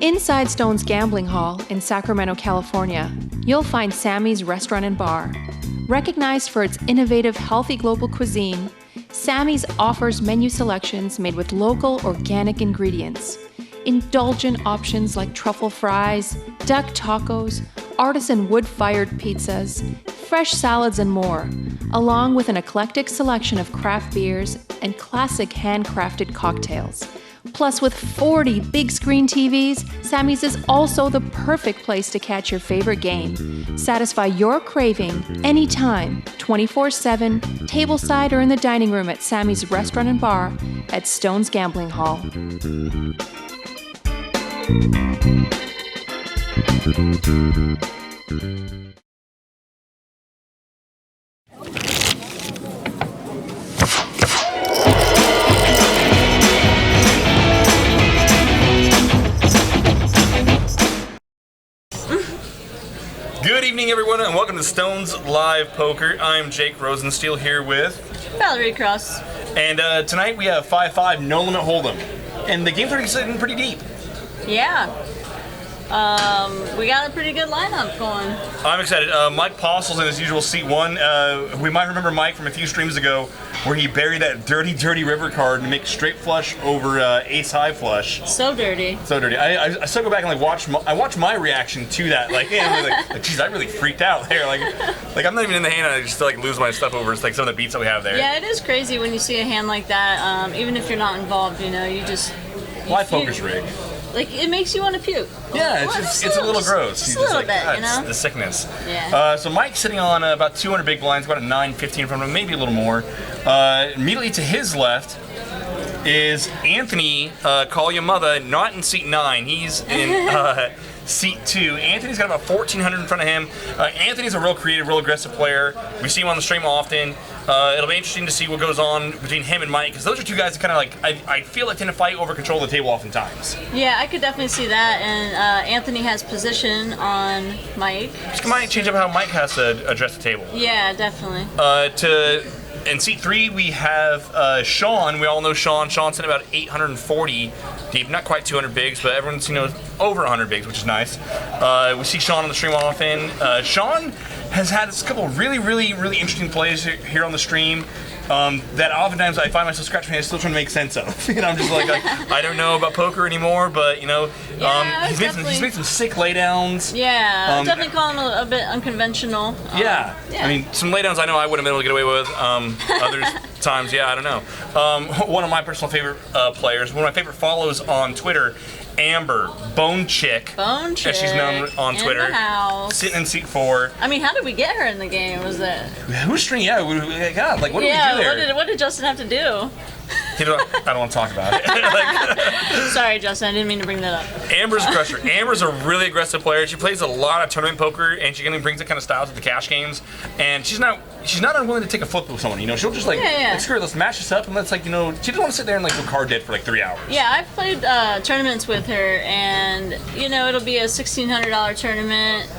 Inside Stone's Gambling Hall in Sacramento, California, you'll find Sammy's Restaurant and Bar. Recognized for its innovative, healthy global cuisine, Sammy's offers menu selections made with local, organic ingredients. Indulgent options like truffle fries, duck tacos, artisan wood-fired pizzas, fresh salads, and more, along with an eclectic selection of craft beers and classic handcrafted cocktails. Plus, with 40 big screen TVs, Sammy's is also the perfect place to catch your favorite game. Satisfy your craving anytime, 24/7, tableside or in the dining room at Sammy's Restaurant and Bar at Stone's Gambling Hall. Good evening, everyone, and welcome to Stone's Live Poker. I'm Jake Rosensteel here with Valerie Cross. And tonight we have 5-5 No Limit Hold'em. And the game's sitting pretty deep. Yeah. We got a pretty good lineup going. I'm excited. Mike Postle's in his usual seat one. We might remember Mike from a few streams ago where he buried that dirty river card and make straight flush over ace high flush. So dirty. So dirty. I still go back and watch my reaction to that. Like, yeah, I'm geez, I really freaked out there. Like I'm not even in the hand and I just still lose my stuff over some of the beats that we have there. Yeah, it is crazy when you see a hand like that. Even if you're not involved, you just. Live poker's rigged. Like, it makes you want to puke. Yeah, it's a little gross. Just a little bit, It's the sickness. Yeah. So Mike's sitting on about 200 big blinds, about a 9-15 from him, maybe a little more. Immediately to his left is Anthony, call your mother, not in seat 9. He's in seat 2. Anthony's got about 1,400 in front of him. Anthony's a real creative, real aggressive player. We see him on the stream often. It'll be interesting to see what goes on between him and Mike, because those are two guys that kind of I feel like tend to fight over control of the table oftentimes. Yeah, I could definitely see that, and Anthony has position on Mike. Just might change up how Mike has to address the table. Yeah, definitely. In seat 3, we have Sean. We all know Sean. Sean's sitting about 840 deep, not quite 200 bigs, but everyone's over 100 bigs, which is nice. We see Sean on the stream often. Sean has had a couple really interesting plays here on the stream that oftentimes I find myself scratching my head still trying to make sense of. I'm just like I don't know about poker anymore, but he's made some sick laydowns. Yeah, definitely calling a bit unconventional. Yeah. I mean, some laydowns I know I wouldn't have been able to get away with. Other times, yeah, I don't know. One of my personal favorite players, one of my favorite follows on Twitter, Amber, Bone Chick, as she's known on Twitter, the house. Sitting in seat 4. I mean, how did we get her in the game? Was it? Who's streaming? Yeah, God, what did we do there? What did Justin have to do? I don't want to talk about it. Sorry, Justin, I didn't mean to bring that up. Amber's a crusher. Amber's a really aggressive player. She plays a lot of tournament poker, and she brings that kind of style to the cash games. And she's not unwilling to take a flip with someone. She'll just like screw it, let's match this up, and let's she doesn't want to sit there and go card dead for 3 hours. Yeah, I've played tournaments with her, and it'll be a $1,600 tournament.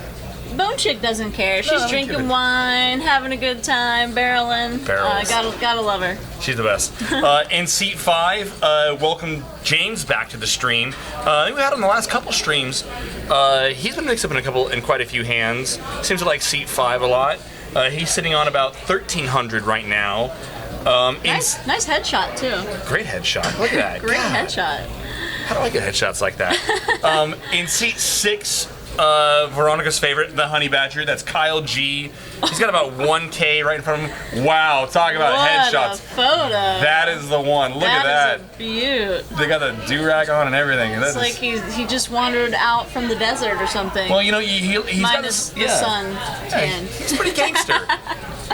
Bone Chick doesn't care. She's drinking wine, having a good time, barreling. Gotta love her. She's the best. In seat 5, welcome James back to the stream. I think we had him in the last couple streams. He's been mixed up in quite a few hands. Seems to like seat 5 a lot. He's sitting on about 1,300 right now. Nice headshot too. Great headshot. Look at that. Great headshot. How do I get headshots like that? In seat 6. Veronica's favorite, the Honey Badger. That's Kyle G. He's got about 1K right in front of him. Wow, talk about headshots. What a photo. That is the one. Look at that. That is a beaut. They got the do-rag on and everything. It's like he just wandered out from the desert or something. Well, he's got this, the sun tan. He's pretty gangster.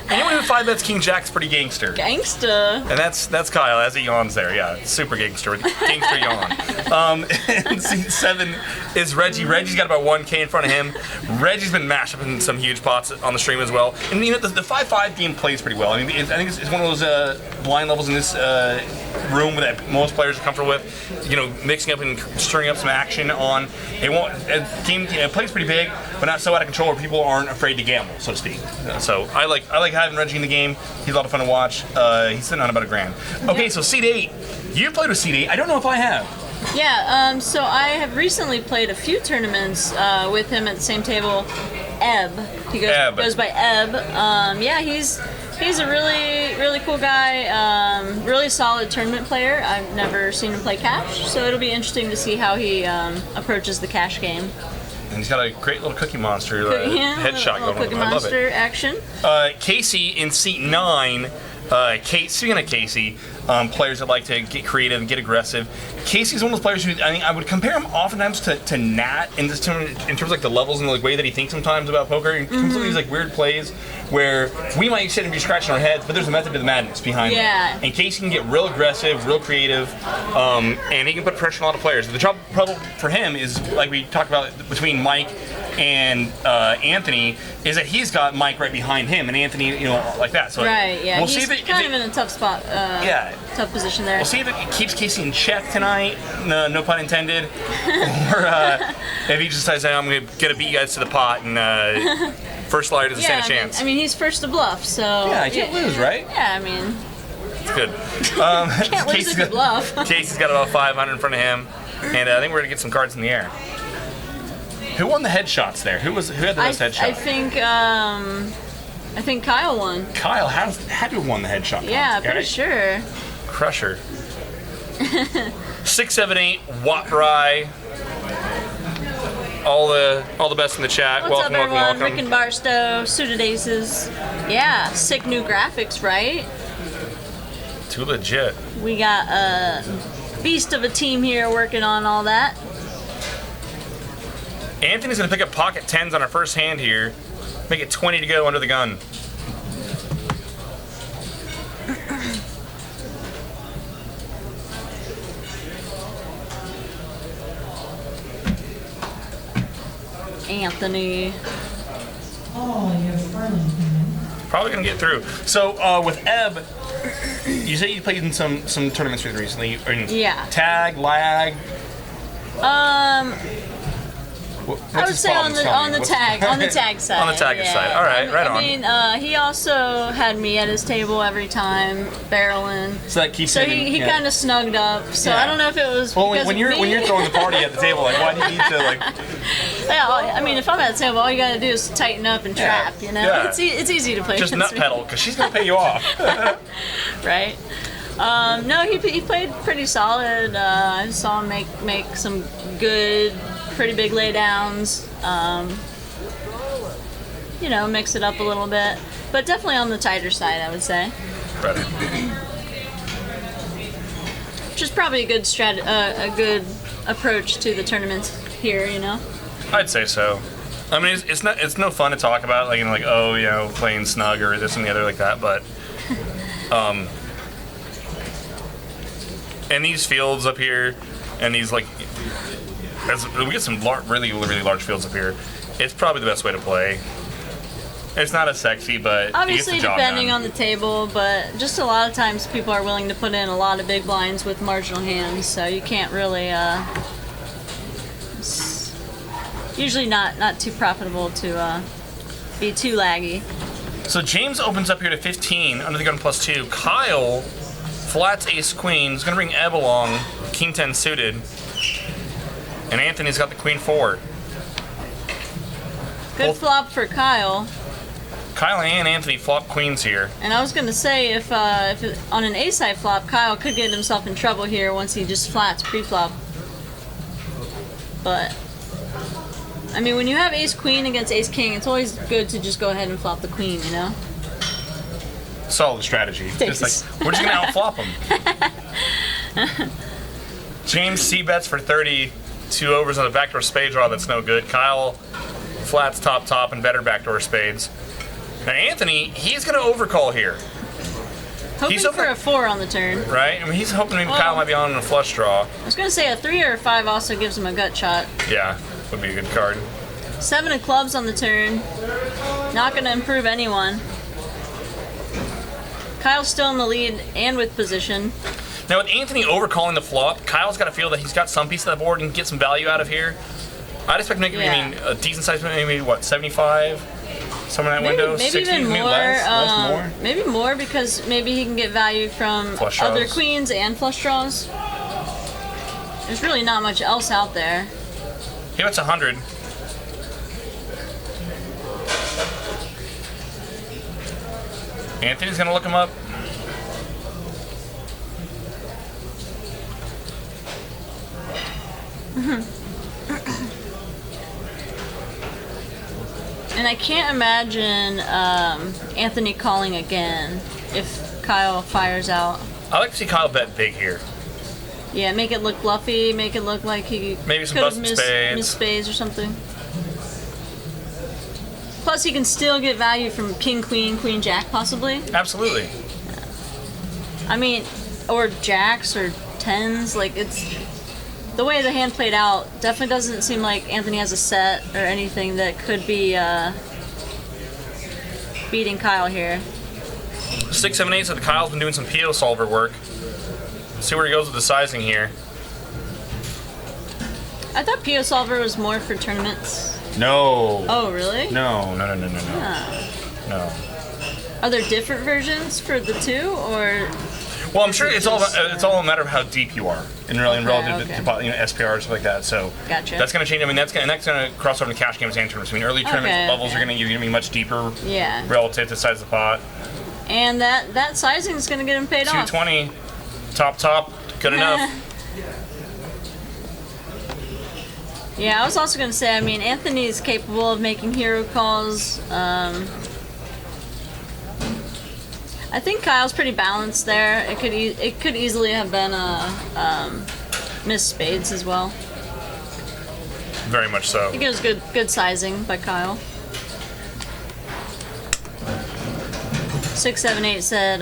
Anyone who 5-bets King Jack's pretty gangster. Gangster. And that's Kyle as he yawns there. Yeah, super gangster. Gangster yawn. And seat 7 is Reggie. Reggie's got about 1K in front of him. Reggie's been mashed up in some huge pots on the stream as well. And the 5-5 game plays pretty well. I mean, I think it's one of those blind levels in this room that most players are comfortable with. Mixing up and stirring up some action on. It plays pretty big, but not so out of control where people aren't afraid to gamble, so to speak. So I like haven't Reggie in the game. He's a lot of fun to watch. He's sitting on about $1,000. Okay, so Seed 8. You played with Seed 8. I don't know if I have. Yeah, so I have recently played a few tournaments with him at the same table. Ebb. He goes by Ebb. Yeah, he's a really cool guy. Really solid tournament player. I've never seen him play cash, so it'll be interesting to see how he approaches the cash game. And he's got a great little Cookie Monster headshot going on. Cookie Monster action. Casey in seat 9. Speaking of Casey, players that like to get creative and get aggressive. Casey's one of those players who I mean I would compare him oftentimes to Nat in terms of like the levels and the way that he thinks sometimes about poker. He comes with these like weird plays where we might sit and be scratching our heads, but there's a method to the madness behind it. And Casey can get real aggressive, real creative, and he can put pressure on a lot of players. The trouble for him is, like we talked about between Mike and Anthony, is that he's got Mike right behind him, and Anthony, like that. So we'll see if it kind of in a tough spot. Tough position there. We'll see if it keeps Casey in check tonight. No pun intended. Or if he just decides, I'm going to beat you guys to the pot, and first slider doesn't stand a chance. I mean, he's first to bluff, so yeah, I can't lose, right? Yeah, I mean, it's good. Can't lose if you bluff. Casey's got about 500 in front of him, and I think we're going to get some cards in the air. Who won the headshots there? Who had the best headshot? I think Kyle won. Kyle had to have won the headshot. Yeah, pretty sure. Crusher. 678 Watt Rye. All the best in the chat. What's up, everyone? Rick and Barstow, Suited Aces. Yeah, sick new graphics, right? Too legit. We got a beast of a team here working on all that. Anthony's going to pick up pocket 10s on our first hand here. Make it 20 to go under the gun. Anthony. Probably going to get through. So with Ebb, you say you played in some tournaments recently. Yeah. Tag, lag. I would say on the tag side. On the tag side. All right, right on. I mean, he also had me at his table every time barreling. So that keeps. So he kind of snugged up. So I don't know if it was because when you're throwing the party at the table, like why do you need to like? Yeah, I mean, if I'm at the table, all you gotta do is tighten up and trap. You know, it's easy to play. Just nut pedal, because she's gonna pay you off. Right. No, he played pretty solid. I saw him make some good, pretty big laydowns. Mix it up a little bit, but definitely on the tighter side, I would say. Right. Which is probably a good approach to the tournaments here. I'd say so. I mean, it's no fun to talk about, like playing snug or this and the other like that, but and these fields up here, and these we get some really large fields up here. It's probably the best way to play. It's not as sexy, but obviously it gets the job depending done. on the table, but just a lot of times people are willing to put in a lot of big blinds with marginal hands, so you can't really. It's usually not too profitable to be too laggy. So James opens up here to 15 under the gun +2. Kyle flats ace queen. He's gonna bring Ebb along, king 10 suited, and Anthony's got the queen 4. Good flop for Kyle. Kyle and Anthony flop queens here. And I was gonna say if on an ace-high flop, Kyle could get himself in trouble here once he just flats pre-flop. But I mean, when you have ace-queen against ace-king, it's always good to just go ahead and flop the queen, Solid strategy. Just like, we're just gonna outflop him. James C bets for 30, 2 overs on a backdoor spade draw that's no good. Kyle flats top and better backdoor spades. Now Anthony, he's gonna overcall here. Hoping for a 4 on the turn. Right? I mean, he's hoping maybe Kyle might be on a flush draw. I was gonna say a 3 or a 5 also gives him a gut shot. Yeah, would be a good card. 7 of clubs on the turn. Not gonna improve anyone. Kyle's still in the lead and with position. Now with Anthony overcalling the flop, Kyle's got to feel that he's got some piece of the board and get some value out of here. I'd expect maybe a decent size, maybe what, 75? Somewhere in that window, maybe 60, even more. less, more. Maybe more because maybe he can get value from Flush other draws. queens and flush draws. There's really not much else out there. He wants 100. Anthony's gonna look him up. And I can't imagine Anthony calling again if Kyle fires out. I like to see Kyle bet big here. Yeah, make it look bluffy, make it look like he Maybe some could have busted spades. missed spades or something. Plus, he can still get value from king, queen, queen, jack, possibly. Absolutely. I mean, or jacks or tens. Like, it's the way the hand played out. Definitely doesn't seem like Anthony has a set or anything that could be beating Kyle here. 6, 7, 8 said Kyle's been doing some PO solver work. See where he goes with the sizing here. I thought PO Solver was more for tournaments. No. Oh, really? No. Huh. No. Are there different versions for the two, or? Well, I'm sure it's all a matter of how deep you are, and really relative okay. to SPR and stuff like that. So Gotcha. that's going to change. I mean, that's going to cross over to cash games and tournaments. I mean, early tournaments levels are going to be much deeper. Yeah. Relative to the size of the pot. And that sizing is going to get him paid off. 220, top, good enough. Yeah, I was also going to say, I mean, Anthony's capable of making hero calls. I think Kyle's pretty balanced there. It could easily have been a missed spades as well. Very much so. I think it was good sizing by Kyle. 6, 7, 8 said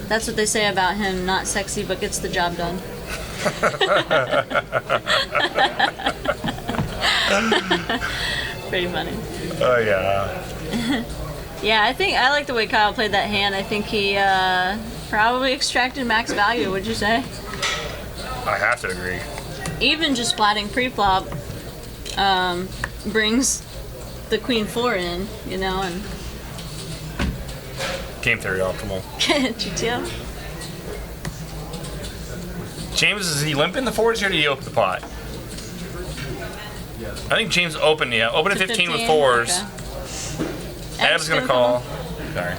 that's what they say about him, not sexy but gets the job done. Pretty funny. Oh yeah. Yeah, I like the way Kyle played that hand. I think he probably extracted max value, would you say? I have to agree. Even just flatting pre-flop brings the queen 4 in, you know, and Game theory optimal. GTO. James, is he limping the fours here or did he open the pot? I think James opened, yeah. Opened at 15 with fours. Okay. Ab's gonna call. Sorry.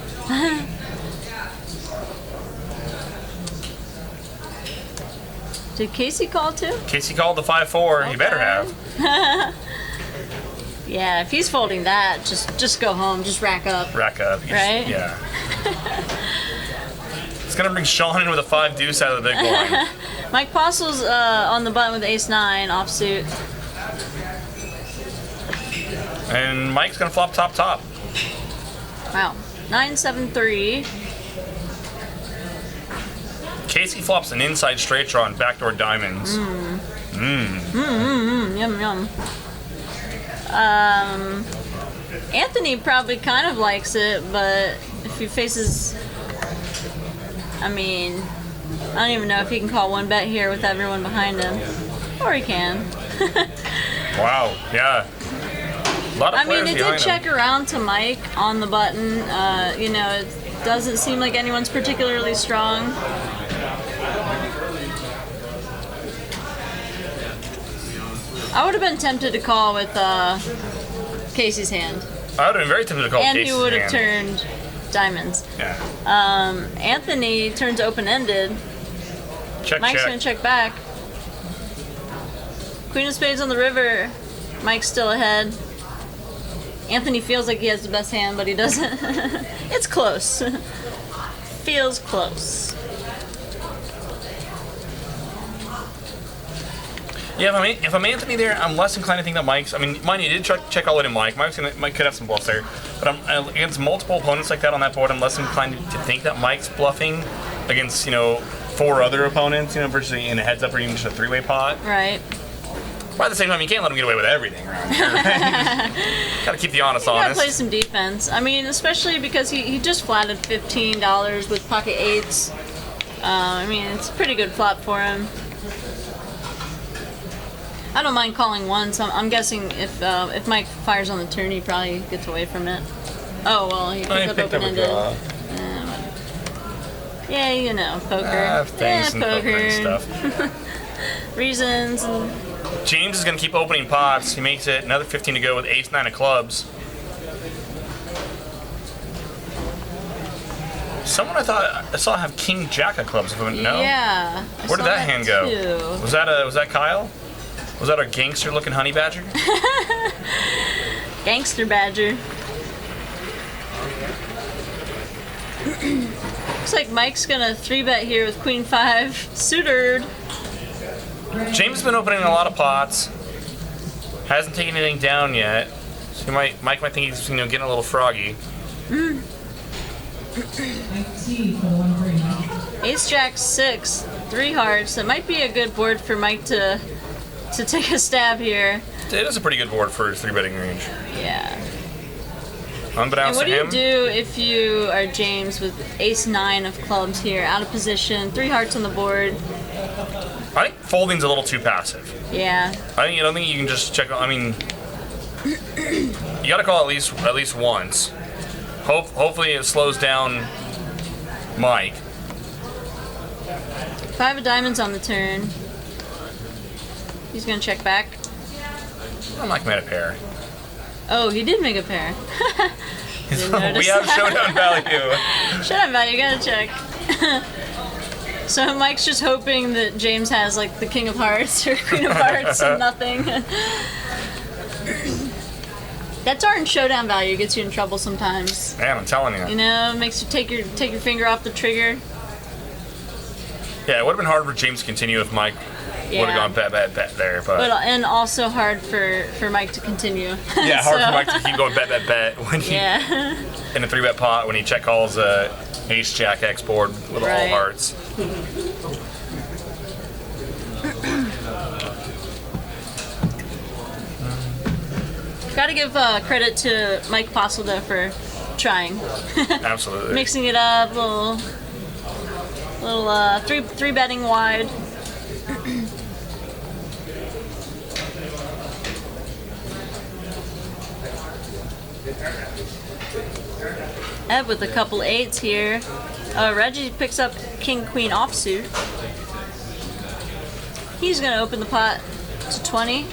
Did Casey call too? Casey called the 5-4. Okay. You better have. Yeah, if he's folding that, just go home, just rack up. Rack up. Right? Yeah. It's gonna bring Sean in with a 5 deuce out of the big blind. Mike Postle's on the button with ace-9 offsuit. And Mike's gonna flop top. Wow. 9-7-3. Casey flops an inside straight draw and backdoor diamonds. Yum, yum. Anthony probably kind of likes it, but if he faces... I mean, I don't even know if he can call one bet here with everyone behind him. Or he can. Wow, yeah. A lot of I mean, players it behind did him. check around to Mike on the button. You know, it doesn't seem like anyone's particularly strong. I would have been tempted to call with Casey's hand. I would have been very tempted to call And Casey's he would have hand. turned diamonds. Yeah. Anthony turns open-ended. Check, Mike's check. gonna check back. Queen of spades on the river. Mike's still ahead. Anthony feels like he has the best hand, but he doesn't. It's close. Feels close. Yeah, if I'm Anthony there, I'm less inclined to think that Mike's. I mean, mind you, he did check all in Mike. Mike could have some bluffs there, but I'm against multiple opponents like that on that board. I'm less inclined to think that Mike's bluffing against 4 other opponents, versus in a heads up or even just a 3-way pot. Right. But at the same time, you can't let him get away with everything around here. Right? Gotta keep the honest. You gotta play some defense. I mean, especially because he just flatted $15 with pocket 8s. I mean, it's a pretty good flop for him. I don't mind calling once. I'm guessing if Mike fires on the turn, he probably gets away from it. Oh, well, he picked up open-ended. Yeah, you know, poker. Things and poker and stuff. Reasons. And James is going to keep opening pots. He makes it another 15 to go with ace-9 of clubs. Someone I saw have king-jack of clubs. No. Yeah. Where did that hand go? Was that Kyle? Was that our gangster-looking honey badger? Gangster badger. Looks like Mike's gonna 3-bet here with queen 5 suited. James has been opening a lot of pots. Hasn't taken anything down yet. So Mike might think he's getting a little froggy. Ace Jack 6, 3 hearts. That might be a good board for Mike to take a stab here. It is a pretty good board for 3-betting range. Yeah. Unbeknownst And to him. what do you do if you are James with ace 9 of clubs here, out of position, 3 hearts on the board? I think folding's a little too passive. Yeah. I don't think you can just check. I mean, you got to call at least once. Hopefully it slows down Mike. 5 of diamonds on the turn. He's gonna check back. Mike made a pair. Oh, he did make a pair. We have showdown value. Showdown value, gotta check. So Mike's just hoping that James has like the king of hearts or queen of hearts and nothing. That darn showdown value gets you in trouble sometimes. Man, I'm telling you. You know, makes you take your finger off the trigger. Yeah, it would have been hard for James to continue if Mike would have gone bet there. But and also hard for Mike to continue. Yeah, hard for Mike to keep going bet when he in a 3-bet pot when he check calls ace jack X board with all hearts. Got to give credit to Mike Posselda for trying. Absolutely. Mixing it up, little three betting wide. Ed with a couple 8s here. Reggie picks up king queen offsuit. He's gonna open the pot to 20.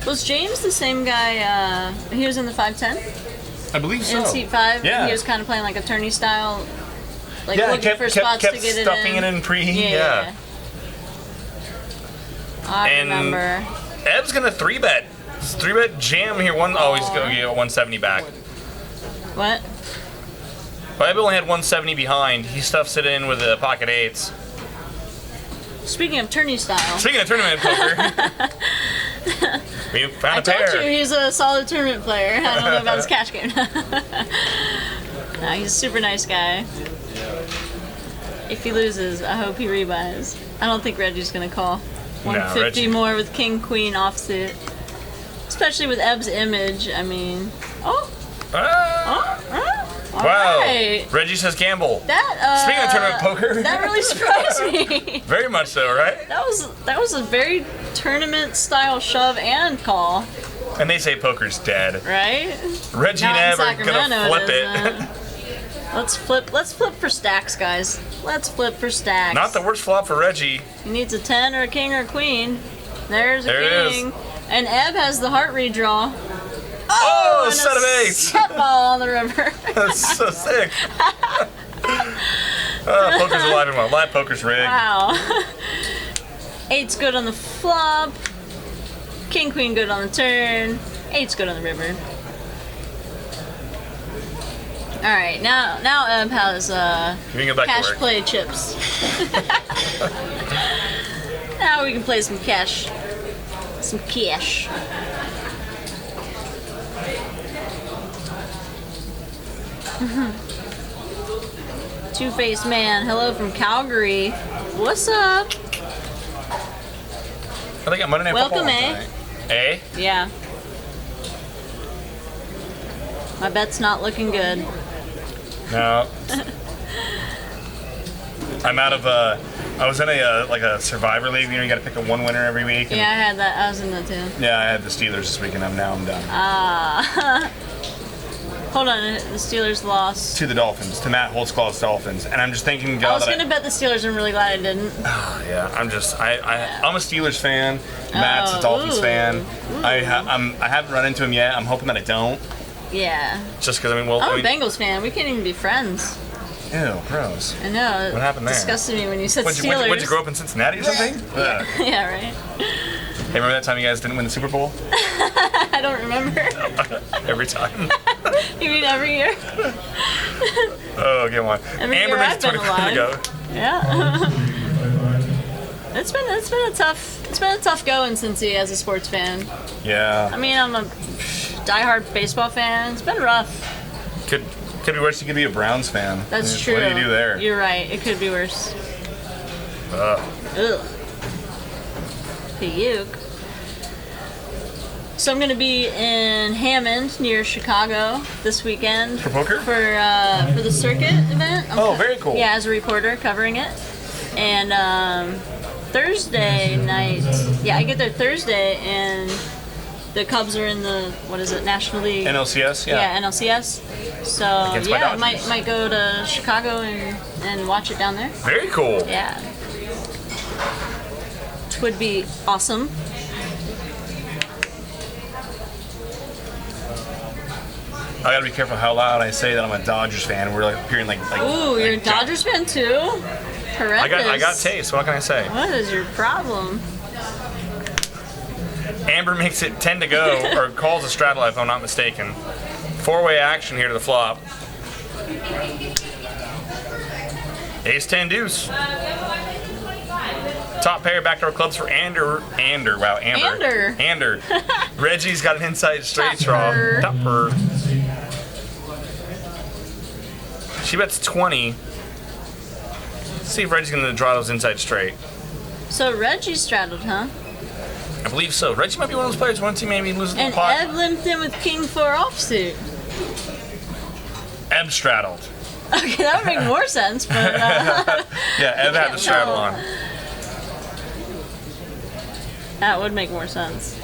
Was James the same guy? He was in the 5-10 I believe so. in seat 5. Yeah. And he was kind of playing like a tourney style, like Yeah, looking for spots kept to get stuffing it in. pre. Yeah. I And remember. Eb's gonna 3-bet. 3-bet jam here. He's gonna get 170 back. What? Well, Eb only had 170 behind. He stuffs it in with the pocket 8s. Speaking of tourney style. Speaking of tournament poker, we found a pair. I told you he's a solid tournament player. I don't know about his cash game. No, he's a super nice guy. If he loses, I hope he rebuys. I don't think Reggie's gonna call 150 Reggie. more with king queen offsuit, especially with Eb's image. I mean, Wow. right. Reggie says gamble. That Speaking of tournament poker. that really surprised me. Very much so, right? That was a very tournament style shove and call, And they say poker's dead. right? Reggie Not and in Eb are gonna Sacramento, flip it it. isn't. Let's flip for stacks, guys. Let's flip for stacks. Not the worst flop for Reggie. He needs a 10 or a king or a queen. There's a There it king. is. And Eb has the heart redraw. Oh, and set a of 8s. set ball on the river. That's so sick. Poker's alive and well. Live poker's rigged. Wow. 8's good on the flop. King queen good on the turn. 8's good on the river. All right, now Eb has You can go back cash to work. play chips. Now we can play some cash. Some cash. Two-faced man, hello from Calgary. What's up? I think I'm Monday Night Welcome, Football eh? tonight. Eh? Yeah. My bet's not looking good. No. I'm out of. I was in a Survivor League. You know, you got to pick a one winner every week. Yeah, I had that. I was in that too. Yeah, I had the Steelers this week, and I'm done. Hold on, the Steelers lost To the Dolphins, to Matt Holtzclaw's Dolphins, and I'm just thinking, I God, was gonna bet the Steelers. I'm really glad I didn't. yeah, I'm a Steelers fan. Matt's a Dolphins fan. Ooh. I haven't run into him yet. I'm hoping that I don't. Yeah. Just because I'm a Bengals fan. We can't even be friends. Ew, gross. I know. What happened there? Disgusted me when you said Would Steelers. you grow up in Cincinnati or something? Yeah, yeah, right. Hey, remember that time you guys didn't win the Super Bowl? I don't remember. Every time. You mean every year? Oh, get one. Every Amber year makes I've been 25 to go. Yeah. It's been a tough go in Cincy as a sports fan. Yeah. I mean, I'm a diehard baseball fan. It's been rough. Could be worse. You could be a Browns fan. That's true. What do you do there? You're right. It could be worse. Ugh. Puke. So I'm going to be in Hammond near Chicago this weekend For poker? for the circuit event. Oh, very cool. Yeah, as a reporter covering it. And Thursday night, yeah, I get there Thursday, and the Cubs are in the National League. NLCS, Yeah, NLCS. So Against my yeah, Dodgers. might go to Chicago and watch it down there. Very cool. Yeah. Which would be awesome. I gotta be careful how loud I say that I'm a Dodgers fan. We're like appearing like. Ooh, you're a like Dodgers fan too? Horrendous. I got taste. What can I say? What is your problem? Amber makes it 10 to go, or calls a straddle if I'm not mistaken. Four-way action here to the flop. Ace 10 deuce. Top pair backdoor clubs for Amber. Reggie's got an inside straight draw. Top pair. She bets 20. Let's see if Reggie's gonna draw those inside straight. So Reggie straddled, huh? I believe so. Reggie might be one of those players once he maybe loses the And pot. Eb limped in with King 4 offsuit. Eb straddled. Okay, that would make more sense, but Yeah, Eb had the straddle on. that would make more sense.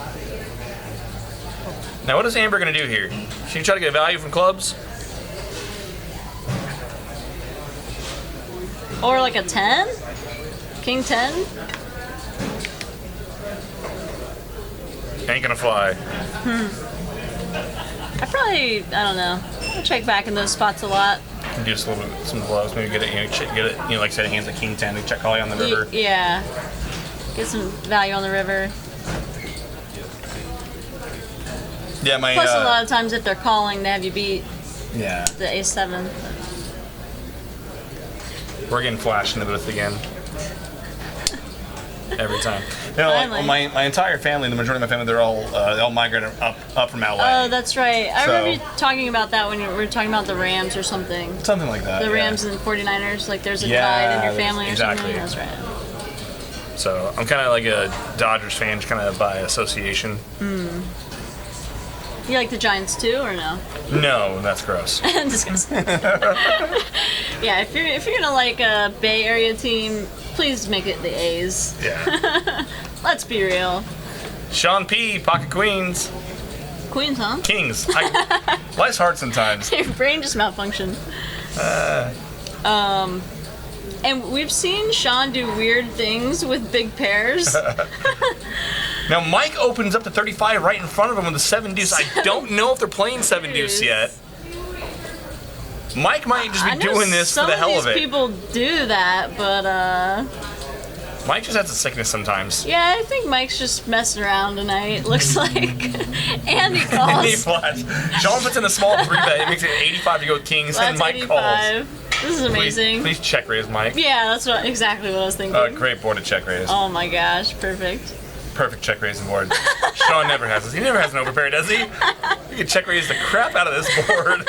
Now, what is Amber going to do here? She try to get value from clubs? Or like a 10? King 10? Ain't gonna fly. I don't know. I'll check back in those spots a lot. Do just a little bit, some gloves, maybe get it, like I said, hands like King 10, check calling on the river. Yeah. Get some value on the river. Yeah, my. Plus, a lot of times if they're calling, they have you beat Yeah. the Ace 7. We're getting flashed in the booth again. Every time. You know, Finally. my entire family, the majority of my family, they all migrated up from LA. Oh, that's right. I So- remember you talking about that when you were talking about the Rams or something. Something like that. The yeah. Rams and 49ers, like there's a Yeah, divide in your family or exactly. something. That's right. So I'm kind of like a Dodgers fan, just kind of by association. You like the Giants too, or no? No, that's gross. Disgusting. Yeah, if you're gonna like a Bay Area team, please make it the A's. Yeah. Let's be real. Sean P. Pocket Queens. Queens, huh? Kings. Life's hard sometimes. Your brain just malfunctioned. And we've seen Sean do weird things with big pairs. Now Mike opens up to 35 right in front of him with a 7 deuce. I don't know if they're playing 7 deuce yet. Mike might just I be know doing this for the hell of some of these it. people do that, but Mike just has a sickness sometimes. yeah, I think Mike's just messing around tonight. Looks like. And he And he calls. flats. Sean puts in a small 3-bet. It makes it 85 to go with Kings, and That's Mike 85. This is amazing. Please check raise, Mike. Yeah, that's exactly what I was thinking. Great board to check raise. Oh my gosh, perfect. Perfect check raising board. Sean never has this. He never has an overpair, does he? You can check raise the crap out of this board.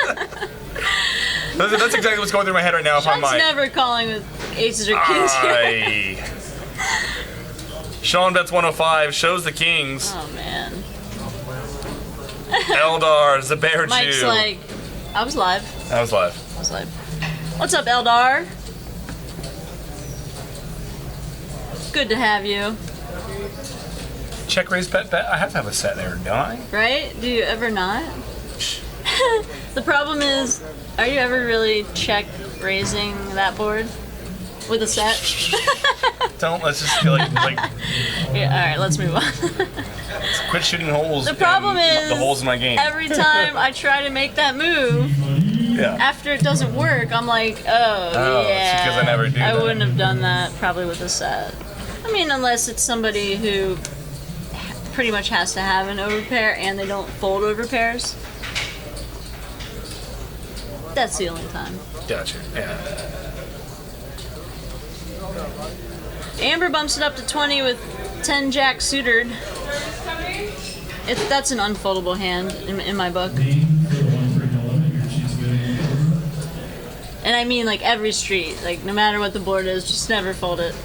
That's exactly what's going through my head right now if I'm Sean's Mike. never calling with aces or kings. Sean bets 105, shows the Kings. Oh man. Eldar, Zabear Mike's Jew. like, I was live. That was live. What's up, Eldar? good to have you. Check raise bet bet. I have to have a set there, don't I? Right? Do you ever not? The problem is, are you ever really check raising that board with a set? Let's just feel like Yeah, alright, let's move on. quit shooting holes. The problem is, the holes in my game. every time I try to make that move, after it doesn't work, I'm like, oh yeah. It's because I never do I that. wouldn't have done that probably with a set. I mean, unless it's somebody who pretty much has to have an overpair and they don't fold overpairs. That's the only time. Gotcha. Yeah. Amber bumps it up to 20 with 10 jack suited. That's an unfoldable hand in my book. And I mean like every street, like no matter what the board is, just never fold it.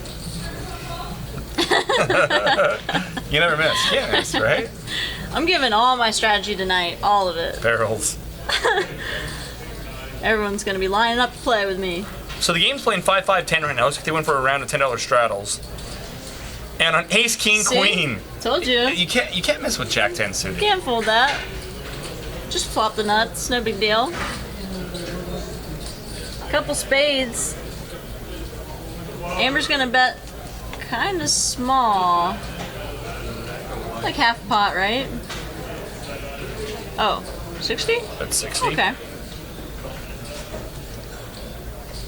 You never miss. You can't miss, right? I'm giving all my strategy tonight, all of it. Barrels. Everyone's gonna be lining up to play with me. So the game's playing 5-5-10 right now. Looks like they went for a round of $10 straddles. And on Ace King See? Queen. Told you. You can't miss with Jack 10 suited. Can't fold that. Just flop the nuts, no big deal. Couple spades. Amber's gonna bet kind of small. Like half pot, right? Oh, 60? That's 60. Okay.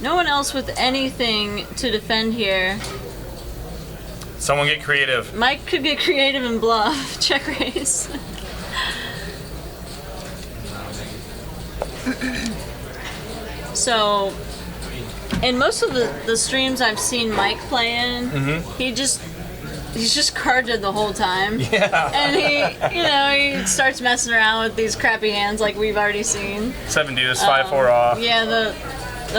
No one else with anything to defend here. Someone get creative. Mike could get creative and bluff. Check raise. So, in most of the streams I've seen Mike play in, he's just carded the whole time. Yeah. And he starts messing around with these crappy hands like we've already seen. 7 deuce, 5-4 off. Yeah, the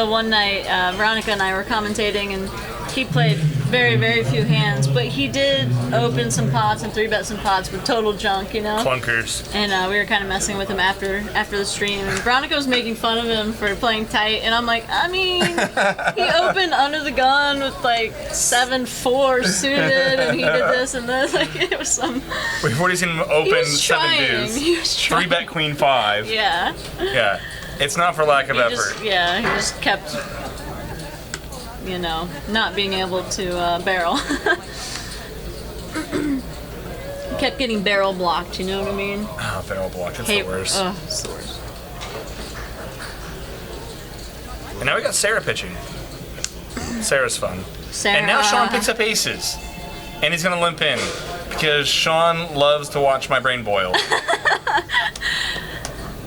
one night Veronica and I were commentating, and he played very, very few hands, but he did open some pots and 3-bet some pots with total junk, Clunkers. And we were kind of messing with him after the stream, and Veronica was making fun of him for playing tight, and I'm like, I mean, he opened under the gun with like 7-4 suited, and he did this and this. Like, it was some. We've already seen him open 7 trying. deuce. He was trying. 3-bet queen 5. Yeah. Yeah. It's not for lack of effort. He just kept, not being able to barrel. Kept getting barrel blocked, you know what I mean? Oh, barrel block. It's the worst. It's the worst. And now we got Sarah pitching. Sarah's fun. Sarah. And now Sean picks up aces. And he's going to limp in. Because Sean loves to watch my brain boil.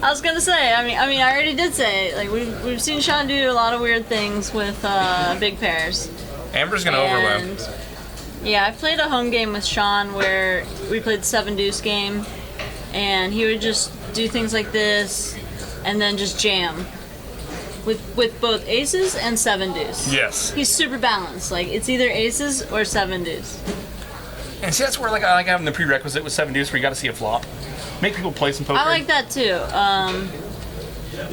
I was gonna say, I already did say, like, we've seen Sean do a lot of weird things with big pairs. Amber's gonna overlimp. Yeah, I played a home game with Sean where we played the 7 deuce game, and he would just do things like this, and then just jam with both aces and 7 deuce. Yes. He's super balanced. Like, it's either aces or 7 deuce. And see, that's where I like having the prerequisite with 7 deuce where you got to see a flop. Make people play some poker. I like that too.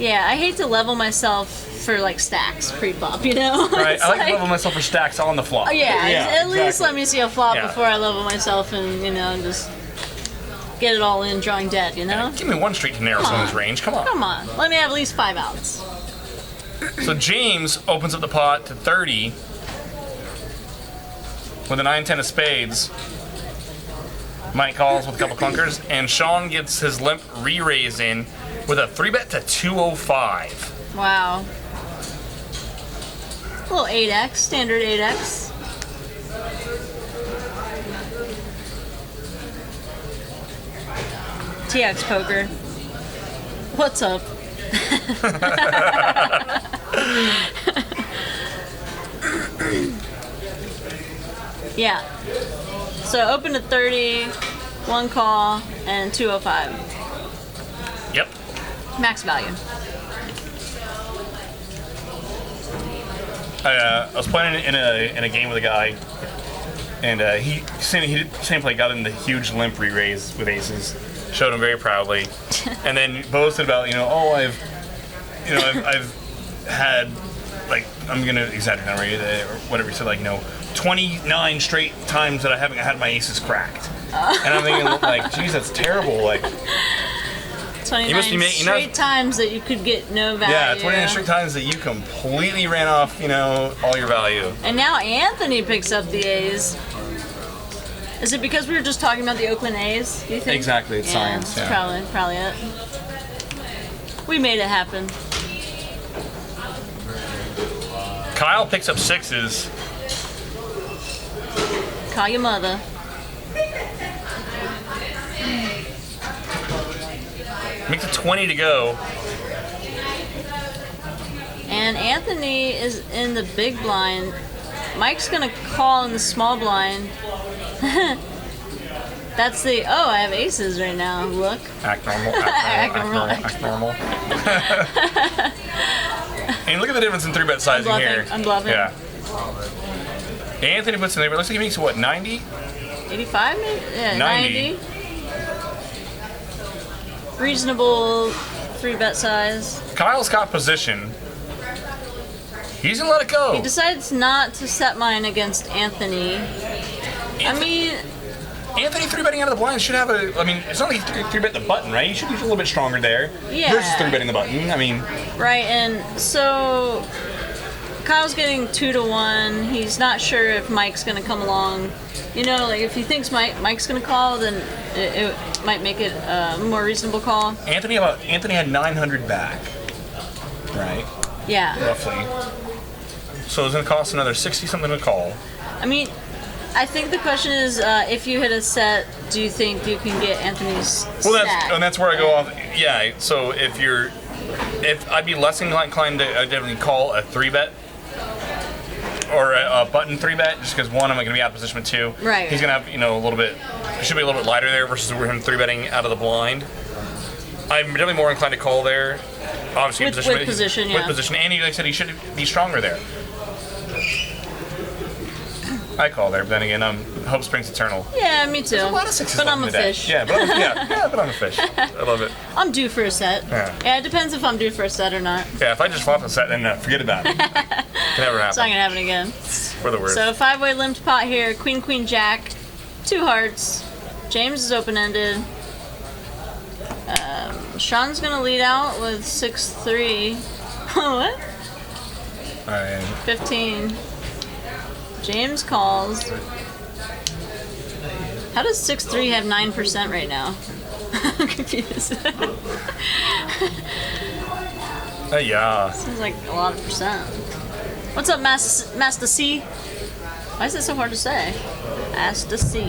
Yeah, I hate to level myself for like stacks pre-flop, Right, I like to level myself for stacks on the flop. At least let me see a flop Yeah. before I level myself and, just get it all in drawing dead, Give me one street to narrow someone's range. Come on. Come on, let me have at least 5 outs. So James opens up the pot to 30 with a 9-10 of spades. Mike calls with a couple clunkers, and Sean gets his limp re-raise in with a 3-bet to 205. Wow. A little 8x, standard 8x. TX poker. What's up? Yeah. So open at 30, 1 call, and 205. Yep. Max value. I was playing in a game with a guy, and same play got in the huge limp re-raise with aces. Showed him very proudly, and then boasted about I've had like I'm gonna exaggerate or whatever you said, like 29 straight times that I haven't had my aces cracked. And I'm thinking, like, geez, that's terrible. Like, 29 straight times that you could get no value. Yeah, 29 straight times that you completely ran off, all your value. And now Anthony picks up the A's. Is it because we were just talking about the Oakland A's, do you think? Exactly, it's science. That's probably it. We made it happen. Kyle picks up 6s. Call your mother. Makes it 20 to go. And Anthony is in the big blind. Mike's gonna call in the small blind. That's the, I have aces right now, look. Act normal, act normal. And look at the difference in 3-bet sizing here. I'm bluffing. Yeah. Anthony puts in there, but it looks like he makes what, 90? 85 maybe? Yeah, 90. Reasonable 3-bet size. Kyle's got position. He's gonna let it go. He decides not to set mine against Anthony. Anthony 3-betting out of the blind should have it's not like he 3-bet the button, right? He should be a little bit stronger there. Yeah. Versus 3-betting the button, Right, and so Kyle's getting 2-1. He's not sure if Mike's gonna come along. Like if he thinks Mike's gonna call, then it might make it a more reasonable call. Anthony had 900 back, right? Yeah. Roughly. So it's gonna cost another 60 something to call. I think the question is, if you hit a set, do you think you can get Anthony's stack? That's where I go off. Yeah. So if I'd be less inclined to definitely call a 3-bet or a button 3-bet, just because one, I'm going to be out of position with 2. Right. He's going to have a little bit. It should be a little bit lighter there versus him 3-betting out of the blind. I'm definitely more inclined to call there. Obviously, with position, with position, and like I said, he should be stronger there. I call there, but then again, hope springs eternal. Yeah, me too. There's a lot of 6s. But I'm a fish. Yeah, but I'm a fish. I love it. I'm due for a set. Yeah, it depends if I'm due for a set or not. Yeah, if I just flop a set, then forget about it. Can never happen. It's not gonna happen again. For the worst. So 5-way limped pot here. Queen, queen, jack. 2 hearts. James is open-ended. Sean's gonna lead out with 6-3. What? 15. James calls. How does 6-3 have 9% right now? I'm confused. Yeah. Seems like a lot of percent. What's up, Master C? Why is it so hard to say? Master C.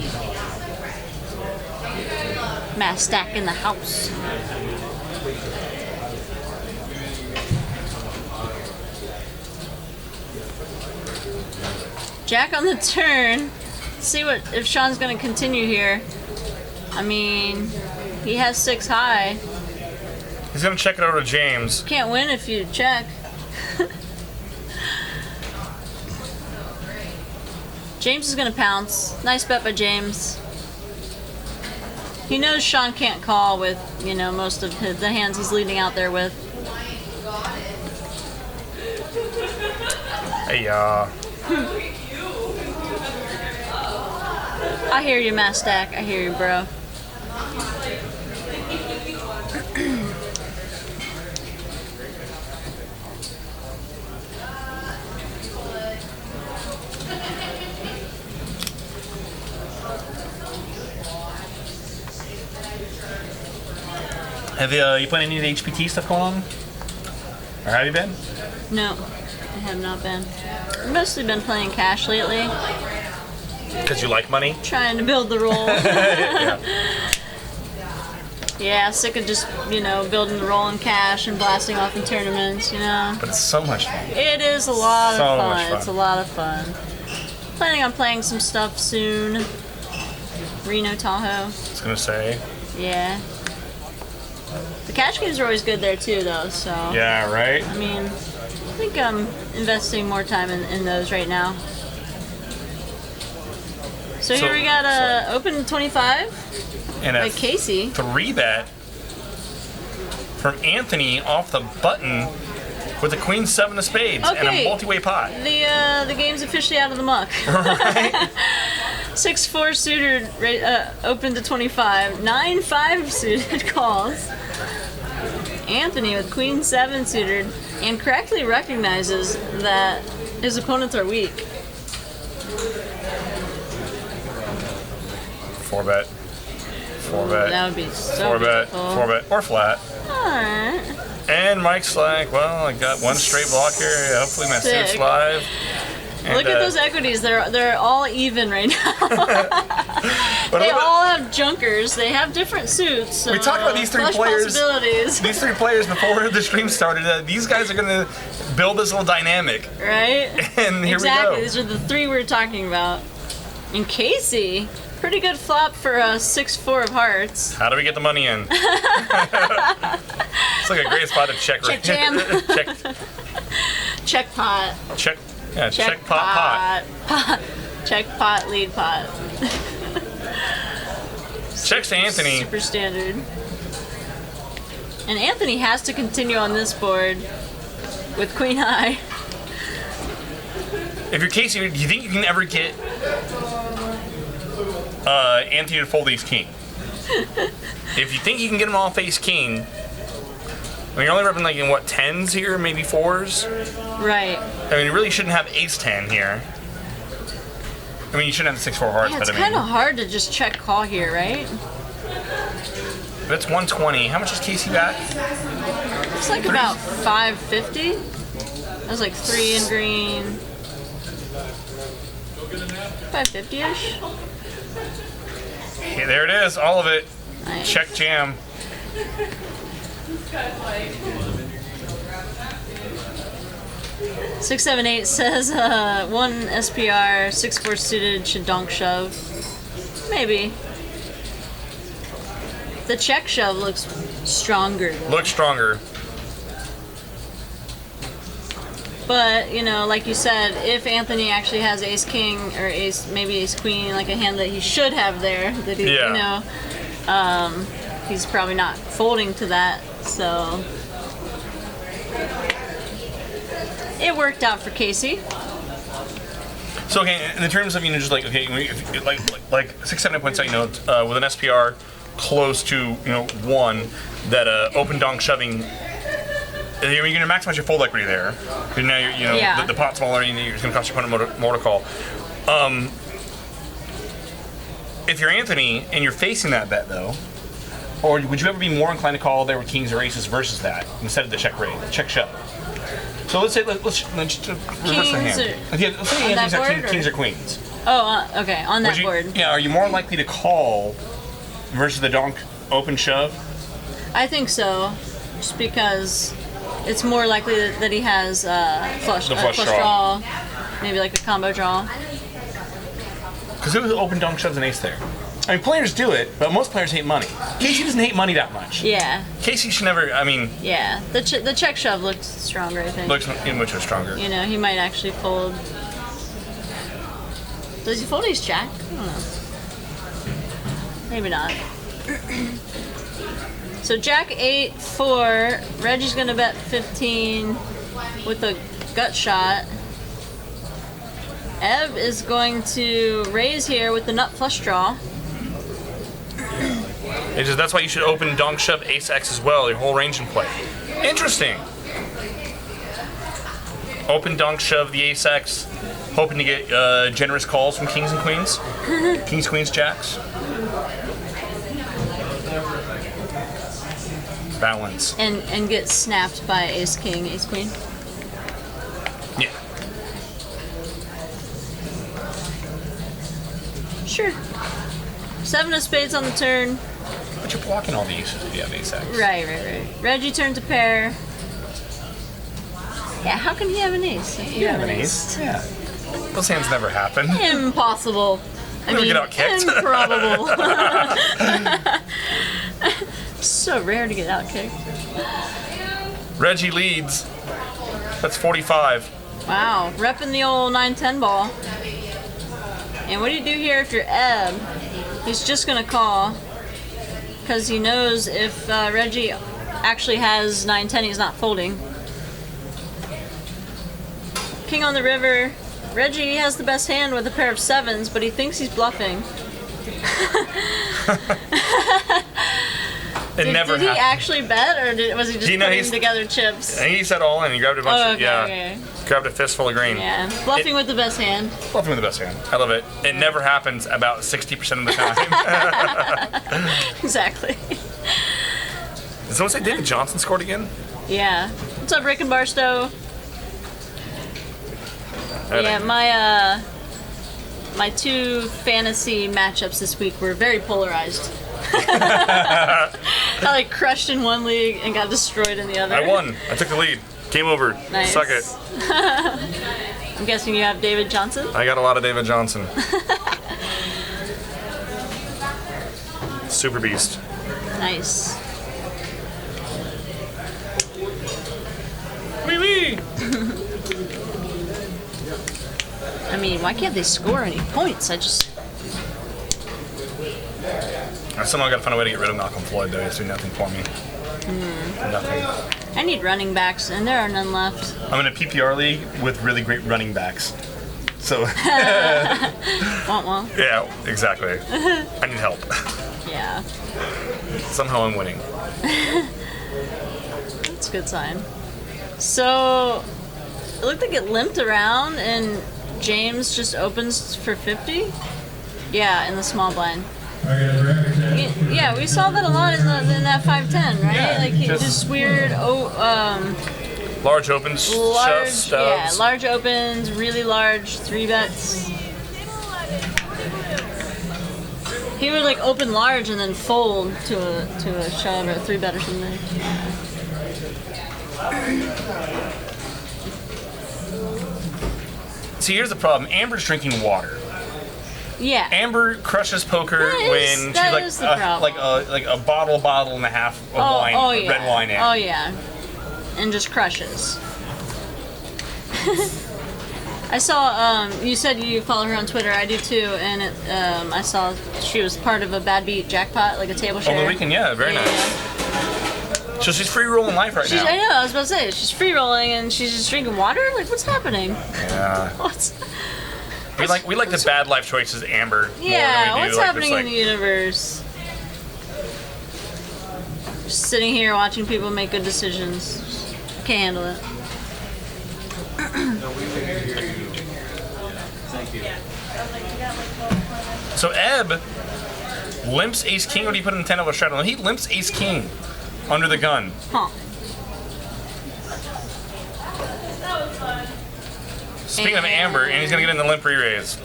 Mastack in the house. Jack on the turn. Let's see if Sean's gonna continue here. He has 6 high. He's gonna check it over to James. Can't win if you check. James is gonna pounce. Nice bet by James. He knows Sean can't call with, most of the hands he's leading out there with. Hey, I hear you, Mastack. I hear you, bro. Have you playing any of the HPT stuff going on? Or have you been? No, I have not been. I've mostly been playing cash lately. Because you like money? Trying to build the roll. Yeah, sick of just, building the roll in cash and blasting off in tournaments, But it's so much fun. It is a lot of fun. Much fun. It's a lot of fun. Planning on playing some stuff soon. Reno Tahoe. I was going to say. Yeah. The cash games are always good there too, though, so. Yeah, right? I think I'm investing more time in those right now. So here we got Open 25 and by Casey. 3-bet from Anthony off the button with the queen 7 of spades and a multi-way pot. The game's officially out of the muck. Right? 6-4 suited open to 25. 9-5 suited calls. Anthony with queen 7 suited and correctly recognizes that his opponents are weak. 4-bet. 4-bet. That would be so 4-bet. beautiful. 4-bet or flat. Alright. And Mike's like, well, I got one straight blocker. Hopefully my suit's live. And, look at those equities. They're all even right now. They all have junkers. They have different suits. We talked about these three players. Possibilities. These 3 players before the stream started. These guys are going to build this little dynamic. Right? And here exactly. we go. These are the 3 we're talking about. And Casey, pretty good flop for a 6-4 of hearts. How do we get the money in? It's like a great spot to check. Check jam. Check pot. Check. Yeah, check pot. Check pot, lead pot. Checks to Anthony. Super standard. And Anthony has to continue on this board with queen high. If you're Casey, do you think you can ever get Anthony to fold ace king? If you think you can get him all face king, I mean, you're only repping like in what, 10s here, maybe 4s? Right. I mean, you really shouldn't have ace 10 here. I mean, you shouldn't have the 6-4 hearts, Yeah, but it's I mean. kind of hard to just check call here, right? But it's 120. How much is Casey back? It's like about 550. That was like 3 in green. 550-ish. Yeah, there it is, all of it. Nice. Check jam. 678 says 1 SPR, 6-4 suited should donk shove. Maybe. The check shove looks stronger. Looks stronger. But, you know, like you said, if Anthony actually has ace king or maybe ace queen, like a hand that he should have there, that he, you know, he's probably not folding to that, so it worked out for Casey. So okay, in terms of, you know, just like, okay, if, like 670 points out, you know, with an SPR close to, you know, 1, that open donk shoving, you're going to maximize your fold equity there. Because now you're, you know, the pot's smaller, and it's going to cost your opponent more to call. If you're Anthony and you're facing that bet though, or would you ever be more inclined to call there with kings or aces versus that instead of the check raise, check shove? So let's say let's reverse the hand. Let's say Anthony's got kings or queens. Oh, okay, on that board. Yeah, are you more likely to call versus the donk open shove? I think so, just because it's more likely that he has flush draw, maybe like a combo draw. Because it was open donk shoves and ace there. I mean, players do it, but most players hate money. Casey doesn't hate money that much. Yeah. Casey should never, I mean... Yeah, the check shove looks stronger, I think. Looks much stronger. You know, he might actually fold. Does he fold ace jack? I don't know. Maybe not. So jack 8-4, Reggie's gonna bet 15 with a gut shot. Ev is going to raise here with the nut flush draw. It's just, that's why you should open donk shove ace X as well, your whole range in play. Interesting. Open donk shove the ace X, hoping to get generous calls from kings and queens. Kings, queens, jacks. Balance. And get snapped by ace king, ace queen. Yeah. Sure. 7 of spades on the turn. But you're blocking all the aces if you have ace X. Right. Reggie turned to pair. Yeah, how can he have an ace? You have an ace. Yeah. Those hands never happen. Impossible. I mean, get out kicked. improbable. So rare to get out kicked. Reggie leads. That's 45. Wow, repping the old 9-10 ball. And what do you do here if you're Eb? He's just gonna call because he knows if Reggie actually has 9-10, he's not folding. King on the River. Reggie has the best hand with a pair of 7s, but he thinks he's bluffing. It never Did he happened. actually bet, or was he just putting together chips? And he said all in. He grabbed a bunch Okay. Grabbed a fistful of green. Yeah, bluffing with the best hand. Bluffing with the best hand. I love it. It never happens about 60% of the time. Exactly. Did someone say David Johnson scored again? Yeah. What's up, Rick and Barstow? Yeah, my 2 fantasy matchups this week were very polarized. I crushed in one league and got destroyed in the other. I won. I took the lead. Game over. Nice. Suck it. I'm guessing you have David Johnson? I got a lot of David Johnson. Super beast. Nice. Wee wee. I mean, why can't they score any points? I somehow got to find a way to get rid of Malcolm Floyd, though. He's doing nothing for me. Nothing. I need running backs, and there are none left. I'm in a PPR league with really great running backs. So. Want. Yeah, exactly. I need help. Yeah. Somehow I'm winning. That's a good sign. So, it looked like it limped around, and James just opens for 50? Yeah, in the small blind. Yeah, we saw that a lot in that 5-10, right? Yeah, like just weird. Large opens, stubs. Yeah, large opens, really large 3-bets. He would open large and then fold to a shove or a 3-bet or something. See, here's the problem. Amber's drinking water. Yeah. Amber crushes poker when she's like a bottle and a half of wine, yeah. red wine in. Oh yeah, and just crushes. I saw. You said you follow her on Twitter. I do too, and I saw she was part of a Bad Beat jackpot, like a table share. Over the weekend, yeah, very nice. So she's free rolling life right now. I know. I was about to say she's free rolling and she's just drinking water. Like, what's happening? Yeah. What's We like the bad life choices, Amber. Yeah, more than we do. what's happening in the universe? Just sitting here watching people make good decisions. Can't handle it. So Ebb limps ace king. What do you put in the 10 of a straddle? He limps ace king under the gun. Huh. Speaking of Amber, and he's gonna get in the limp re-raise.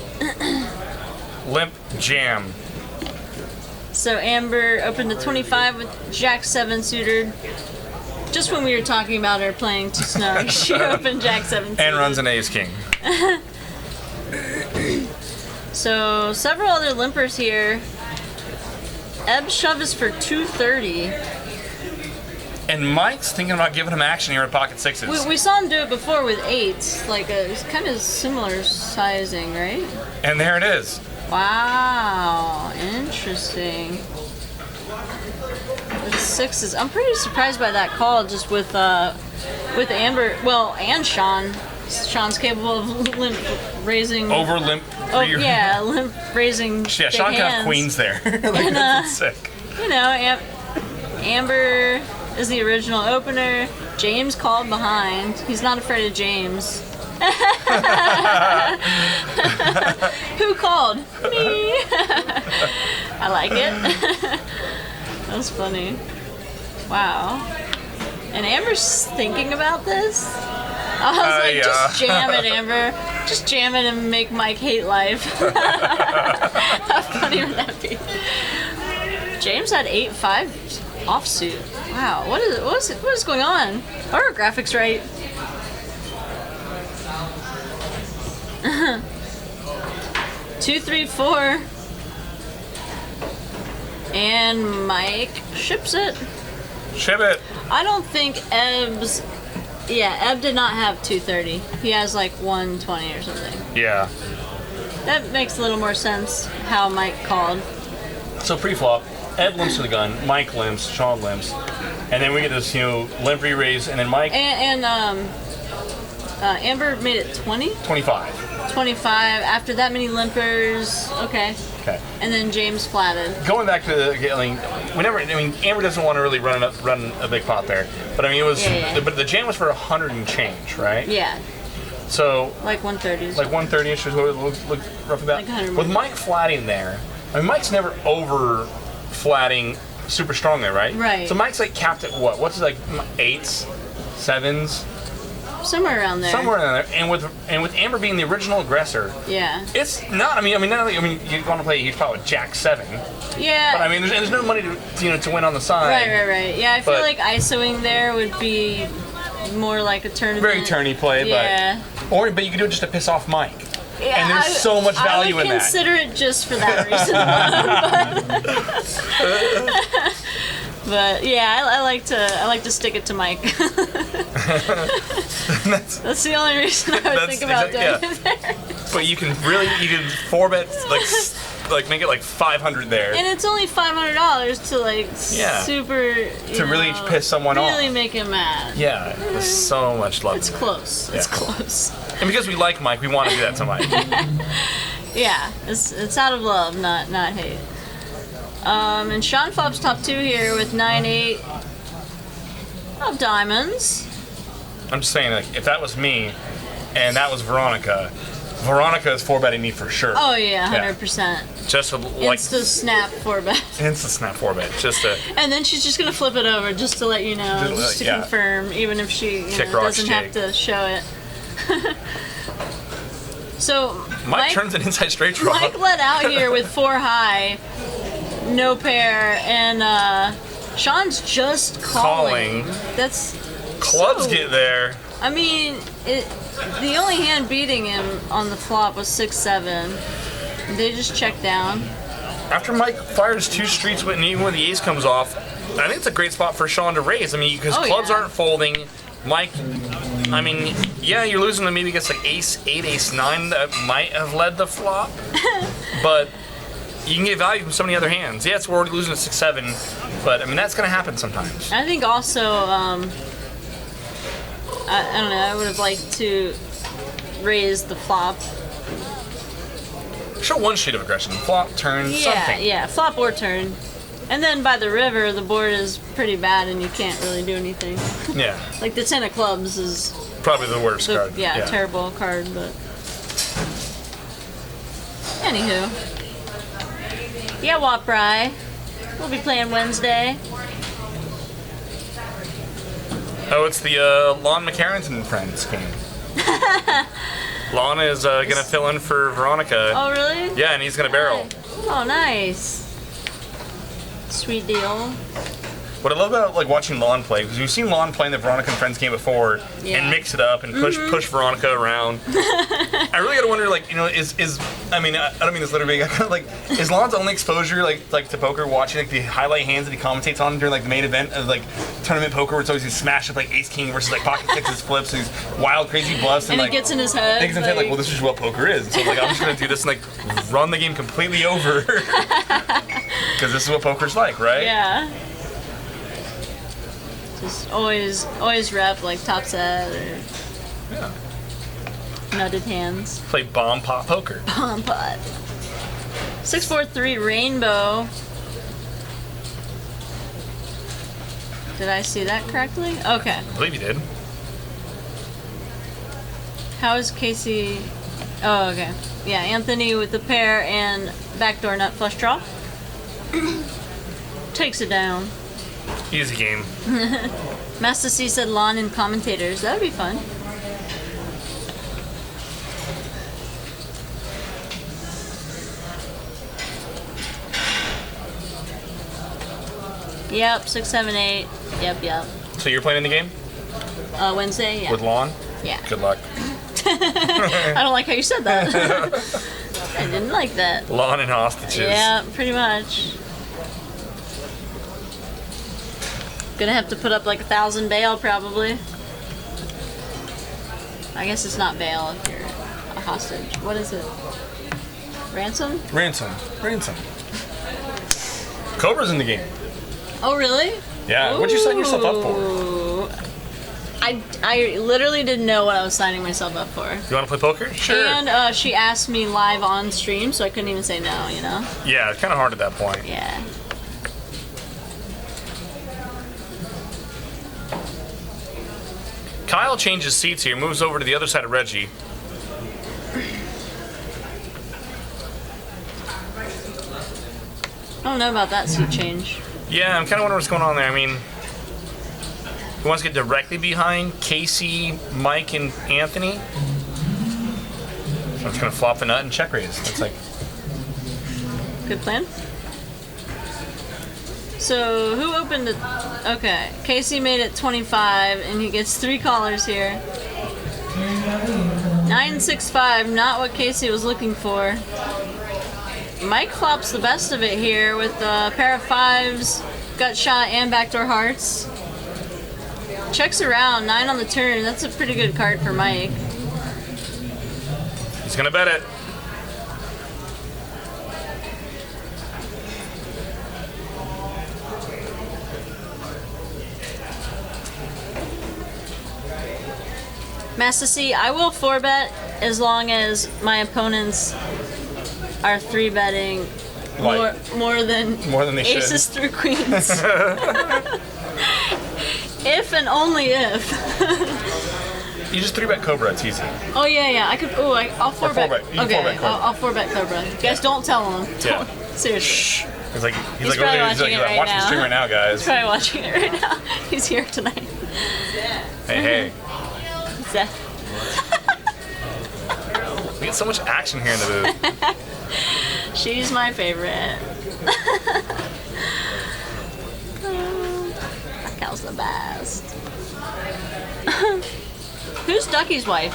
Limp jam. So Amber opened to 25 with Jack 7 suited. Just when we were talking about her playing too snug, she opened Jack 7 suited. And runs an ace king. So several other limpers here. Ebb shove is for 230. And Mike's thinking about giving him action here at pocket sixes. We saw him do it before with 8s, it's kind of similar sizing, right? And there it is. Wow, interesting. With 6s, I'm pretty surprised by that call. Just with Amber, and Sean. Sean's capable of limp raising. Over limp. Limp raising. Yeah, Sean can have queens there. That's sick. Amber is the original opener. James called behind. He's not afraid of James. Who called? Me. I like it. That's funny. Wow. And Amber's thinking about this? I was like, just jam it, Amber. Just jam it and make Mike hate life. How funny would that be? James had 8-5 offsuit. Wow, what is going on? Are our graphics right? 2, 3, 4. And Mike ships it. Ship it. I don't think Ebb's. Yeah, Ebb did not have 230. He has 120 or something. Yeah. That makes a little more sense how Mike called. So pre-flop, Ebb limps to the gun, Mike limps, Sean limps, and then we get this limp re-raise, and then Mike. And Amber made it 20? 25. 25. After that many limpers, okay. Okay. And then James flatted. Going back to, Amber doesn't want to really run a big pot there, but I mean, it was, but the jam was for 100 and change, right? Yeah. So. Like 130s. Like 130ish is what it looked roughly about. Like 100 With Mike flatting there, I mean, Mike's never over flatting super strong there, right? Right. So Mike's like capped at what? What's it, like 8s, 7s? Somewhere around there. Somewhere around there. And with Amber being the original aggressor, yeah. It's not. You want to play. He's probably Jack 7. Yeah. But I mean, there's no money to win on the side. Right. Yeah, I feel like ISOing there would be more like a tournament. Very tourney play, yeah. But you could do it just to piss off Mike. Yeah, and there's so much value in that. I would consider it just for that reason. But yeah, I like to stick it to Mike. That's the only reason I would think about doing it there. But you can 4-bet like make it like 500 there. And it's only $500 to super to really piss someone off. Really make him mad. Yeah, there's so much love. It's close. It's close. And because we like Mike, we want to do that to Mike. Yeah, it's out of love, not hate. And Sean Fobb's top 2 here with 9-8 of diamonds. I'm just saying, like, if that was me and that was Veronica is 4-betting me for sure. Oh yeah, 100%. Just like Insta snap 4-bet. Insta snap 4-bet, just to. And then she's just gonna flip it over just to let you know, just to confirm, even if she doesn't have to show it. So Mike turns an inside straight draw. Mike let out here with 4 high, no pair, and Sean's just calling. That's clubs get there. I mean, the only hand beating him on the flop was 6-7. They just checked down. After Mike fires 2 streets, and even when the ace comes off, I think it's a great spot for Sean to raise. I mean, because clubs aren't folding. Mike, I mean, yeah, you're losing to maybe against like ace 8, ace 9 that might have led the flop, but you can get value from so many other hands. Yeah, we're already losing to 6-7, but I mean that's gonna happen sometimes. I think also, I don't know. I would have liked to raise the flop. Show one sheet of aggression, flop, turn, something. Yeah, flop or turn. And then by the river, the board is pretty bad and you can't really do anything. Yeah. Like the 10 of clubs is probably the worst card. Yeah, terrible card, but. Anywho. Yeah, Waprai. We'll be playing Wednesday. Oh, it's the Lon McCarrington and Friends game. Lon is going to fill in for Veronica. Oh, really? Yeah, and he's going to barrel. Oh, nice. Sweet deal. What I love about watching Lon play, because we've seen Lon play in the Veronica and Friends game before, and mix it up and push Veronica around. I really gotta wonder, is I mean, I don't mean this literally, is Lon's only exposure to poker watching the highlight hands that he commentates on during the main event of tournament poker, where it's always these smash up ace king versus pocket sixes flips, these wild crazy bluffs, and it gets in his head. Thinks in his head well, this is what poker is. So I'm just gonna do this and run the game completely over, because this is what poker's like, right? Yeah. Just always rep top set or nutted hands. Play bomb pot poker. Bomb pot. 643 rainbow. Did I see that correctly? Okay. I believe you did. How is Casey? Oh, okay. Yeah, Anthony with the pair and backdoor nut flush draw. Takes it down. Easy game. Master C said Lon and commentators. That would be fun. Yep, 6, 7, 8. Yep. So you're playing in the game? Wednesday, yeah. With Lon? Yeah. Good luck. I don't like how you said that. I didn't like that. Lon and hostages. Yeah, pretty much. Gonna have to put up 1,000 bail probably. I guess it's not bail if you're a hostage. What is it? Ransom? Ransom. Cobra's in the game. Oh really? Yeah. What'd you sign yourself up for? I literally didn't know what I was signing myself up for. You want to play poker? Sure. And she asked me live on stream, so I couldn't even say no, you know? Yeah, it's kind of hard at that point. Yeah. Kyle changes seats here, moves over to the other side of Reggie. I don't know about that seat change. Yeah, I'm kind of wondering what's going on there. I mean, he wants to get directly behind Casey, Mike, and Anthony. So I'm just going to flop the nut and check raise. That's like... Good plan. So, who opened it? Okay, Casey made it 25, and he gets 3 callers here. 9-6-5, not what Casey was looking for. Mike flops the best of it here with a pair of 5s, gut shot, and backdoor hearts. Checks around, 9 on the turn. That's a pretty good card for Mike. He's going to bet it. Master C, I will 4-bet as long as my opponents are 3-betting more than they aces should. through queens. If and only if. You just 3-bet Cobra, it's easy. Oh yeah, I could. Oh, I'll 4-bet. You can Okay, 4-bet Cobra. I'll 4-bet Cobra. You guys, don't tell him. Yeah. Seriously. He's like, He's probably watching it right watching the now. stream right now, guys. He's probably watching it right now. He's here tonight. Hey. Seth. We get so much action here in the booth. She's my favorite. That cow's the best. Who's Ducky's wife?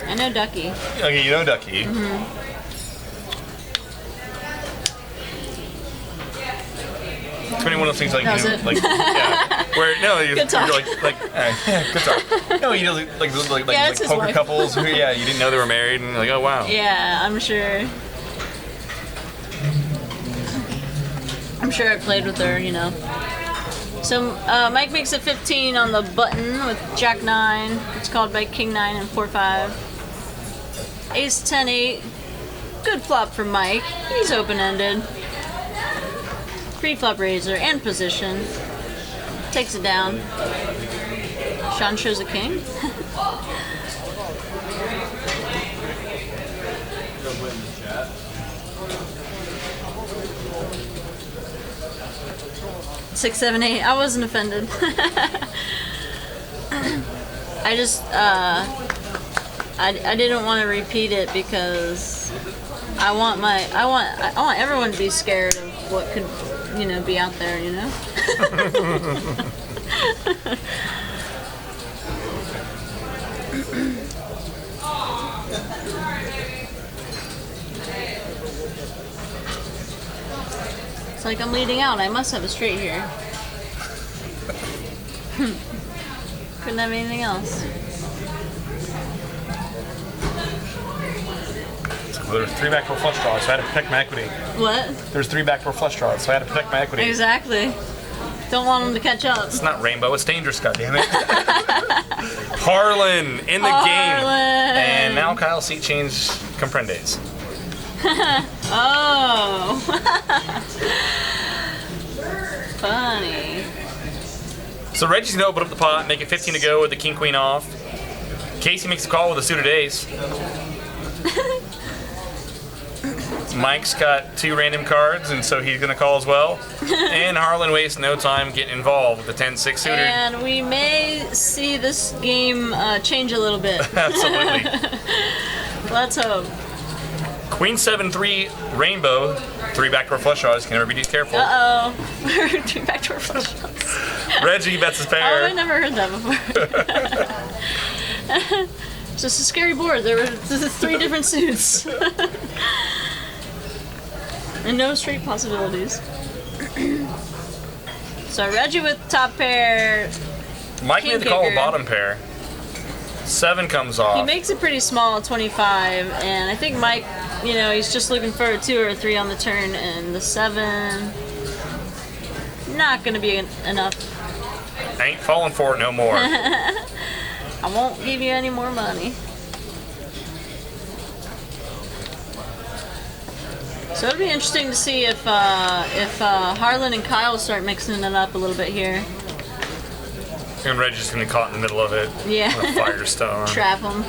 I know Ducky. Okay, you know Ducky. It's been one of those things like, That was you know, it? like, yeah, where no, you're Good talk. good talk. No, you know, like Yeah, it's his poker wife. couples who, yeah, you didn't know they were married, and you're like, oh wow. Yeah, I'm sure. I'm sure I played with her, you know. So Mike makes a 15 on the button with Jack 9. It's called by King 9 and 4-5. Ace 10-8. Good flop for Mike. He's open-ended. Pre-flop raiser and position. Takes it down. Sean shows a king. Six, seven, eight. I wasn't offended. I just I didn't want to repeat it because I want everyone to be scared of what could, you know, be out there, you know. It's like I'm leading out. I must have a straight here. Couldn't have anything else. Well, there's 3 backdoor flush draws, so I had to protect my equity. What? There's 3 backdoor flush draws, so I had to protect my equity. Exactly. Don't want them to catch up. It's not rainbow, it's dangerous, goddammit. Harlan in the game. And now Kyle seat change comprendes. Oh. Funny. So Reggie's gonna open up the pot, make it 15 to go with the king queen off. Casey makes a call with a suited ace. Mike's got 2 random cards, and so he's gonna call as well. And Harlan wastes no time getting involved with the 10-6 suited. And we may see this game change a little bit. Absolutely. Let's hope. Queen 7-3 rainbow, 3 backdoor flush draws. Can never be too careful. Uh-oh. 3 backdoor flush draws. Reggie bets his Oh, pair. I never heard that before. It's just a scary board. There were 3 different suits. And no straight possibilities. So Reggie with top pair. Mike King made the call with kicker. bottom pair. 7 comes off. He makes it pretty small at 25, and I think Mike, you know, he's just looking for a 2 or a 3 on the turn, and the 7, not going to be enough. I ain't falling for it no more. I won't give you any more money. So it'll be interesting to see if Harlan and Kyle start mixing it up a little bit here. And Reggie's gonna be caught in the middle of it. Yeah. On a Firestone. Trap them.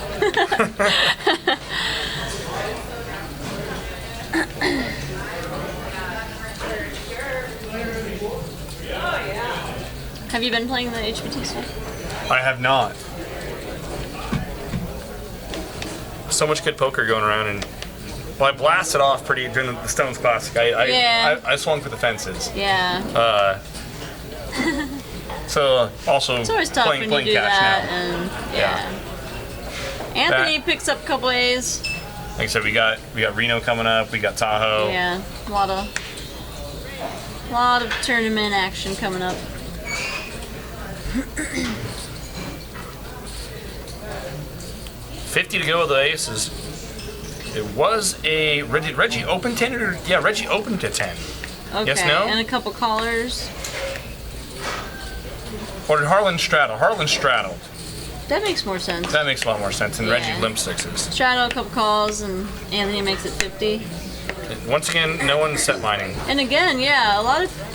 Have you been playing the HBT stuff? I have not. So much good poker going around, and well, I blasted off pretty during the Stones Classic. I swung for the fences. Yeah. So also It's always tough playing when you do cash that, now. and Anthony picks up a couple A's. Like I said, we got Reno coming up. We got Tahoe. Yeah, a lot of tournament action coming up. $50 to go with the aces. It was a Reggie opened 10 or yeah, Reggie opened to 10. Okay, Yes, no? and a couple callers. Or did Harlan straddle? Harlan straddled. That makes more sense. That makes a lot more sense than Yeah. Reggie limp sixes. Straddle a couple calls, and Anthony makes it 50. Once again, no one set mining. And again, yeah,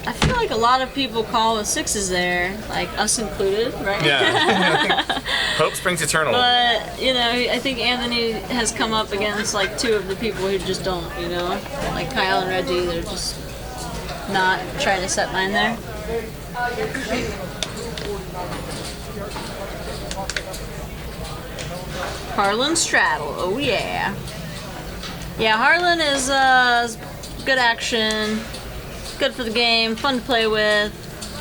I feel like a lot of people call with sixes there, like us included, right? Yeah. Hope springs eternal. But, I think Anthony has come up against like two of the people who just don't, like Kyle and Reggie, they're just not trying to set mine there. Harlan straddle, oh yeah. Yeah, Harlan is good action, good for the game, fun to play with,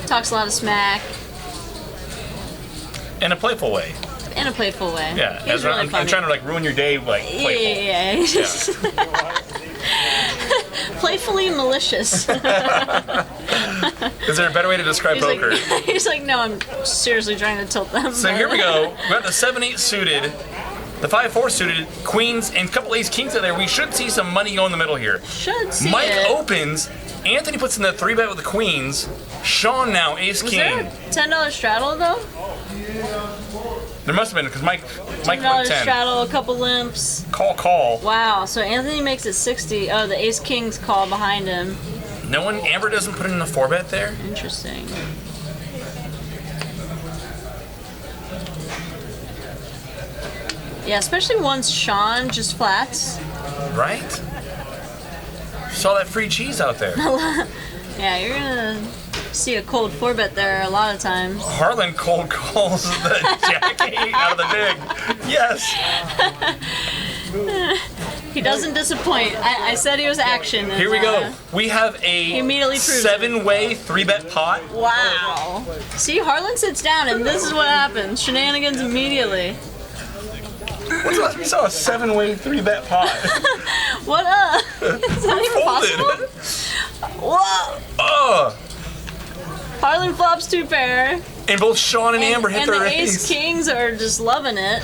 talks a lot of smack. In a playful way. In a playful way. Yeah. He's really I'm funny. trying to like ruin your day like playful. Yeah. Playfully malicious. Is there a better way to describe poker? He's like, no, I'm seriously trying to tilt them. So here we go. We got the 7-8 suited, the 5-4 suited, queens, and a couple ace kings in there. We should see some money go in the middle here. Should see Mike it. opens. Anthony puts in the 3-bet with the queens. Sean now ace Was king. there a $10 straddle though? There must have been because Mike went $10 10. straddle, a couple limps. Call. Wow, so Anthony makes it 60. Oh, the ace king's call behind him. No one. Amber doesn't put in the 4-bet there. Interesting. Yeah, especially once Sean just flats. Right? Saw that free cheese out there. Yeah, you're gonna see a cold 4-bet there a lot of times. Harlan cold calls the Jack 8 out of the big. Yes. He doesn't disappoint. I said he was action. And, Here we go. We have a immediately proved it. 7-way 3-bet pot. Wow. See, Harlan sits down, and this is what happens. Shenanigans immediately. When's the last time we saw a 7-way 3-bet pot? What up? Is that even possible? Whoa! Harlan flops 2 pair. And both Sean and Amber hit and their the ace. ace kings are just loving it.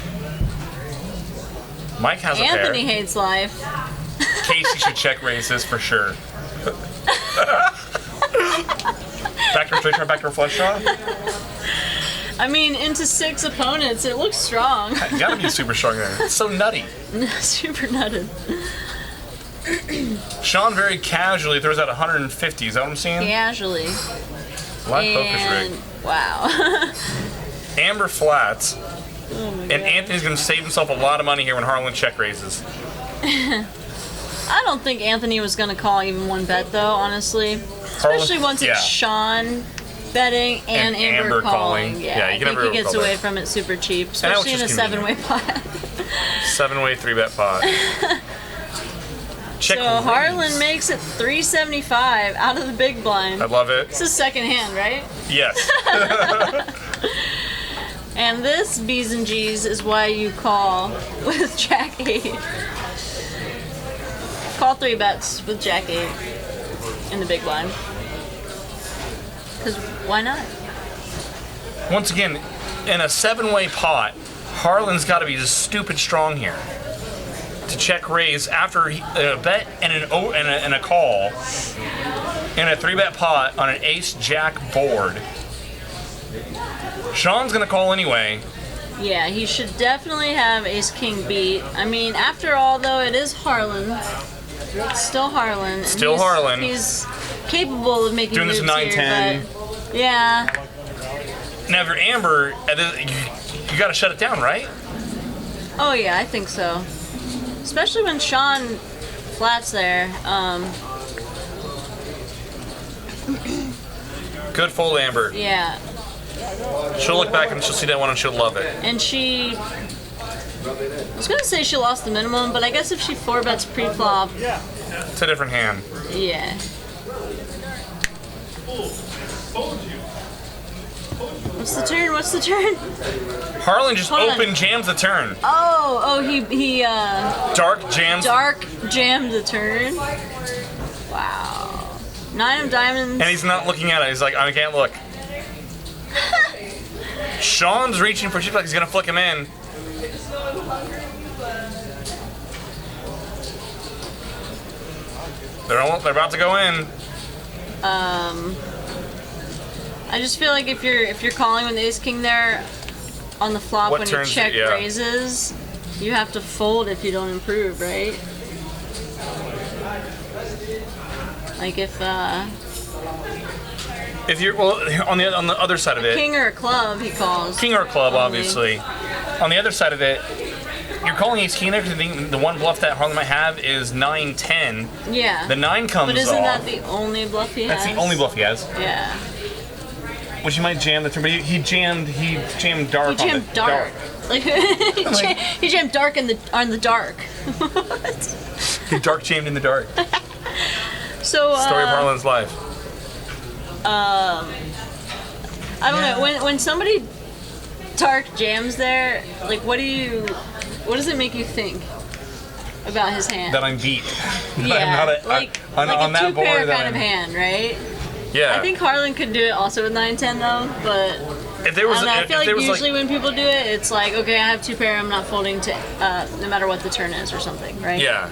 Mike has a Anthony pair. hates life. Casey should check raise this for sure. Backdoor straight draw, backdoor flush draw. I mean, into 6 opponents, it looks strong. You gotta be super strong there. It's so nutty. Super nutted. Sean very casually throws out 150. Is that what I'm seeing? Casually. Live poker's And rigged. wow. Amber flats. Oh my And God. Anthony's gonna save himself a lot of money here when Harlan check raises. I don't think Anthony was going to call even 1 bet, though, honestly. Especially once yeah. it's Sean betting and Amber calling. Yeah, I you can think never he gets call away that. from it super cheap, And that was especially in a just 7-way pot. 7-way 3-bet pot. Check So raise. Harlan makes it 375 out of the big blind. I love it. This is second hand, right? Yes. And this B's and G's is why you call with Jack 8. Call 3 bets with Jack 8 in the big blind. Because why not? Once again, in a 7-way pot, Harlan's got to be just stupid strong here to check raise after a bet and and a call in a 3-bet pot on an ace-jack board. Sean's gonna call anyway. Yeah, he should definitely have Ace King beat. I mean, after all, though, it is Harlan. It's still Harlan. and Still Harlan. He's capable of making Doing this moves 9-10. here, but yeah. Now, if you're Amber, you gotta shut it down, right? Oh yeah, I think so. Especially when Sean flats there. Good fold, Amber. Yeah, She'll look back and she'll see that one and she'll love it. and she. I was gonna say she lost the minimum, but I guess if she 4-bets pre-flop, It's a different hand. yeah. What's the turn? What's the turn? Harlan just Hold on. open jams the turn. Oh, he Dark jams. dark jammed the turn. Wow. 9 of diamonds. And he's not looking at it. He's like, I can't look. Sean's reaching for chip like he's gonna flick him in. They're about to go in. I just feel like if you're calling with Ace King there on the flop What when turns you check it? Yeah. raises, you have to fold if you don't improve, right? Like If you're on the other side of it, king or a club, he calls. king or club, only. obviously. On the other side of it, you're calling ace king there because the one bluff that Harlan might have is 9-10. Yeah. The 9 comes But isn't off. that the only bluff he has? That's the only bluff he has. Yeah. Which he might jam the turn, but he jammed dark. He on jammed the dark. Like he jammed dark on the dark. He dark jammed in the dark. So Story of Harlan's life. I don't know, when somebody dark jams there, like what does it make you think about his hand? That I'm beat. Yeah, like on a that board. two-pair that kind of I'm- hand, right? Yeah. I think Harlan could do it also with 9-10 though, but if there was, I don't know, I if feel like there was usually when people do it, it's like, okay, I have 2-pair, I'm not folding to no matter what the turn is or something, right? yeah.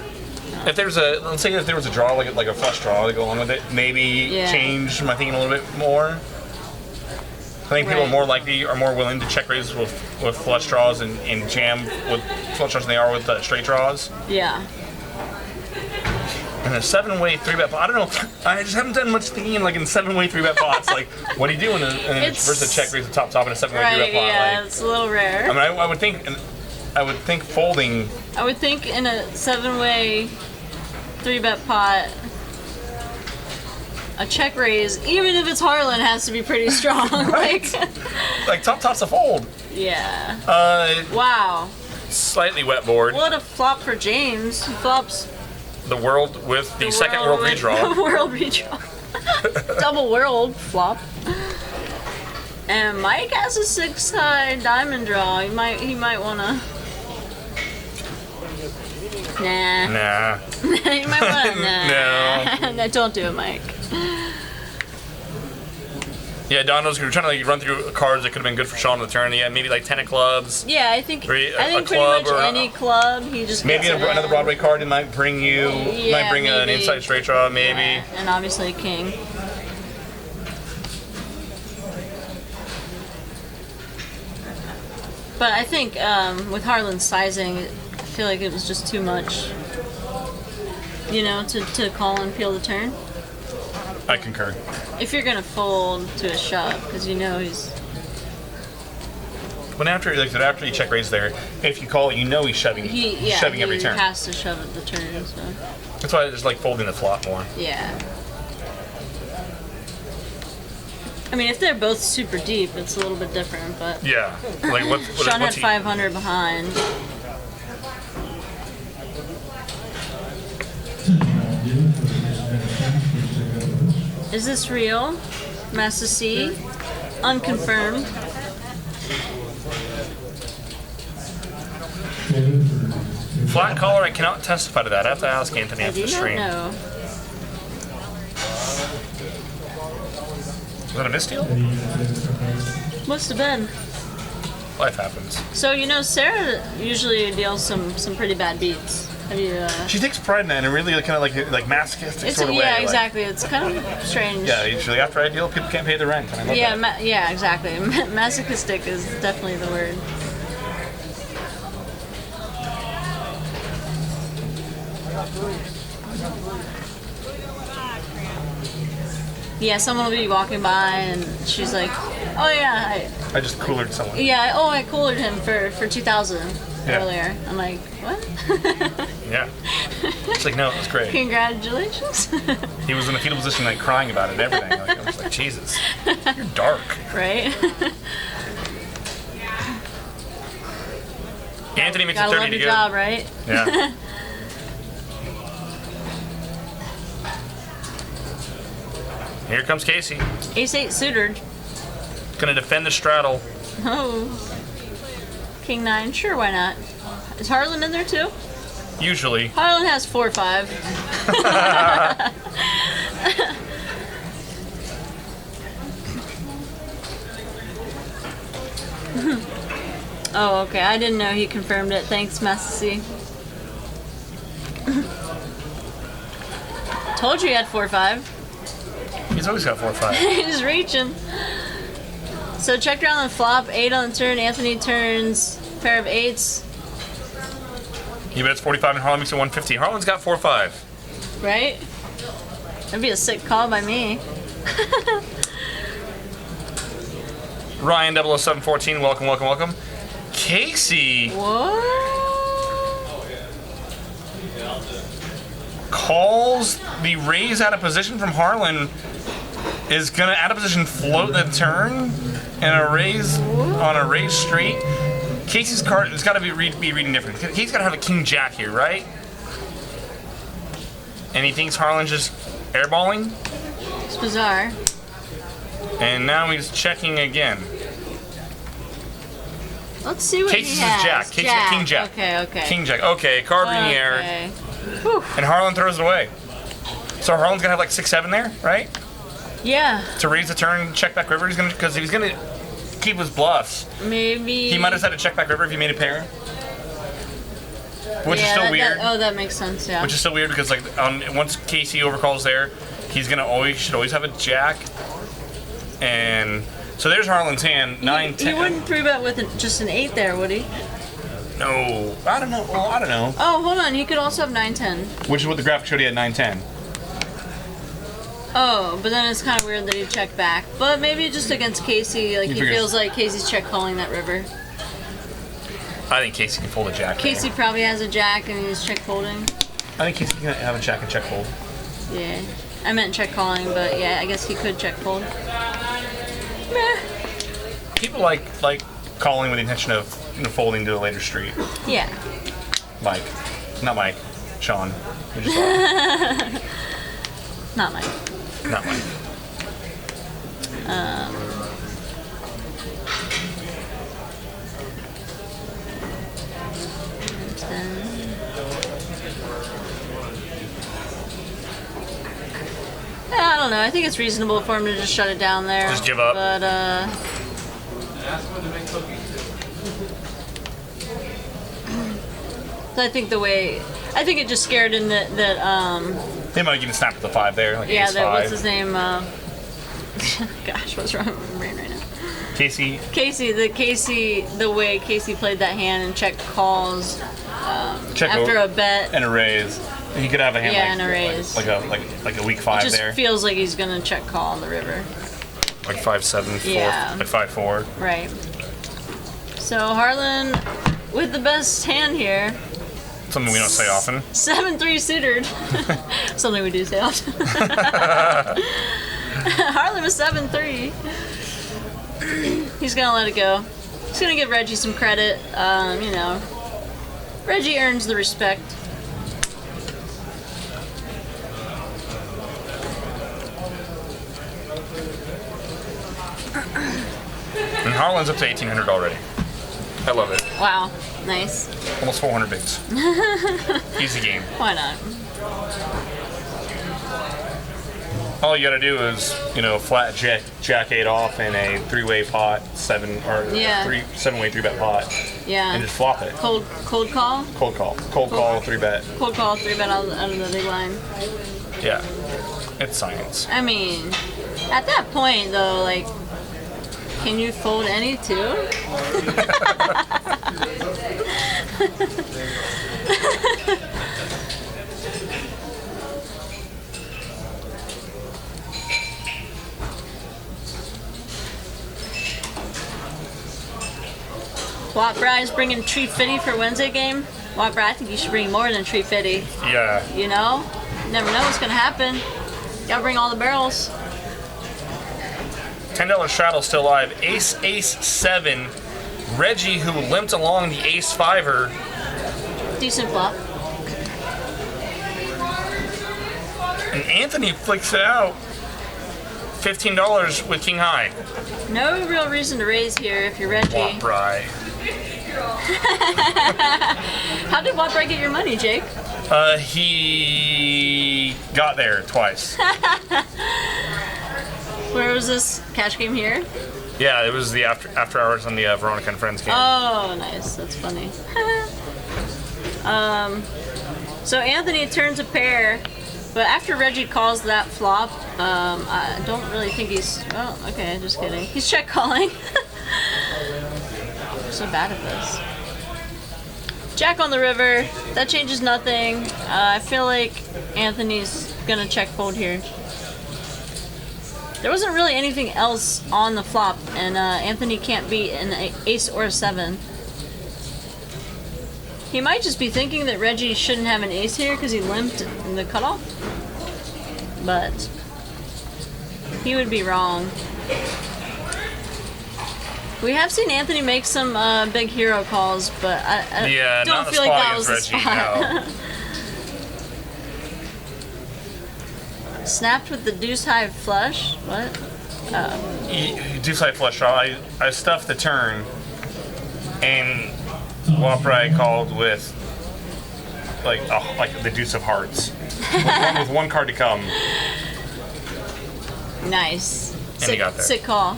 If there's let's say if there was a draw, like a flush draw to go along with it, maybe change my thinking a little bit more. I think people are more willing to check raise with flush draws and jam with flush draws than they are with straight draws. Yeah. And a 7-way 3-bet pot, I don't know. I just haven't done much thinking like in 7-way 3-bet pots. Like, what do you do versus a check raise the top in a 7-way 3-bet pot? Yeah, Like, it's a little rare. I mean, I would think folding. I would think in a 7-way 3-bet pot, a check raise, even if it's Harlan, has to be pretty strong. Right? Like top's a fold. Yeah. Wow. Slightly wet board. What a flop for James. He flops The world with the second world with redraw. World redraw. Double world flop. And Mike has a 6-high diamond draw. He might wanna. Nah. Nah. You might wanna. Nah. No, don't do it, Mike. Yeah, Don was trying to like run through cards that could have been good for Sean on the turn. Yeah, maybe like 10 of clubs. Yeah, I think A pretty club much or any club he just Maybe gets it another in. Broadway card that might bring you, might bring an maybe. inside straight draw, maybe. Yeah, and obviously a king. But I think with Harlan's sizing, I feel like it was just too much, to call and peel the turn. I concur. If you're gonna fold to a shove, because he's. But after you check raise there, if you call it, he's shoving, shoving every turn. He has to shove at the turn. So. That's why I just like folding the flop more. Yeah. I mean, if they're both super deep, it's a little bit different, but. Yeah. Like Sean had 500 behind. Is this real? Master C? Unconfirmed. Flat collar, I cannot testify to that. I have to ask Anthony I after do the not stream. know. Was that a misdeal? Must have been. Life happens. So Sarah usually deals some pretty bad beats. Have you? She takes pride in that in a really kind of like masochistic sort of way. Yeah, exactly. It's kind of strange. Yeah, usually after I deal, people can't pay their rent. And I love that. Yeah, exactly. Masochistic is definitely the word. Yeah, someone will be walking by and she's like, "Oh yeah, I just coolered someone. I coolered him for 2,000 Yeah. earlier." I'm like, "What?" Yeah. It's like, no, it was great. Congratulations. He was in a fetal position, like crying about it and everything. Like, I was like, Jesus, you're dark. Right? Anthony makes it Gotta 30 love to your go. job, right? Yeah. Here comes Casey. Ace-8 suited. Gonna defend the straddle. Oh. King-9, sure, why not? Is Harlan in there too? Usually. Harlan has 4-5. Oh, okay. I didn't know he confirmed it. Thanks, Massey. Told you he had 4-5. He's always got 4-5. He's reaching. So checked around the flop, 8 on the turn. Anthony turns pair of 8s. He bets 45 and Harlan makes it 150. Harlan's got 4-5. Right? That'd be a sick call by me. Ryan 00714, welcome, welcome, welcome. Casey What? calls the raise out of position from Harlan. Is gonna out of position float the turn and a raise on a raise straight. Casey's card has got to be reading different. Casey's got to have a king jack here, right? And he thinks Harlan's just airballing. It's bizarre. And now he's checking again. Let's see what Casey's he has. jack. Casey's got king jack. Okay. King jack. Okay, card in the air. Okay. And Harlan throws it away. So Harlan's gonna have like 6-7 there, right? Yeah, To raise the turn, check back river. He's gonna because he's gonna keep his bluffs. maybe. He might have had to check back river if he made a pair, which is Yeah, still that- weird. that makes sense. Yeah. Which is still weird because like once Casey overcalls there, he's gonna should always have a jack. And so there's Harlan's hand, 9-10. He wouldn't 3-bet with just an 8 there, would he? No, I don't know. Well, I don't know. Oh, hold on. He could also have 9-10. Which is what the graphic showed. He had 9-10. Oh, but then it's kind of weird that he checked back. But maybe just against Casey, like He he figures- feels like Casey's check calling that river. I think Casey can fold a jack. Casey probably has a jack and he's check folding. I think Casey can have a jack and check fold. Yeah. I meant check calling, but yeah, I guess he could check fold. Meh. People like calling with the intention of folding to a later street. Yeah. Mike, not Mike, Sean. We just saw. Not mine. Not Mike. I don't know. I think it's reasonable for him to just shut it down there. Just give up. But I think it just scared him that They might even snap at the 5 there, like yeah, ace that 5. what's his name? Gosh, what's wrong with my brain right now? Casey, The way Casey played that hand and check calls check after over a bet. and a raise. He could have a hand Yeah, like, and a raise. like a weak 5 Just there, feels like he's gonna check call on the river. like 5-7, 4, Yeah. like 5-4. Right. So Harlan with the best hand here. Something we don't say often. 7-3 suited. Something we do say often. Harlan was 7-3. He's gonna let it go. He's gonna give Reggie some credit. Reggie earns the respect. And Harlan's up to 1,800 already. I love it. Wow, nice. Almost 400 bigs. Easy game. Why not? All you gotta do is, flat jack 8 off in a 3-way pot, 7-way 3-bet pot. Yeah. And just flop it. Cold call? Cold call, 3-bet. Cold call, 3-bet out of the big line. Yeah. It's science. I mean, at that point though, like, can you fold any two? Wap Bry's bringing Tree Fitty for Wednesday game. Wap Bry, I think you should bring more than Tree Fitty. Yeah. You know? You never know what's gonna happen. You gotta bring all the barrels. $10 straddle still alive. Ace 7. Reggie, who limped along the Ace 5er. Decent flop. And Anthony flicks it out. $15 with King High. No real reason to raise here if you're Reggie. Wap Bry. How did Wap Bry get your money, Jake? He got there twice. Where was this cash game here? Yeah, it was the after hours on the Veronica and Friends game. Oh, nice. That's funny. So Anthony turns a pair, but after Reggie calls that flop, I don't really think he's. Oh, okay, just kidding. He's check calling. I'm so bad at this. Jack on the river. That changes nothing. I feel like Anthony's gonna check fold here. There wasn't really anything else on the flop, and Anthony can't beat an ace or a 7. He might just be thinking that Reggie shouldn't have an ace here because he limped in the cutoff, but he would be wrong. We have seen Anthony make some big hero calls, but I don't feel like that was the spot. No. Snapped with the deuce high flush. What? Deuce high flush draw. I stuffed the turn, and Wap Bry called with like the deuce of hearts with one card to come. Nice. And he got there. Sick call.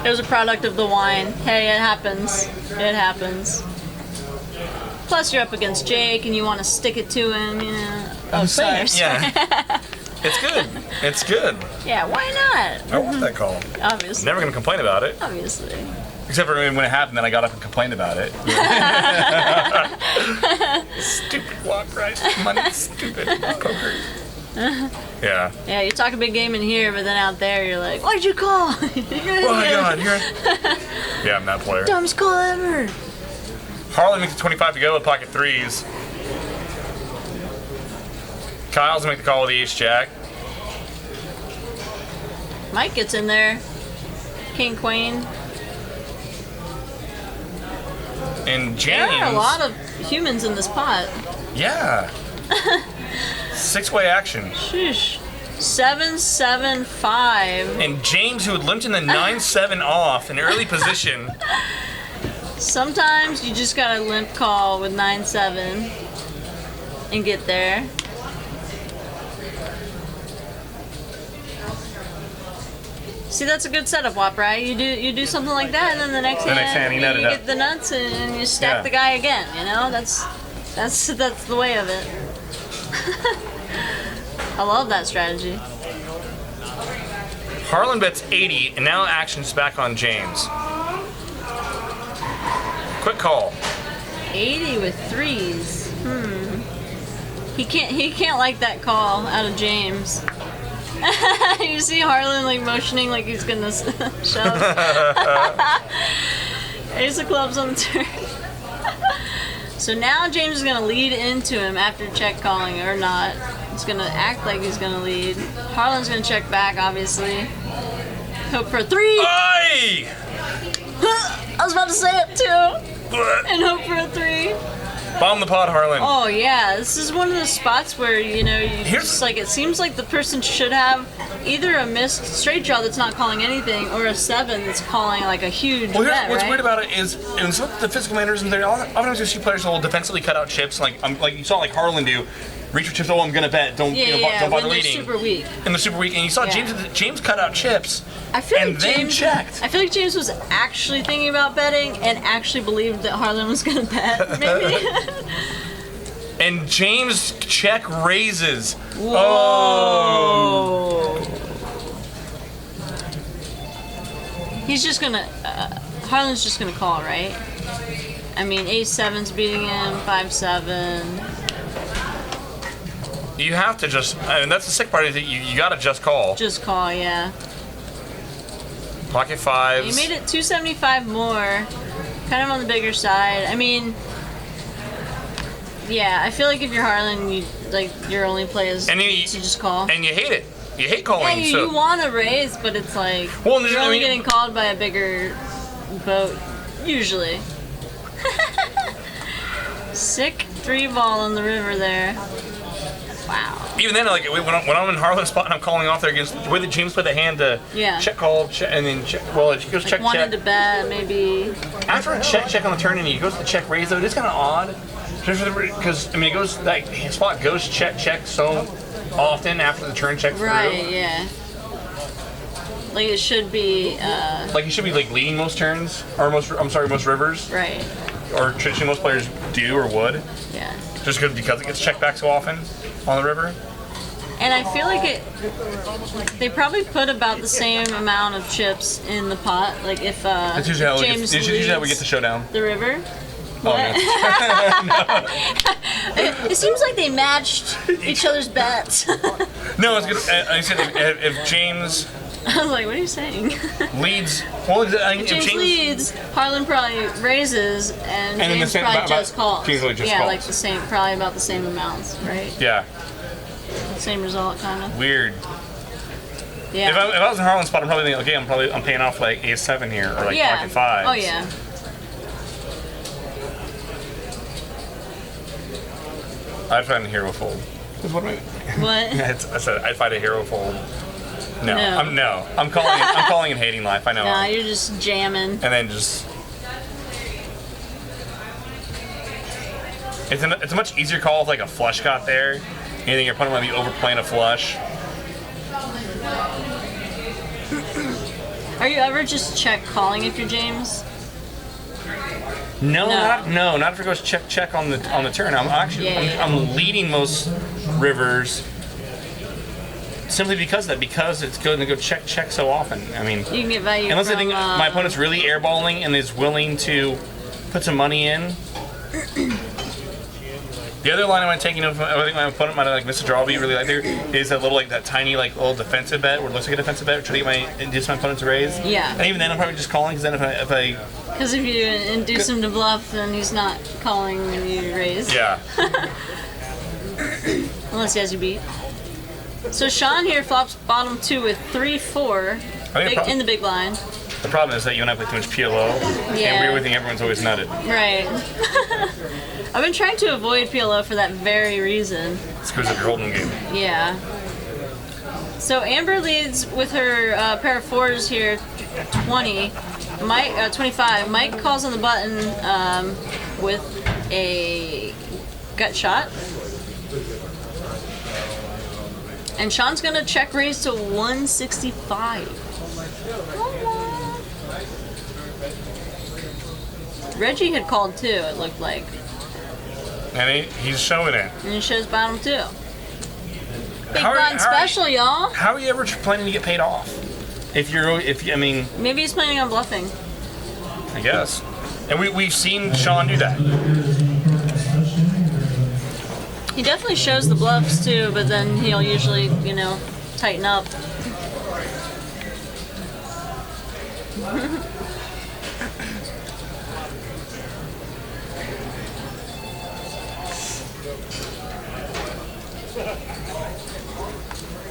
It was a product of the wine. Hey, it happens. It happens. Plus, you're up against Jake, and you want to stick it to him, you know. I'm saying, yeah. It's good. It's good. Yeah, why not? I want that call. Obviously. Never gonna complain about it. Obviously. Except for when it happened, then I got up and complained about it. Stupid Wap Bry. Money. Stupid poker. Yeah. Yeah, you talk a big game in here, but then out there you're like, why'd you call? Oh my God, yeah, I'm that player. Dumbest call ever. Harlan makes it 25 to go with pocket 3s. Kyle's gonna make the call with the ace jack. Mike gets in there. King Queen. And James. There are a lot of humans in this pot. Yeah. 6-way action. Sheesh. 7-7-5. And James, who had limped in the 9-7 off in early position. Sometimes you just gotta limp call with 9-7 and get there. See, that's a good setup, Wap Bry. You do something like that, and then the next hand you get the nuts and you stack the guy again. You know, that's the way of it. I love that strategy. Harlan bets 80, and now action's back on James. Quick call. 80 with 3s. He can't like that call out of James. You see Harlan like motioning like he's gonna shove. Ace of clubs on the turn. So now James is gonna lead into him after check calling or not. He's gonna act like he's gonna lead. Harlan's gonna check back, obviously. Hope for a 3. Aye! I was about to say it too. And hope for a 3. Bomb the pot, Harlan. Oh yeah, this is one of the spots where, you know, just like it seems like the person should have either a missed straight draw that's not calling anything, or a 7 that's calling like a huge Well, bet, what's right? weird about it is, in some of the physical commanders, and oftentimes you see players who will defensively cut out chips, like you saw like Harlan do. Reach for chips. Oh, I'm gonna bet. Don't don't bother when leading. They're super weak. And they're super weak. And you saw James cut out chips. I feel and like then James checked. I feel like James was actually thinking about betting and actually believed that Harlan was gonna bet. Maybe. And James check raises. Whoa. Oh. He's just gonna. Harlan's just gonna call, right? I mean, Ace-7's beating him. 5-7. You have to just. I mean, that's the sick part is that you gotta just call. Just call, yeah. Pocket fives. You made it 275 more. Kind of on the bigger side. I mean, yeah. I feel like if you're Harlan, your only play is to just call. And you hate it. You hate calling. Yeah, you want to raise, but it's like you're only getting called by a bigger boat usually. Sick 3-ball on the river there. Wow. Even then, like when I'm in Harlan's spot and I'm calling off there against the way that James played the hand to check call, and then check. Well, he goes check wanted check. to bet maybe. After a check on the turn and he goes to check raise though, it's kind of odd. Because I mean, it goes like his spot goes check so often after the turn check through. Right. Yeah. Like it should be. Like he should be like leading most turns or most rivers. Right. Or traditionally most players do or would. Yeah. Just because it gets checked back so often on the river. And I feel like they probably put about the same amount of chips in the pot. Like if That's usually how James it's usually how we get the showdown. The river. Oh, yeah. It seems like they matched each other's bets. No, it's good. I said if James. I was like, what are you saying? Leads. Well, if James leads, Harlan probably raises, and James probably just calls. James just calls. Like the same, probably about the same amounts, right? Yeah. Same result, kind of. Weird. Yeah. If I was in Harlan's spot, I'm probably thinking, okay, I'm paying off like Ace-7 here, or like pocket 5. Oh yeah. I'd find a hero fold. What? I said I'd find a hero fold. No. I'm calling and hating life. I know. Nah, you're just jamming. And then just. It's a much easier call if like a flush got there. You think your opponent might be overplaying a flush. Are you ever just check calling if you're James? No. Not if it goes check on the turn. I'm actually I'm leading most rivers. Simply because of that, because it's going to go check so often. I mean, you can get value unless from, I think my opponent's really airballing and is willing to put some money in. The other line I might take, I think my opponent might have like missed a draw beat really like there is that little that tiny little defensive bet where it looks like a defensive bet, try to induce my opponent to raise. Yeah. And even then I'm probably just calling because then if I because if you induce him to bluff, then he's not calling when you raise. Yeah. Unless he has you beat. So Sean here flops bottom 2 with 3-4 in the big blind. The problem is that you and I play too much PLO, and we always think everyone's always nutted. Right. I've been trying to avoid PLO for that very reason. It screws up your holding game. Yeah. So Amber leads with her pair of 4s here, 20. 25. Mike calls on the button with a gut shot. And Sean's gonna check raise to 165. Reggie had called too, it looked like. And he's showing it. And he shows bottom 2. Big blind special, y'all. How are you ever planning to get paid off? I mean. Maybe he's planning on bluffing. I guess. And we've seen Sean do that. He definitely shows the bluffs too, but then he'll usually, tighten up.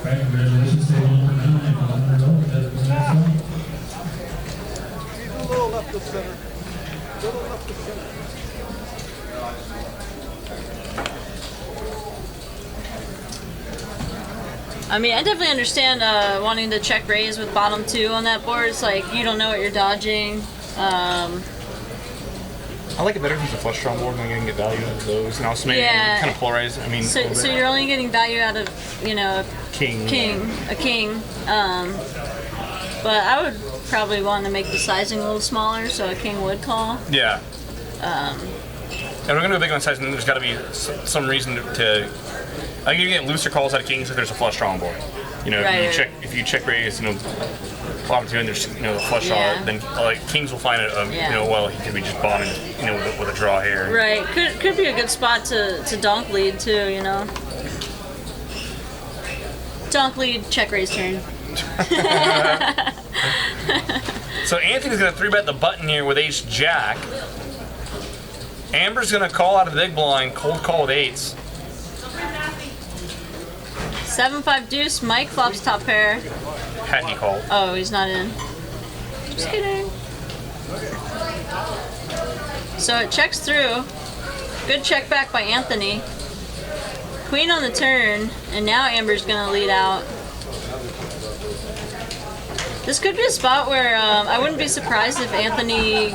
Congratulations, stay on for 9 on the roll. He's a little left of center. Little left of center. I mean, I definitely understand wanting to check raise with bottom 2 on that board. It's like you don't know what you're dodging. I like it better if it's a flush draw board, and I can get value out of those, and also maybe kind of polarize. I mean, so you're only getting value out of a king. But I would probably want to make the sizing a little smaller, so a king would call. Yeah. And we're gonna go big on size, and there's got to be some reason to. I think you get looser calls out of kings if there's a flush draw on board. If you check raise, flop 2 and there's the flush draw, then kings will find it. Well, he could be just bombing, with a draw here. Right. Could be a good spot to donk lead too. Donk lead, check raise turn. So Anthony's gonna 3-bet the button here with ace jack. Amber's gonna call out of the big blind, cold call with 8s. 7-5 deuce. Mike flops top pair. Had he called? Oh, he's not in. Just kidding. So it checks through. Good check back by Anthony. Queen on the turn, and now Amber's gonna lead out. This could be a spot where I wouldn't be surprised if Anthony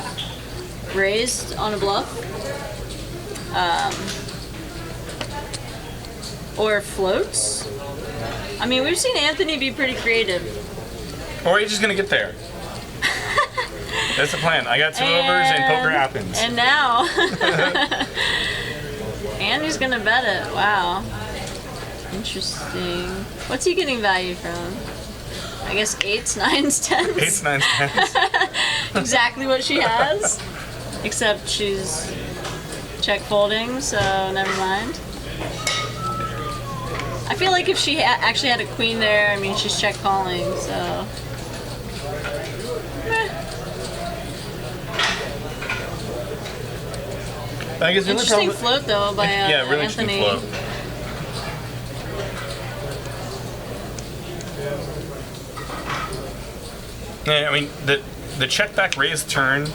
raised on a bluff. Or floats. I mean, we've seen Anthony be pretty creative. Or he's just gonna get there. That's the plan. I got 2 overs and poker happens. And now, Andy's gonna bet it. Wow. Interesting. What's he getting value from? I guess 8s, 9s, 10s. 8s, 9s, 10s. Exactly what she has. Except she's check folding, so never mind. I feel like if she actually had a queen there, I mean, she's check calling, so. I guess interesting float though by really Anthony. Interesting float. Yeah, I mean the check back raise turn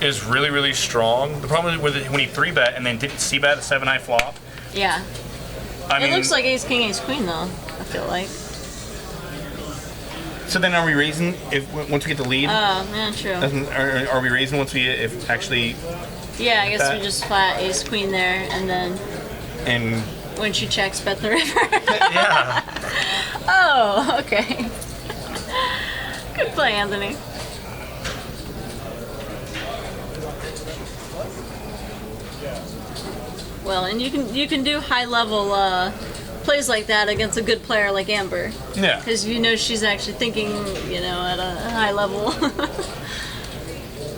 is really, really strong. The problem with it when he 3-bet and then didn't c-bet a 7-high flop. Yeah. It looks like ace king, ace queen though, I feel like. So then are we raising once we get the lead? Oh, yeah, true. Are we raising once we actually? Yeah, I guess we just flat ace queen there, and then. And. When she checks, bet the river. Yeah. Oh, okay. Good play, Anthony. Well, and you can do high level plays like that against a good player like Amber. Yeah. Because she's actually thinking, at a high level.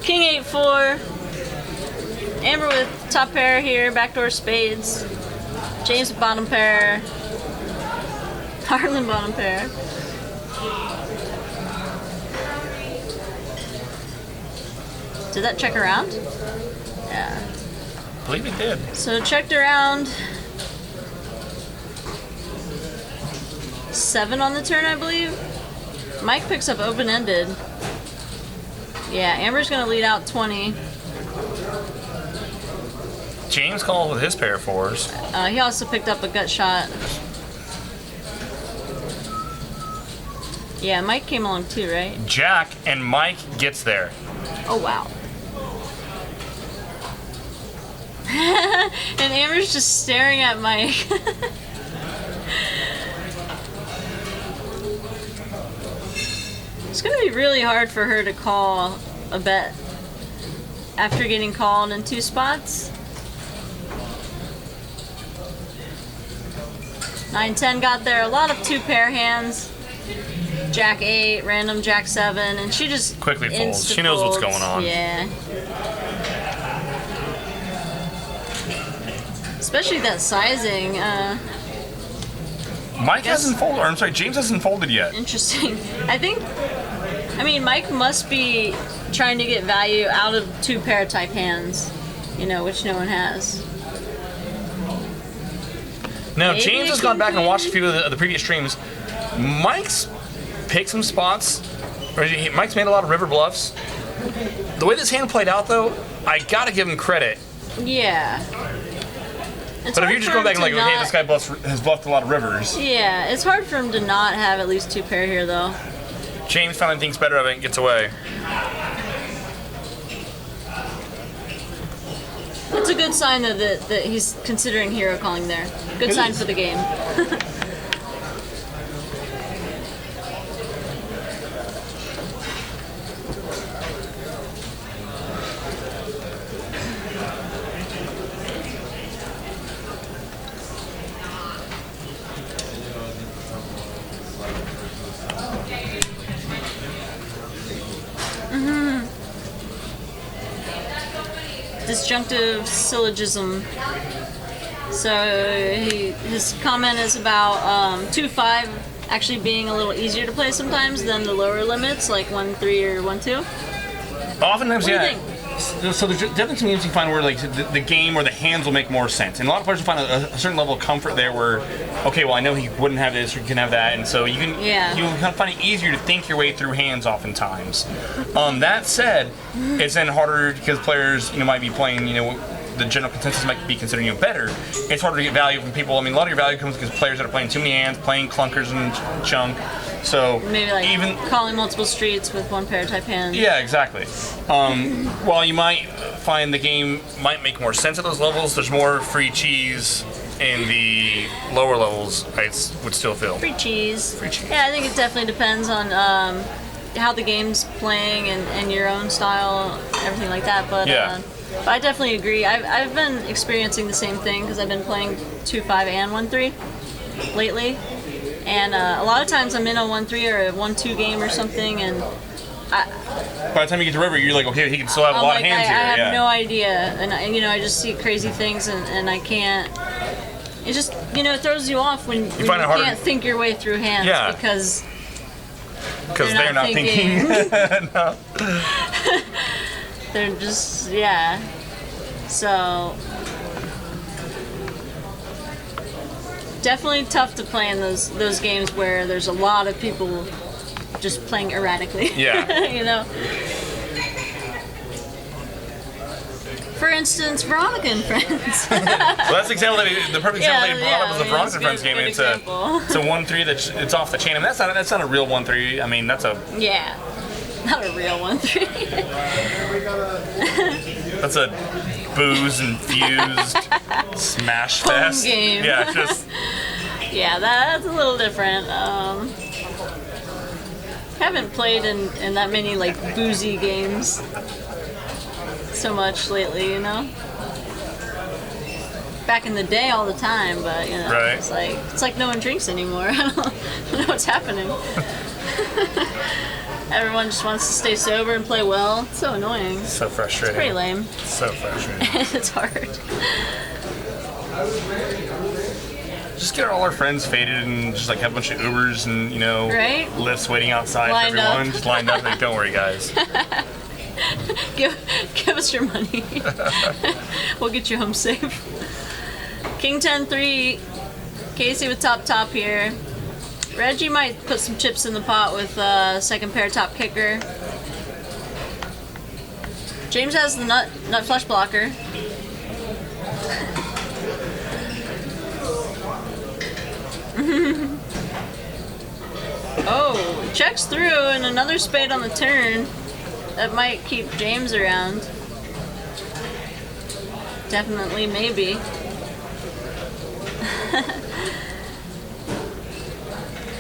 King 8-4. Amber with top pair here, backdoor spades. James with bottom pair. Harlan bottom pair. Did that check around? Yeah. I believe it did. So checked around. 7 on the turn, I believe. Mike picks up open-ended. Yeah, Amber's gonna lead out 20. James called with his pair of 4s. He also picked up a gut shot. Yeah, Mike came along too, right? Jack and Mike gets there. Oh, wow. And Amber's just staring at Mike. It's gonna be really hard for her to call a bet after getting called in 2 spots. 9-10 got there. A lot of 2-pair hands. Jack 8, random Jack 7, and she just quickly folds. She knows what's going on. Yeah. Especially that sizing. Mike hasn't folded. Or I'm sorry, James hasn't folded yet. Interesting. Mike must be trying to get value out of 2-pair type hands, which no one has. Now, maybe James has gone back and watched a few of the previous streams. Mike's picked some spots. Mike's made a lot of river bluffs. The way this hand played out, though, I gotta give him credit. Yeah. But if you're just going back and like, okay, this guy has bluffed a lot of rivers. Yeah, it's hard for him to not have at least 2 pair here, though. James finally thinks better of it and gets away. It's a good sign that he's considering hero calling there. Good sign for the game. Disjunctive syllogism. So his comment is about 2-5 actually being a little easier to play sometimes than the lower limits, like 1-3 or 1-2. Oftentimes, What do you yeah. think? So there's definitely some games you find where like the game or the hands will make more sense, and a lot of players will find a certain level of comfort there. Where, okay, well I know he wouldn't have this or he can have that, and so you can kind of find it easier to think your way through hands oftentimes. That said, it's then harder because players might be playing the general consensus might be considering you better. It's harder to get value from people. I mean, a lot of your value comes because players that are playing too many hands, playing clunkers and chunk. So maybe like even calling multiple streets with 1 pair type hand. Yeah, exactly. While you might find the game might make more sense at those levels, there's more free cheese in the lower levels. I would still feel. Free cheese. Free cheese. Yeah, I think it definitely depends on how the game's playing and your own style, everything like that. But yeah. But I definitely agree. I've been experiencing the same thing because I've been playing 2-5 and 1-3 lately. And a lot of times I'm in a 1-3 or a 1-2 game or something, and by the time you get to river, you're like, okay, he can still have a lot of hands here. I have no idea, and I just see crazy things, and I can't. It just it throws you off when you can't think your way through hands because they're not thinking. No. They're just So definitely tough to play in those games where there's a lot of people just playing erratically. Yeah. For instance, Veronica and Friends. Well, that's the perfect example that he brought up was the Veronica and Friends game. It's a 1-3 it's off the chain. I mean, that's not a real 1-3. I mean, that's a not a real 1-3. That's a booze infused smash fest game. Yeah, just that's a little different. Haven't played in that many like boozy games so much lately, Back in the day, all the time, but right. it's like no one drinks anymore. I don't know what's happening. Everyone just wants to stay sober and play well. It's so annoying. So frustrating. It's pretty lame. So frustrating. It's hard. Just get all our friends faded and just like have a bunch of Ubers and right? lifts waiting outside for everyone. Just lined up. Like, don't worry, guys. Give us your money. We'll get you home safe. King 10-3. Casey with top here. Reggie might put some chips in the pot with second pair top kicker. James has the nut flush blocker. Oh, checks through and another spade on the turn. That might keep James around. Definitely, maybe.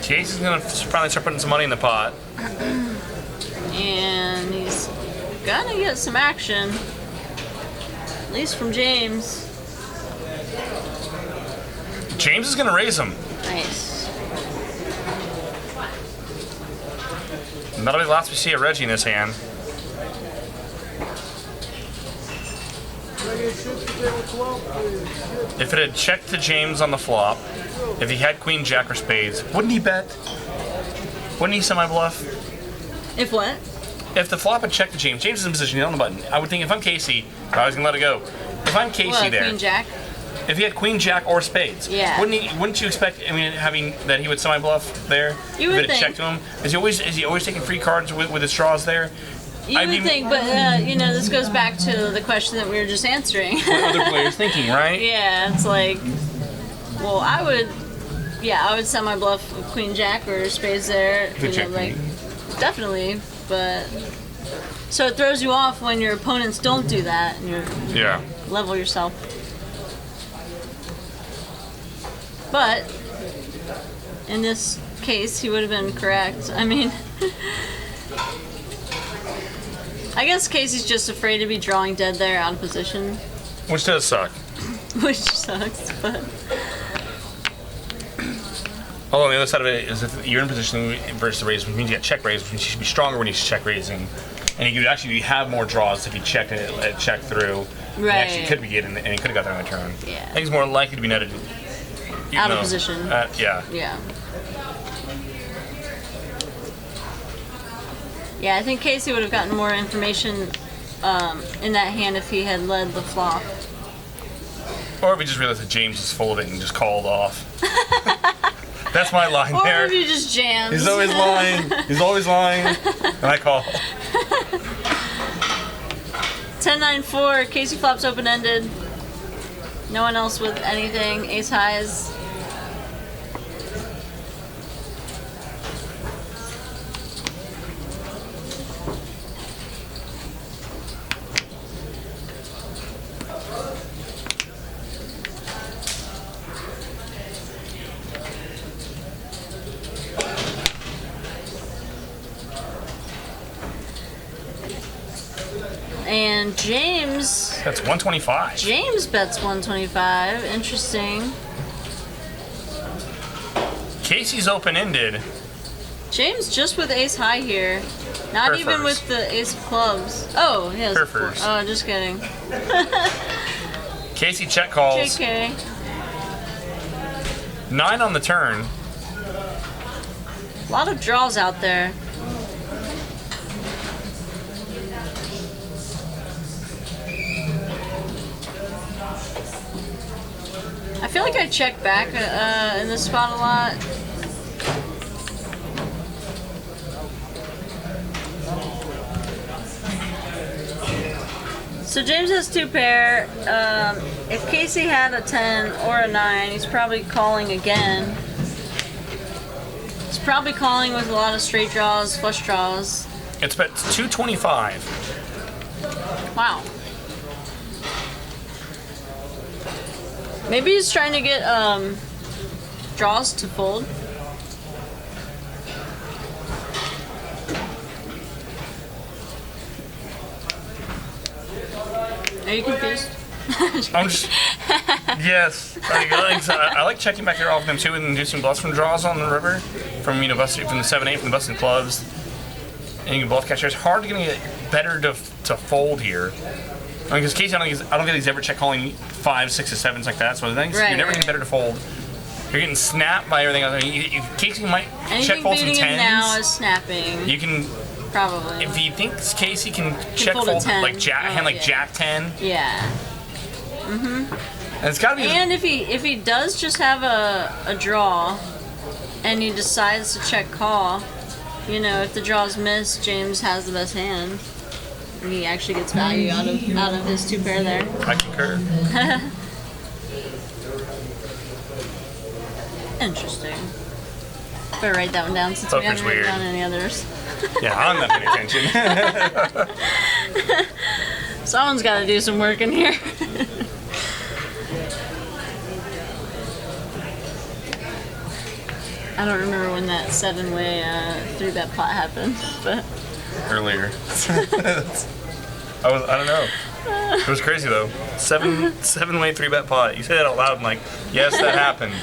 Chase is gonna probably start putting some money in the pot. And he's gonna get some action. At least from James. James is gonna raise him. Nice. That'll be the last we see of Reggie in this hand. If it had checked to James on the flop, if he had Queen Jack or Spades, wouldn't he bet? Wouldn't he semi-bluff? If what? If the flop had checked to James, James is in position, he's on the button. I would think if I'm Casey, I was gonna let it go. If I'm Casey there, Queen Jack? if he had Queen Jack or Spades, wouldn't you expect? I mean, having that he would semi-bluff there? You would if it had checked to him, is he always taking free cards with his straws there? You would think, but you know, this goes back to the question that we were just answering. What other players thinking, right? Yeah, it's like, well, I would send my bluff with Queen Jack or spades there. The check like, definitely, but so it throws you off when your opponents don't do that, and you level yourself. But in this case, he would have been correct. I mean, I guess Casey's just afraid to be drawing dead there out of position. Which does suck. Which sucks, but... Although on the other side of it is if you're in position versus the raise, which means you got check raise, which means you should be stronger when he's check raising. And you could actually have more draws if he checked it, check through. Right. He actually could be getting, and he could have got there on the turn. Yeah. I think he's more likely to be netted. Out of position. Yeah. Yeah. Yeah, I think Casey would have gotten more information in that hand if he had led the flop. Or if he just realized that James was full of it and just called off. That's my line or there. Or if he just jams. He's always lying. He's always lying. And I call. 10-9-4. Casey flops open-ended. No one else with anything. Ace highs. And James... That's 125. James bets 125. Interesting. Casey's open-ended. James just with ace high here. Not Perfers. Even with the ace of clubs. Oh, he has Perfers. Oh, just kidding. Casey check calls. JK. 9 on the turn. A lot of draws out there. I feel like I check back in this spot a lot. So James has 2 pair. If Casey had a 10 or a 9, he's probably calling again. He's probably calling with a lot of straight draws, flush draws. It's bet 225. Wow. Maybe he's trying to get draws to fold. Are you confused? I'm just... Yes. I like checking back here off them too and inducing bluffs from draws on the river. From, you know, busted, from the 7-8, from the busted clubs. And you can bluff catch. It's hard to get better to fold here. I mean, because Casey, I don't think he's ever check calling 5, 6, 7s like that. So I think you're never getting better to fold. You're getting snapped by everything else. I mean, Casey might check fold some 10s. Anything beating him now is snapping. You can probably. If he thinks Casey can check fold like Jack 10. Yeah. And it's got to be. And if he does just have a draw, and he decides to check call, you know, if the draws miss, James has the best hand. He actually gets value out of his 2 pair there. I concur. Interesting. Better write that one down since we haven't written down any others. Yeah, I'm not paying attention. Someone's got to do some work in here. I don't remember when that 7-way 3-bet pot happened, but earlier. I don't know. It was crazy though. 7-way 3-bet pot. You say that out loud, I'm like, yes, that happened.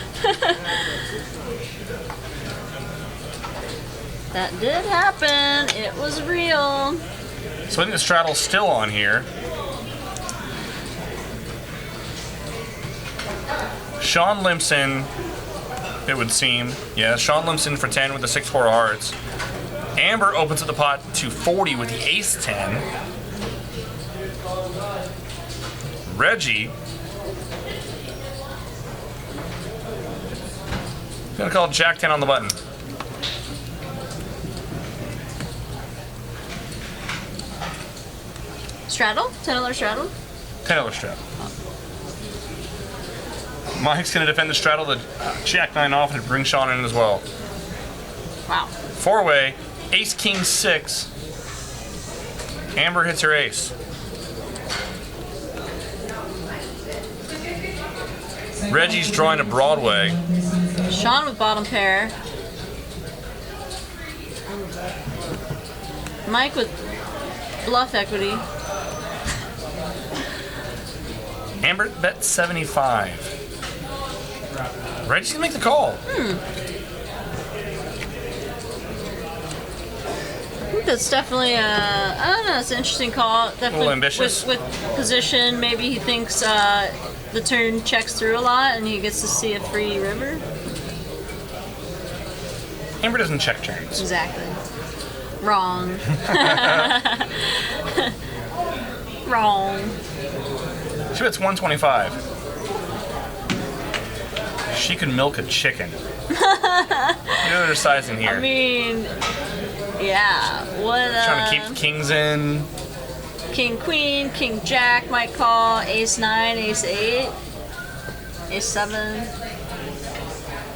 That did happen. It was real. So I think the straddle's still on here. Sean Limson, it would seem. Yeah, Sean Limson for 10 with the 6-4 hearts. Amber opens up the pot to 40 with the ace-10. Reggie gonna call Jack-10 on the button. Straddle? $10 straddle? $10 straddle. Mike's going to defend the straddle, the Jack 9 off, and bring Sean in as well. Wow. Four-way, Ace King 6. Amber hits her ace. Reggie's drawing a Broadway. Sean with bottom pair. Mike with bluff equity. Amber bet 75. Reggie's gonna make the call. I think that's definitely I don't know, it's an interesting call. Definitely little ambitious. With position, maybe he thinks the turn checks through a lot and he gets to see a free river. Amber doesn't check turns. Exactly. Wrong. Wrong. She bets 125. She could milk a chicken. Look at her sizing here. I mean, yeah. What? Trying to keep the kings in. King Queen, King Jack might call, Ace 9, Ace 8, Ace 7.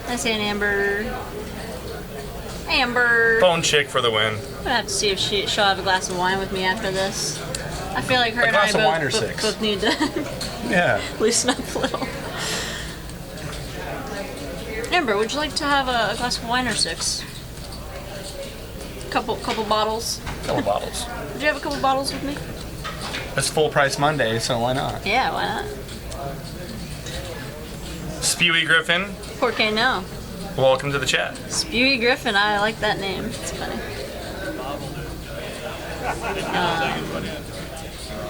I say an Amber. Amber. Bone chick for the win. I'm gonna have to see if she'll have a glass of wine with me after this. I feel like her A and I glass of wine or six? both need to Yeah. loosen up a little. Amber, would you like to have a glass of wine or 6? Couple bottles. Couple bottles. Would you have a couple bottles with me? It's full price Monday, so why not? Yeah, why not? Spewy Griffin, Porque no. welcome to the chat. Spewy Griffin, I like that name. It's funny.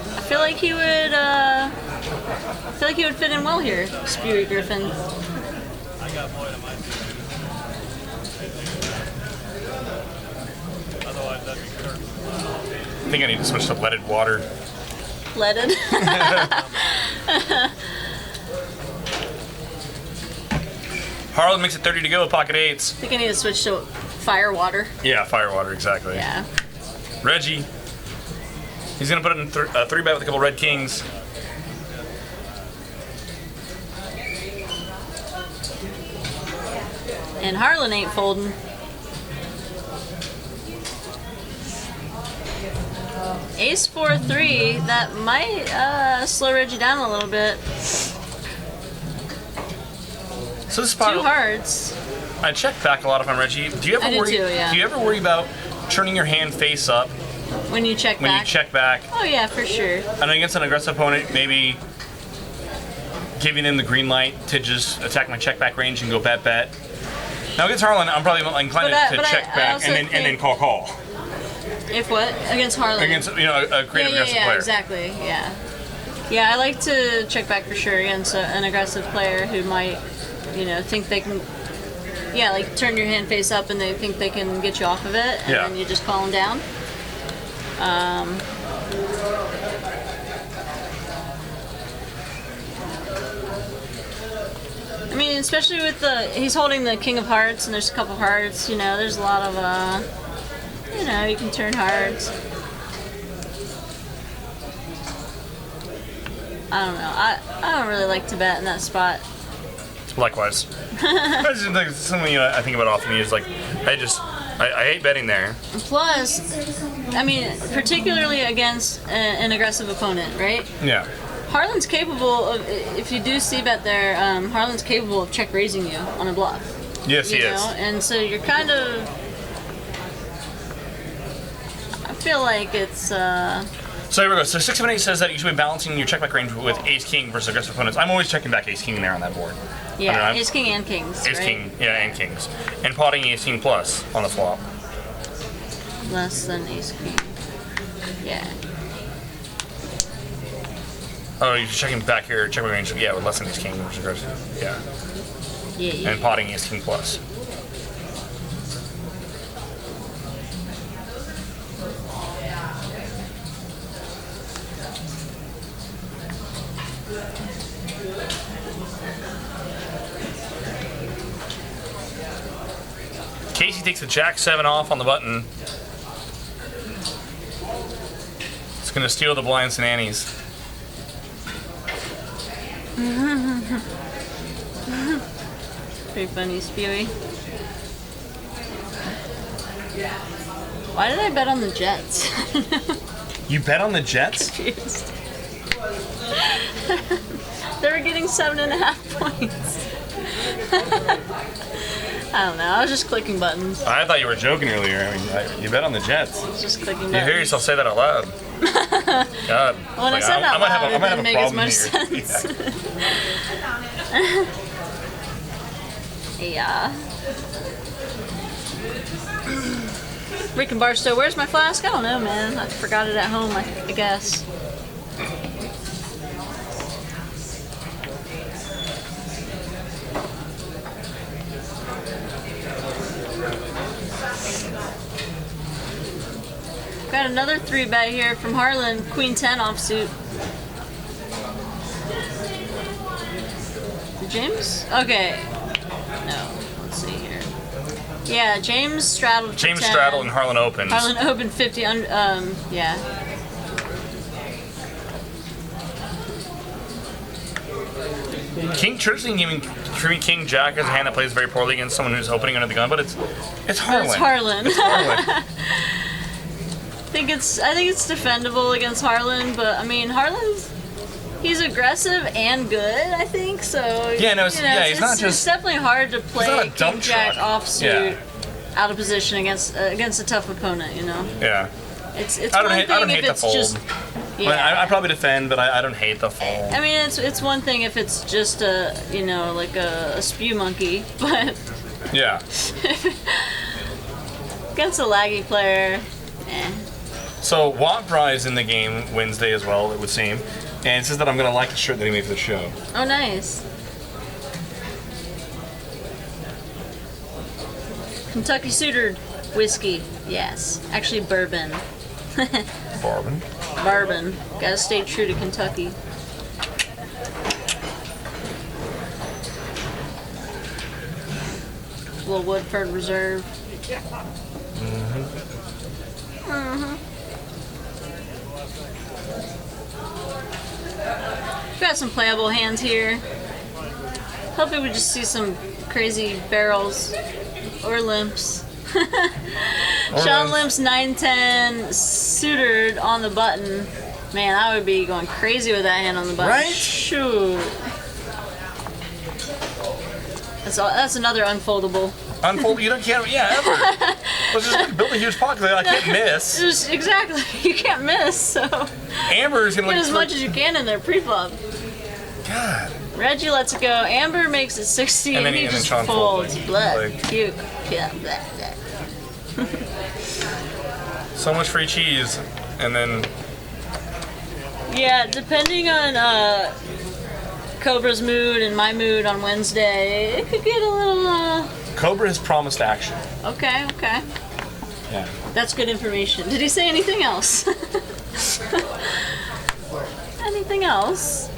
I feel like he would. I feel like he would fit in well here, Spewy Griffin. I think I need to switch to leaded water. Leaded. Harlan makes it 30 to go, pocket eights. I think I need to switch to fire water. Yeah, fire water, exactly. Yeah. Reggie. He's going to put it in a 3-bet with a couple red kings. And Harlan ain't folding. Ace 4-3, that might slow Reggie down a little bit. So this spot, 2 hearts. I check back a lot if I'm Reggie. Do you ever I do worry? too, yeah. Do you ever worry about turning your hand face up When you check when back. you check back? Oh yeah, for sure. And against an aggressive opponent, maybe giving them the green light to just attack my check back range and go bet. Now against Harlan, I'm probably inclined to check back and then call. If what? Against Harlan? Against a creative aggressive player. Exactly. Yeah. Yeah, I like to check back for sure against an aggressive player who might, think they can. Yeah, like turn your hand face up and they think they can get you off of it, and then you just call them down. I mean, especially with he's holding the King of Hearts, and there's a couple hearts. There's a lot of you can turn hearts. I don't know. I don't really like to bet in that spot. Likewise. That's just like something I think about often. Is like I hate betting there. Plus, I mean, particularly against an aggressive opponent, right? Yeah. Harlan's capable of, if you do see bet there, Harlan's capable of check raising you on a bluff. Yes, he is. And so you're kind of. I feel like it's. So here we go. So 678 says that you should be balancing your check back range with Ace King versus aggressive opponents. I'm always checking back Ace King there on that board. Yeah, Ace King and Kings. Ace right? King, yeah, and Kings, and potting Ace King plus on the flop. Less than Ace King. Yeah. Oh, you're checking back here, check back range. Yeah, with less than Ace King versus aggressive. Yeah. Yeah. And potting Ace King plus. Casey takes the Jack 7 off on the button. It's gonna steal the blinds and Annie's. Pretty funny, Spewy. Why did I bet on the Jets? You bet on the Jets? Confused. They were getting 7.5 points. I don't know. I was just clicking buttons. I thought you were joking earlier. I mean, you bet on the Jets. I was just clicking You buttons. hear yourself say that out loud. God. When I said that loud, it didn't make as much here. sense. Yeah. Rick and Barstow, where's my flask? I don't know, man. I forgot it at home, I guess. Got another 3-bet here from Harlan, Queen 10 offsuit. James? Okay. No, let's see here. Yeah, James straddled. for James 10. straddled and Harlan opens. Harlan opened 50. Yeah. King traditionally giving King Jack as a hand that plays very poorly against someone who's opening under the gun, but it's Harlan. It's Harlan. It's Harlan. I think it's defendable against Harlan, but I mean he's aggressive and good, I think. So Yeah, no, he's not it's just. definitely hard to play not a King dump Jack truck. offsuit out of position against a tough opponent. You know, Yeah. it's I one don't thing hate if the it's fold. just I probably defend, but I don't hate the fold. I mean, it's one thing if it's just like a spew monkey, but Yeah. against a laggy player, So Watt is in the game Wednesday as well, it would seem, and it says that I'm gonna like the shirt that he made for the show. Oh, nice. Kentucky Suitered whiskey, yes. Actually, bourbon. Bourbon. Bourbon. Gotta stay true to Kentucky. Little Woodford Reserve. Got some playable hands here. Hopefully we just see some crazy barrels or limps. Sean Limps 910 suited on the button. Man, I would be going crazy with that hand on the button. Right? Shoot. That's another unfoldable. Unfold, you can't, ever. Let's just build a huge pocket that I can't miss. Just exactly. You can't miss, so Amber's gonna get as much as you can in there pre-flop. God. Reggie lets it go. Amber makes it 60 And and, then he and then just Sean folds. folds, Blood. like- Puke. Yeah, blah, blah. So much free cheese, and then Yeah, depending on Cobra's mood and my mood on Wednesday, it could get a little, Cobra has promised action. okay. Yeah. That's good information. Did he say anything else? Anything else?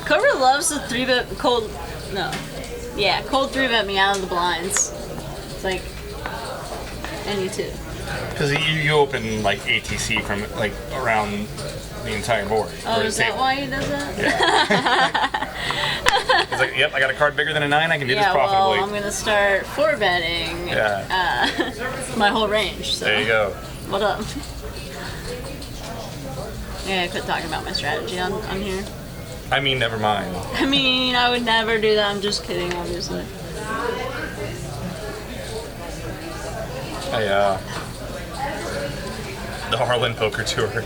Cobra loves the 3-bet cold 3-bet me out of the blinds. It's like, and you too. Because you open like ATC from like around the entire board. Oh, or is the that table. why he does that? It's like, yep, I got a card bigger than a 9. I can do Yeah, this well, profitably. I'm gonna start 4-betting my whole range. So. There you go. What up? Yeah, I quit talking about my strategy on here. I mean, never mind. I mean, I would never do that. I'm just kidding, obviously. The Harlan Poker Tour.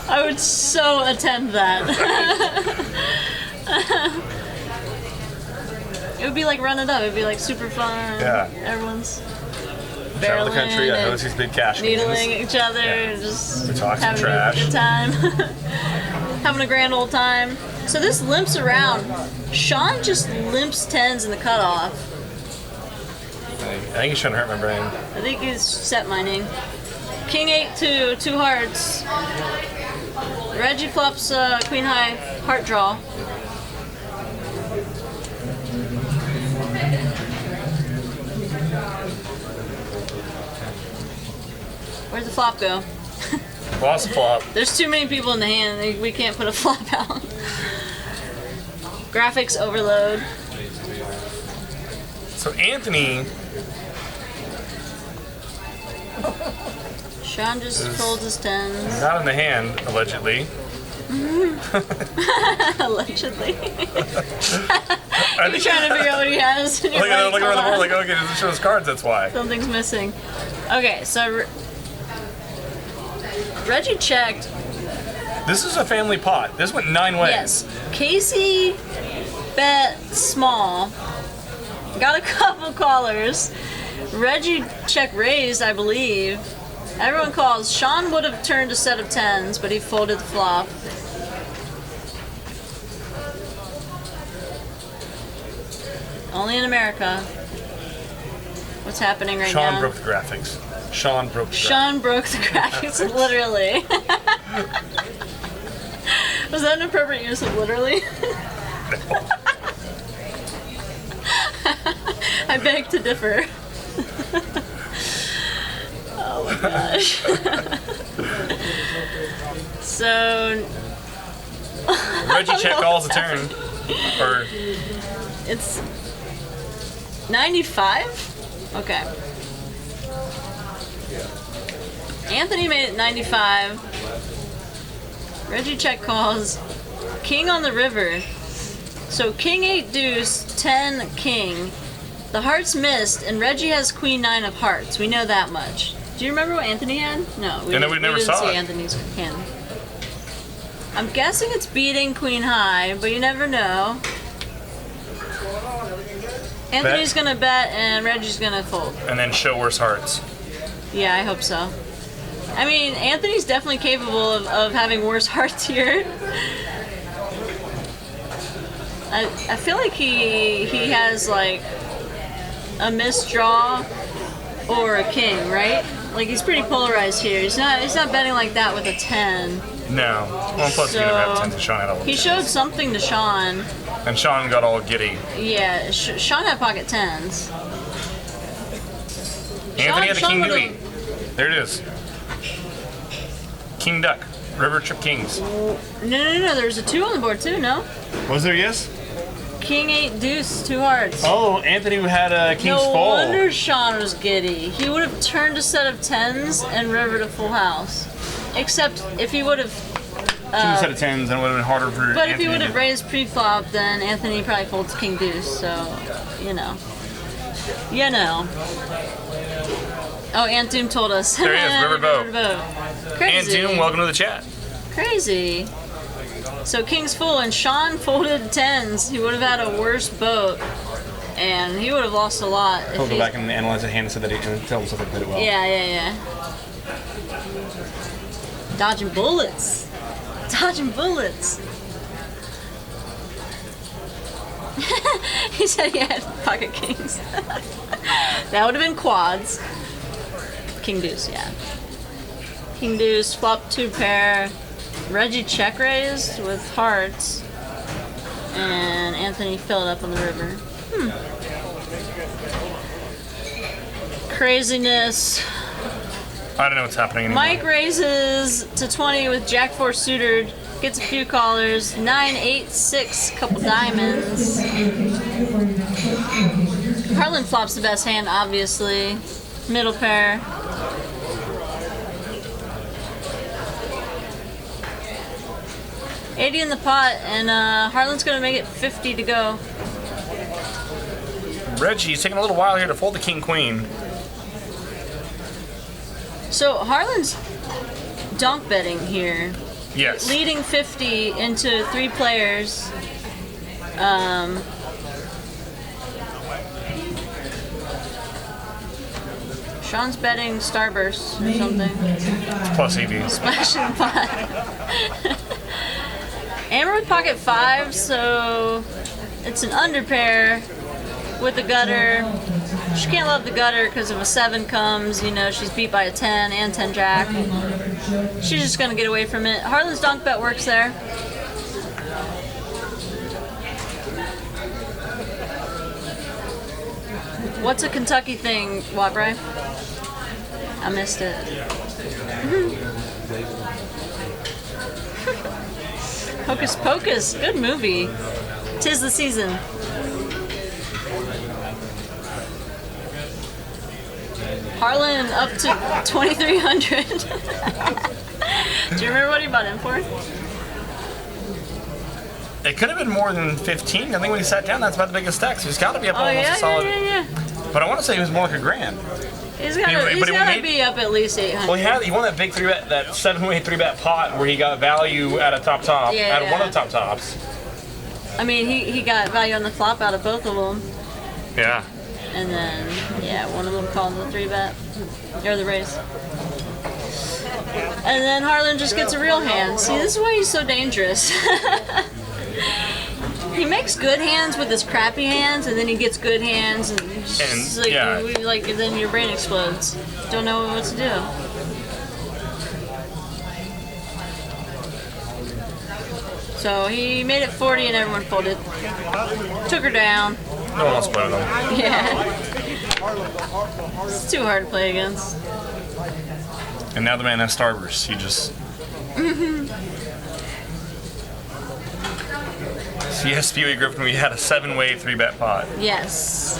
I would so attend that. It would be like Run It Up. It would be like super fun. Yeah. Everyone's Travel the country, I and host these big cash needling games. each other, Yeah. just We talk some having trash. a good time. Having a grand old time. So this limps around. Sean just limps 10s in the cutoff. I think he's trying to hurt my brain. I think he's set mining. King 8-2, 2 hearts. Reggie flops queen high heart draw. Where'd the flop go? Lost flop. There's too many people in the hand. We can't put a flop out. Graphics overload. So Anthony Sean just folds his tens. not in the hand, allegedly. Allegedly. I You're trying to figure out what he has. And you're Look at like, the hold board, on. like, okay, doesn't show his cards, that's why. Something's missing. Okay, so Reggie checked. This is a family pot. This went 9 ways. Yes. Casey bet small. Got a couple callers. Reggie check raised, I believe. Everyone calls. Sean would have turned a set of tens, but he folded the flop. Only in America. What's happening right Sean now? broke the graphics. Sean broke the Sean broke the graphics, literally. Was that an appropriate use of literally? I beg to differ. Oh my gosh. So Reggie check calls a turn. Or it's 95? Okay. Anthony made it 95. Reggie check calls. King on the river. So king 8 deuce, 10 king. The hearts missed, and Reggie has queen 9 of hearts. We know that much. Do you remember what Anthony had? No, we never didn't saw see it. Anthony's hand. I'm guessing it's beating queen high, but you never know. Anthony's gonna bet, and Reggie's gonna fold. and then show worse hearts. Yeah, I hope so. I mean, Anthony's definitely capable of having worse hearts here. I feel like he has like a misdraw or a king, right? Like he's pretty polarized here. He's not betting like that with a 10. No. Well, plus you never have 10s and Sean had all of He 10s. showed something to Sean. And Sean got all giddy. Yeah, Sean had pocket 10s. Anthony had the Sean king would've- Dewey. There it is. King Duck. River Trip Kings. No. There's a 2 on the board too, no? Was there, yes? King 8 deuce, 2 hearts. Oh, Anthony had a King's No Fall. wonder Sean was giddy. He would have turned a set of 10s and rivered a full house. Except if he would have, Two set of 10s, and it would have been harder for but Anthony. if he would have to- raised pre-flop, then Anthony probably folds king deuce. So, you know. Oh, Aunt Doom told us. There he is, Riverboat. Riverboat. And Crazy. Doom, welcome to the chat. Crazy. So King's full, and Sean folded 10s. He would have had a worse boat, and he would have lost a lot. If He'll he, go back and analyze the hand and, and tell himself he played it well. Yeah. Dodging bullets. Dodging bullets. He said he had pocket kings. That would have been quads. King deuce, yeah. King deuce, flop 2 pair. Reggie check raised with hearts. And Anthony filled up on the river. Craziness. I don't know what's happening anymore. Mike raises to 20 with Jack 4 suited, gets a few callers, 9, 8, 6, couple diamonds. Harlan flops the best hand, obviously. Middle pair. $80 in the pot, and Harlan's gonna make it 50 to go. Reggie's taking a little while here to fold the King Queen. So Harlan's donk betting here. Yes. Leading 50 into 3 players. Sean's betting Starburst or something. Plus EV. Splash in the pot. Amber with pocket 5, so it's an under pair with a gutter. She can't love the gutter because if a 7 comes, you know, she's beat by a 10 and 10 jack. She's just going to get away from it. Harlan's donk bet works there. What's a Kentucky thing, Wabray? I missed it. Hocus Pocus, good movie. 'Tis the season. Harlan up to 2,300. Do you remember what he bought in for? It could have been more than 15. I think when he sat down, that's about the biggest stack. So he's got to be up almost a solid. Yeah. But I want to say he was more like $1,000. He's got to be up at least 800. Well, he won that big 3-bet, that 7-way 3-bet pot where he got value at a top, at one of the top tops. I mean, he got value on the flop out of both of them. Yeah. And then, one of them called the 3-bet, or the raise. And then Harlan just gets a real hand. See, this is why he's so dangerous. He makes good hands with his crappy hands, and then he gets good hands, and then your brain explodes. Don't know what to do. So he made it 40, and everyone folded. Took her down. No one wants to play with him. Yeah. It's too hard to play against. And now the man has starburst. He just. So yes, Spewy Griffin, we had a 7-way 3-bet pot. Yes.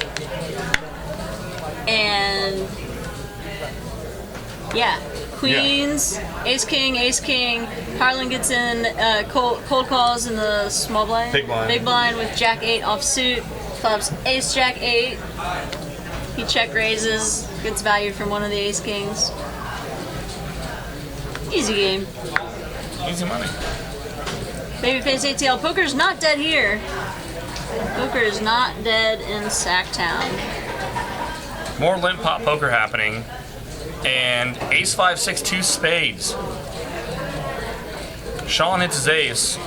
And queens, ace king. Harlan gets in cold calls in the small blind. Big blind with jack 8 offsuit. Flops ace jack 8. He check raises, gets value from one of the ace kings. Easy game. Easy money. Babyface ATL. Poker's not dead here. Poker is not dead in Sacktown. More limp pot poker happening. And ace 5, 6, 2 spades. Sean hits his ace.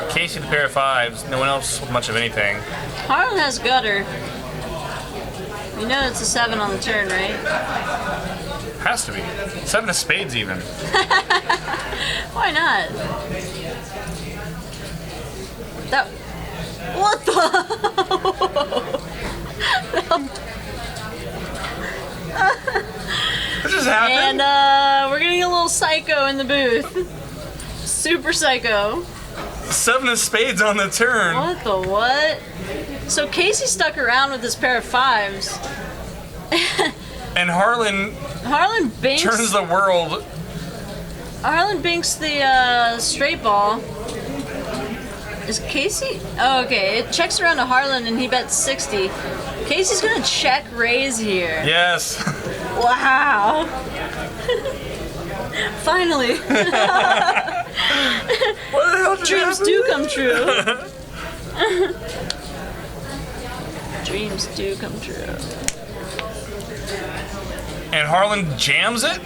Casey the pair of fives. No one else with much of anything. Harlan has gutter. You know it's a 7 on the turn, right? Has to be. 7 of spades even. Why not? What the? What just happened? And we're getting a little psycho in the booth. Super psycho. 7 of spades on the turn. What the what? So Casey stuck around with this pair of fives. And Harlan binks. turns the world. Harlan binks the straight ball. Is Casey? Oh, okay. It checks around to Harlan and he bets 60. Casey's gonna check raise here. Yes. Wow. Finally. What the hell just Dreams happened? do come true. Dreams do come true. And Harlan jams it.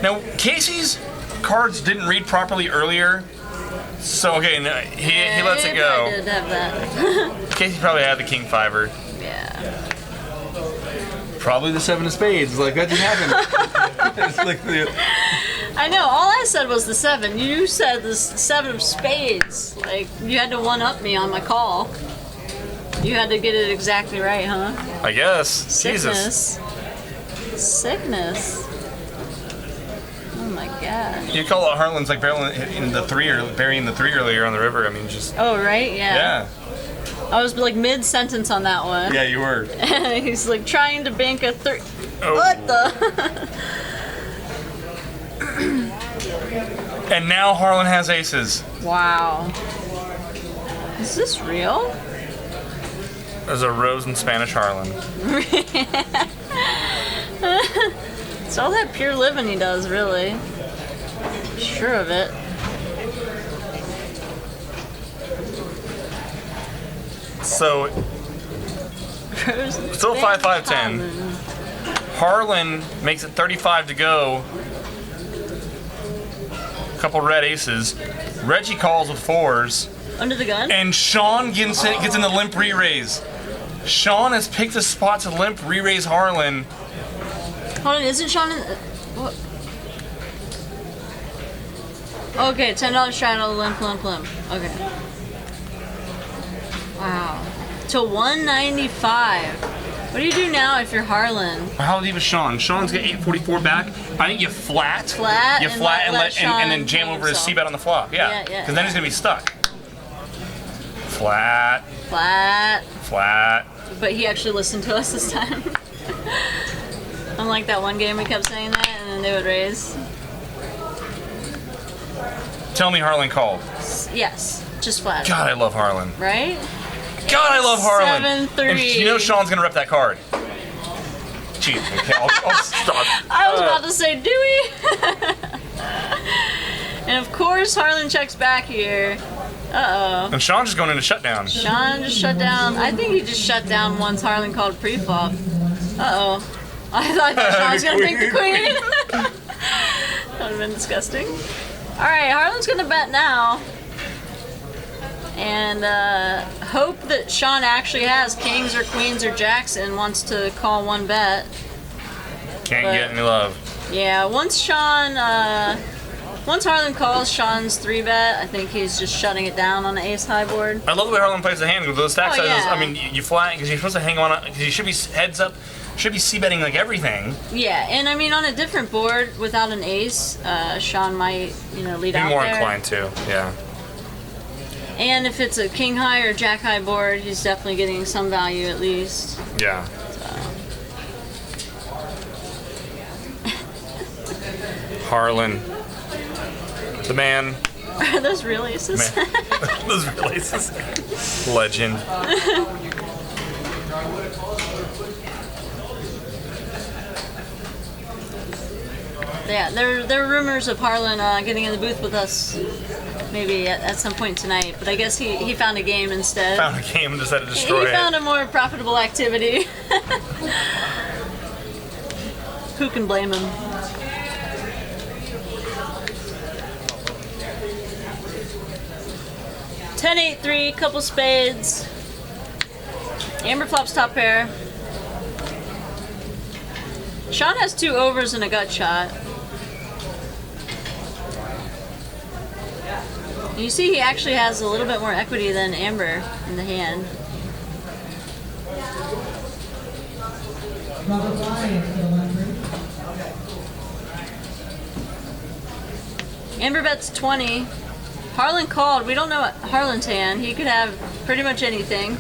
Now, Casey's cards didn't read properly earlier. So, okay, no, he lets it go. I did have that. Casey probably had the king fiver. Yeah. Probably the 7 of spades. Like, that just happened. It's like I know, all I said was the 7. You said the 7 of spades. Like, you had to one-up me on my call. You had to get it exactly right, huh? I guess. Sickness. Jesus. Sickness. Oh my god. You call it Harlan's like burying the 3 earlier on the river. I mean, just. Oh, right? Yeah. I was like mid-sentence on that one. Yeah, you were. He's like trying to bank a 3. Oh. What the? And now Harlan has aces. Wow. Is this real? There's a rose in Spanish Harlan. It's all that pure living he does, really. Sure of it. So, still 5-5-10. Harlan makes it 35 to go. Couple red aces. Reggie calls with 4s. Under the gun? And Sean gets in the limp re-raise. Sean has picked a spot to limp re-raise Harlan. Hold on, isn't Sean in... What? Okay, $10 straddle, limp. Okay. Wow. To 195. What do you do now if you're Harlan? How deep is Sean? Sean's got 844 back. I think you flat. Flat. You and flat and let Sean then jam hang over his himself. seatbelt on the flop. Yeah. Yeah. Because then he's gonna be stuck. Flat. Flat. Flat. But he actually listened to us this time. Unlike that one game we kept saying that and then they would raise. Tell me Harlan called. Yes. Just flat. God, I love Harlan. Right? God, I love Harlan. 7-3. And you know Sean's gonna rep that card. Jeez, okay, I'll stop. I was about to say Dewey. And of course Harlan checks back here. Uh-oh. And Sean's just going into shutdown. Sean just shut down. I think he just shut down once Harlan called pre-flop. Uh-oh. I thought that Sean was going to take the queen. That would have been disgusting. Alright, Harlan's going to bet now. And hope that Sean actually has kings or queens or jacks and wants to call one bet. Can't But- get any love. Yeah, once Harlan calls Sean's 3-bet, I think he's just shutting it down on the ace high board. I love the way Harlan plays the hand with those stack Oh, sizes. yeah. I mean, you flat because you're supposed to hang on because you should be heads up, should be c-betting like everything. Yeah, and I mean on a different board without an ace, Sean might, lead Be out more there. inclined to, yeah. And if it's a king high or jack high board, he's definitely getting some value at least. Yeah. Harlan, the man. Are those real aces? Man. Those releases. Legend. Yeah, there are rumors of Harlan getting in the booth with us maybe at some point tonight, but I guess he found a game instead. Found a game and decided to He destroy found it. a more profitable activity. Who can blame him? Ten, 8-3, couple spades. Amber flops top pair. Sean has 2 overs and a gut shot. And you see he actually has a little bit more equity than Amber in the hand. Robert Lyons for the 1-3. Amber bets 20. Harlan called. We don't know what Harlan's hand. He could have pretty much anything.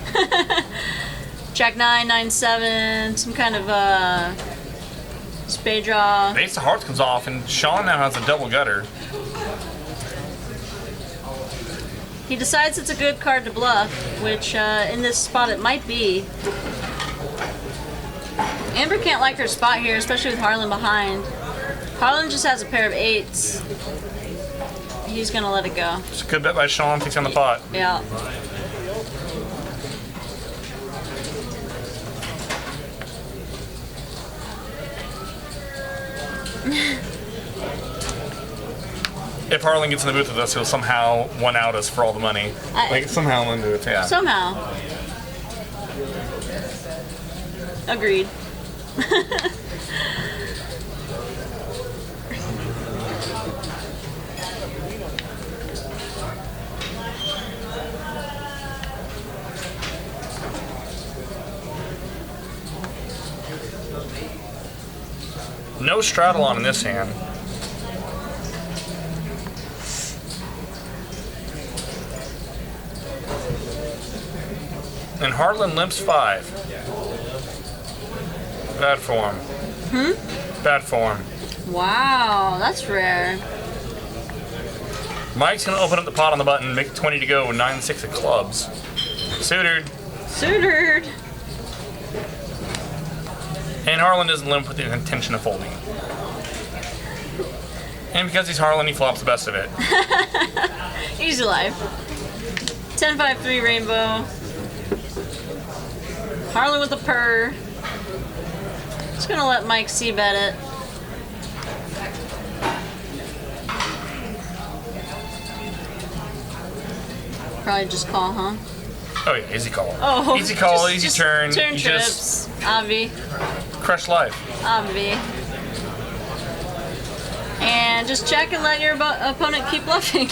Jack 9, 9-7, some kind of spade draw. The ace of hearts comes off, and Sean now has a double gutter. He decides it's a good card to bluff, which in this spot it might be. Amber can't like her spot here, especially with Harlan behind. Harlan just has a pair of 8s. He's gonna let it go. It's a good bet by Sean, thinks on the pot. Yeah. If Harlan gets in the booth with us, he'll somehow one-out us for all the money. Somehow he'll do it, yeah. Somehow. Agreed. No straddle on in this hand. And Harlan limps 5. Bad form. Bad form. Wow, that's rare. Mike's gonna open up the pot on the button, make 20 to go, 9-6 of clubs. Suited. Suited. And Harlan doesn't limp with the intention of folding. And because he's Harlan, he flops the best of it. Easy life. 10-5-3 rainbow. Harlan with a purr. Just gonna let Mike c-bet it. Probably just call, huh? Oh yeah, easy call. Oh, Easy call, just- easy just turn. Turn You trips. Obvi. just crush life. Obvi. And just check and let your opponent keep bluffing.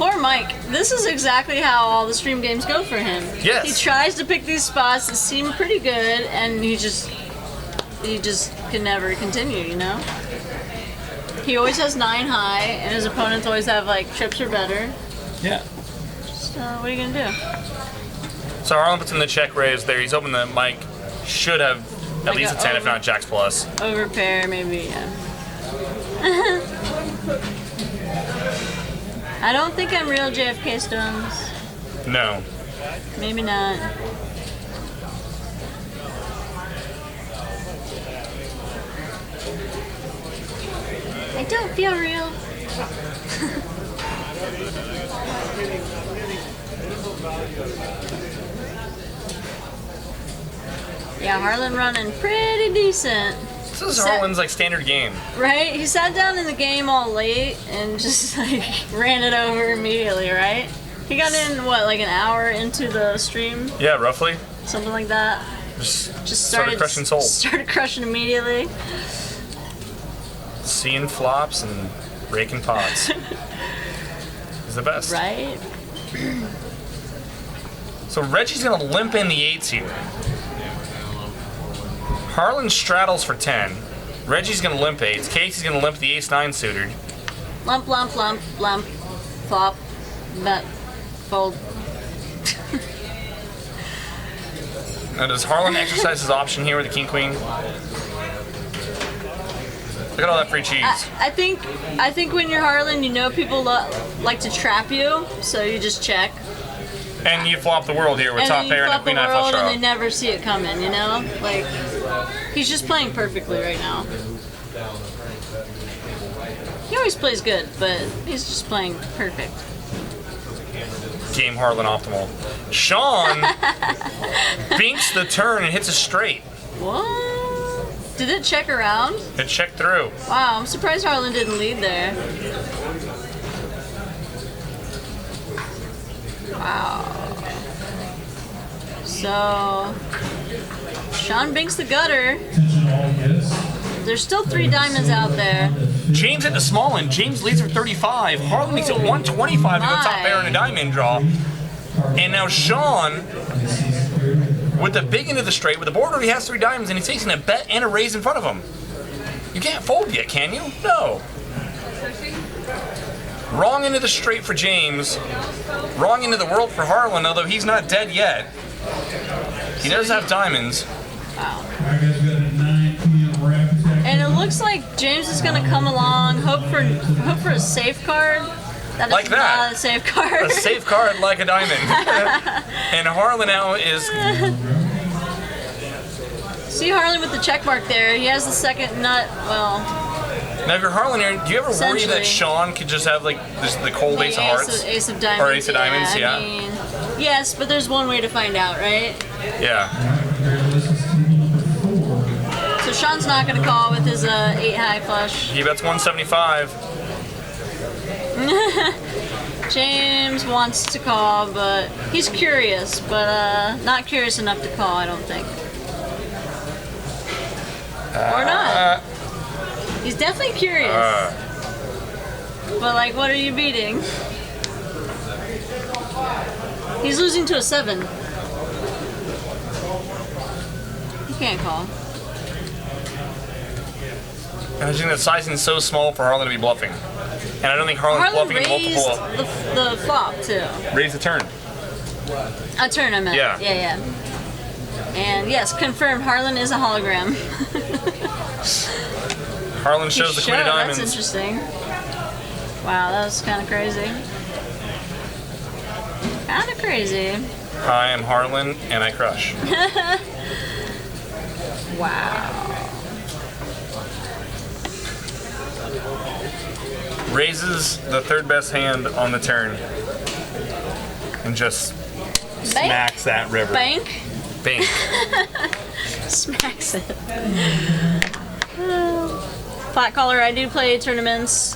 Poor Mike. This is exactly how all the stream games go for him. Yes. He tries to pick these spots that seem pretty good, and he just can never continue, you know? He always has 9 high, and his opponents always have like trips or better. Yeah. So what are you gonna do? So Harlan puts in the check raise there. He's hoping that Mike should have at Like least a a 10, if not Jacks plus. Overpair, maybe, yeah. I don't think I'm real JFK Stones. No. Maybe not. I don't feel real. Yeah, Harlan running pretty decent. This is Harlan's like standard game. Right? He sat down in the game all late and just like ran it over immediately, right? He got in, what, like an hour into the stream? Yeah, roughly. Something like that. Just started crushing souls. Started crushing immediately. Seeing flops and raking pots. He's the best. Right? So Reggie's gonna limp in the 8s here. Harlan straddles for 10. Reggie's gonna limp 8s. Casey's gonna limp the ace-9 suited. Lump, lump, lump, lump, flop, bet, fold. Now does Harlan exercise his option here with the king-queen? Look at all that free cheese. I think when you're Harlan, you know people like to trap you, so you just check. And you flop the world here with And top then you pair and a flop the queen-eye world flush and they draw. never see it coming, you know? Like, he's just playing perfectly right now. He always plays good, but he's just playing perfect. Game Harlan optimal. Sean binks the turn and hits a straight. What? Did it check around? It checked through. Wow, I'm surprised Harlan didn't lead there. Wow. So, Sean binks the gutter. There's still 3 diamonds out there. James hit the small end. James leads for 35. Harlan makes it 125 to go top pair and a diamond draw. And now Sean, with the big end of the straight, with the board where he has 3 diamonds, and he's facing a bet and a raise in front of him. You can't fold yet, can you? No. Wrong end of the straight for James. Wrong end of the world for Harlan, although he's not dead yet. He does have diamonds. Wow. And it looks like James is gonna come along, hope for a safe card. That is Like that. not a safe card. A safe card like a diamond. And Harlan now is... See Harlan with the check mark there. He has the second nut. Well, Now if you're Harlan here, do you ever worry Essentially. that Sean could just have like the cold the ace of hearts? ace of diamonds. Or ace of diamonds, yeah. I mean, yes, but there's one way to find out, right? Yeah. So Sean's not gonna call with his 8 high flush. He bets 175. James wants to call, but he's curious, but not curious enough to call, I don't think. Or not. He's definitely curious. But like, what are you beating? He's losing to a 7. He can't call. And I think the sizing is so small for Harlan to be bluffing. And I don't think Harlan's Harlan bluffing in raised multiple... the flop too. Raise the turn. A turn, I meant. Yeah. Yeah. And yes, confirmed. Harlan is a hologram. Harlan shows the queen of That's diamonds. interesting. Wow, that was kind of crazy. Kind of crazy. I am Harlan, and I crush. Wow. Raises the 3rd best hand on the turn. And just smacks that river. Bank. Bank. Smacks it. Flat collar, I do play tournaments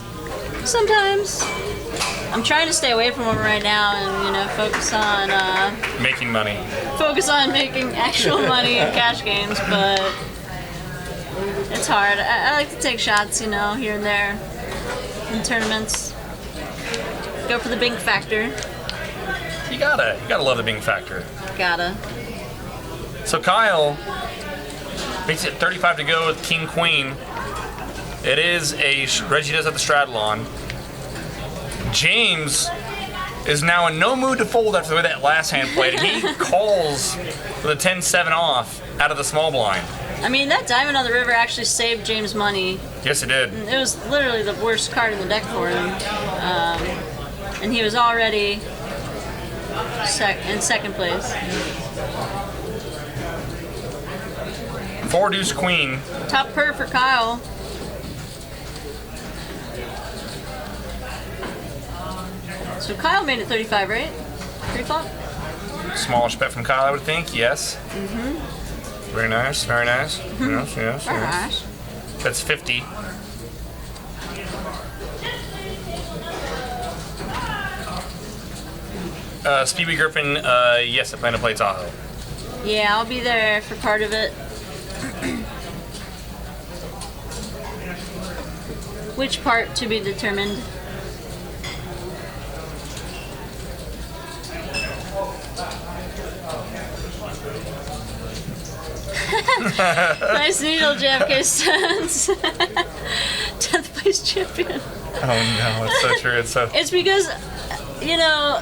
sometimes. I'm trying to stay away from them right now and, you know, focus on Making money. making actual money in cash games, but it's hard. I like to take shots, you know, here and there in tournaments. Go for the bink factor. You gotta love the Bing factor. Gotta. So Kyle makes it 35 to go with King Queen. It is Reggie does have the straddle on. James is now in no mood to fold after the way that last hand played. He calls with a 10-7 off out of the small blind. I mean, that Diamond on the River actually saved James money. Yes, it did. It was literally the worst card in the deck for him. And he was already in second place. 4 deuce queen. Top per for Kyle. So Kyle made it 35, right? Pre-flop? Smallish bet from Kyle, I would think. Yes. Very nice. Very nice. Yes. Alright. That's 50. Speedway Griffin, yes, I plan to play Tahoe. Yeah, I'll be there for part of it. Which part to be determined? Nice needle, JFK Stones. 10th place champion. Oh no, it's so true. It's because, you know,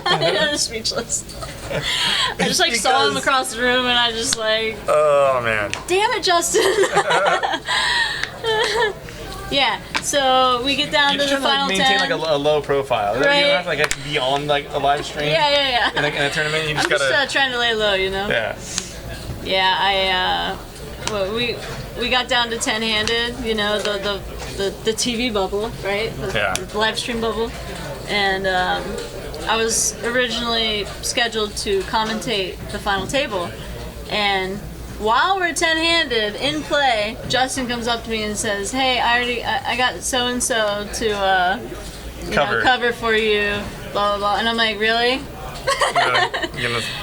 I'm speechless. I just like saw him across the room and I just like, oh man. Damn it, Justin. Yeah, so we get down to the final 10. Maintain like a low profile. Right. You don't have to like have to be on like a live stream. Yeah. In a tournament, you just I'm gotta. just trying to lay low, you know. Yeah. Yeah, well, we got down to 10-handed, you know, the TV bubble, right? The live stream bubble, and I was originally scheduled to commentate the final table, and while we're 10-handed in play, Justin comes up to me and says, "Hey, I got so and so to cover for you, blah blah blah," and I'm like, "Really?"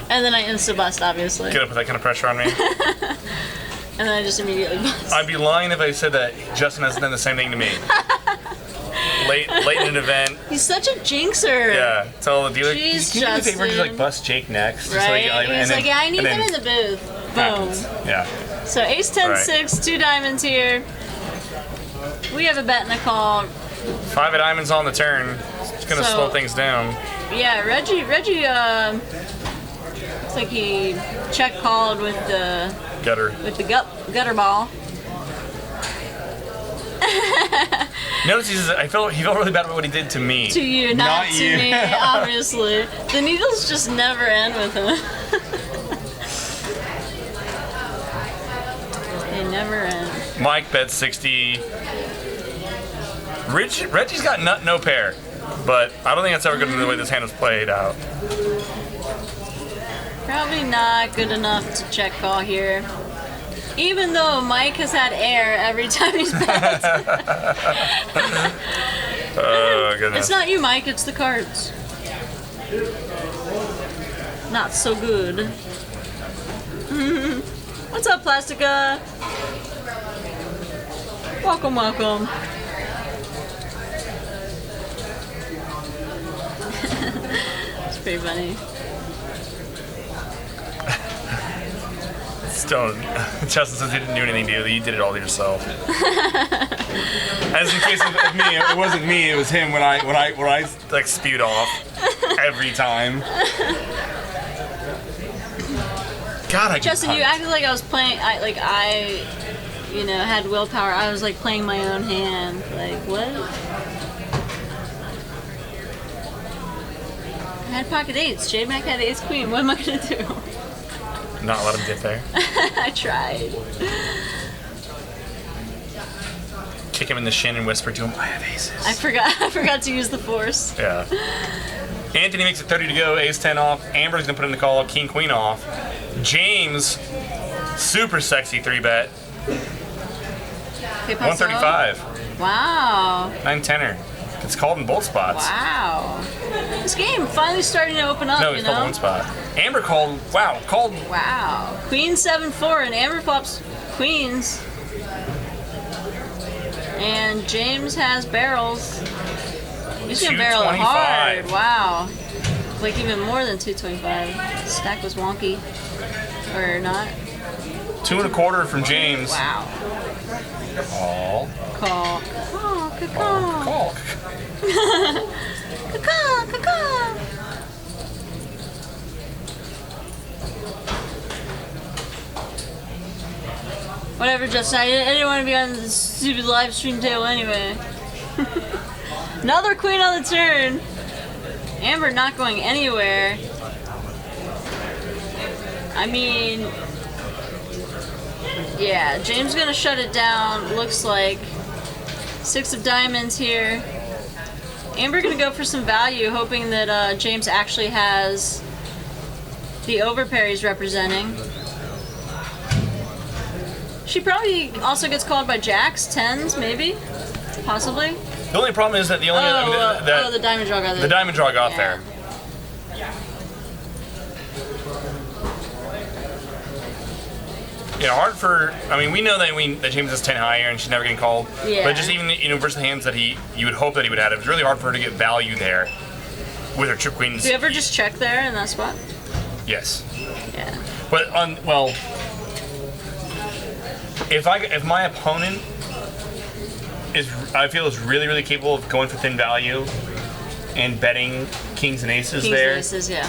And then I insta-bust, obviously. Get up with that kind of pressure on me. And then I just immediately bust. I'd be lying if I said that Justin hasn't done the same thing to me. late in an event. He's such a jinxer. Yeah, tell the dealer. Jeez, can you do me a favor and just like Justin. bust Jake next? Right? Just, He's like, yeah, I need him in the booth. Boom. Happens. Yeah. So ace 10 6, 2 diamonds here. We have a bet and a call. 5 of diamonds on the turn. It's gonna slow things down. Yeah, Reggie. Looks like he check called with the Gutter. gutter ball. Notice he felt really bad about what he did to me. To you, not to you. me, obviously. The needles just never end with him. They never end. Mike bet 60. Reggie's got nut, no pair, but I don't think that's ever good in the way this hand was played out. Probably not good enough to check call here. Even though Mike has had air every time he's bet. Oh, goodness. It's not you, Mike, it's the cards. Not so good. What's up, Plastica? Welcome, welcome. It's pretty funny. Stone. Justin says he didn't do anything to you. You did it all to yourself. As in case of me, it wasn't me. It was him when I like spewed off every time. God, Justin, you acted like I was playing. I had willpower. I was like playing my own hand. Like what? I had pocket eights. J Mac had ace queen. What am I gonna do? Not let him get there. I tried. Kick him in the shin and whisper to him, "I have aces." I forgot to use the force. Yeah. Anthony makes it 30 to go, ace 10 off. Amber's gonna put in the call, king queen off. James, super sexy 3-bet. Okay, pass 135. Wow. 9-10er. It's called in both spots. Wow. This game finally starting to open up, No, you it's know? called one spot. Amber called, called. Wow. Queen 7-4 and Amber flops queens. And James has barrels. He's gonna barrel it hard. Wow. Like even more than 225. Stack was wonky. Or not. 2 1/4 from James. Wow. Call. Call. Oh, caw. Call. Caw, caw. Whatever, Justin. I didn't want to be on the stupid live stream table anyway. Another queen on the turn. Amber not going anywhere. I mean, yeah, James gonna shut it down. Looks like 6 of diamonds here. Amber gonna go for some value, hoping that James actually has the overpair he's representing. She probably also gets called by jacks, 10s, maybe, possibly. The only problem is that the only the diamond draw got there. The diamond draw got there. Yeah, hard for. I mean, we know that James is 10 higher and she's never getting called. Yeah. But just even versus the hands that you would hope that he would have, it was really hard for her to get value there with her trip queens. Do you ever just check there in that spot? Yes. Yeah. But if my opponent I feel is really capable of going for thin value and betting kings and aces Kings there. and aces, yeah.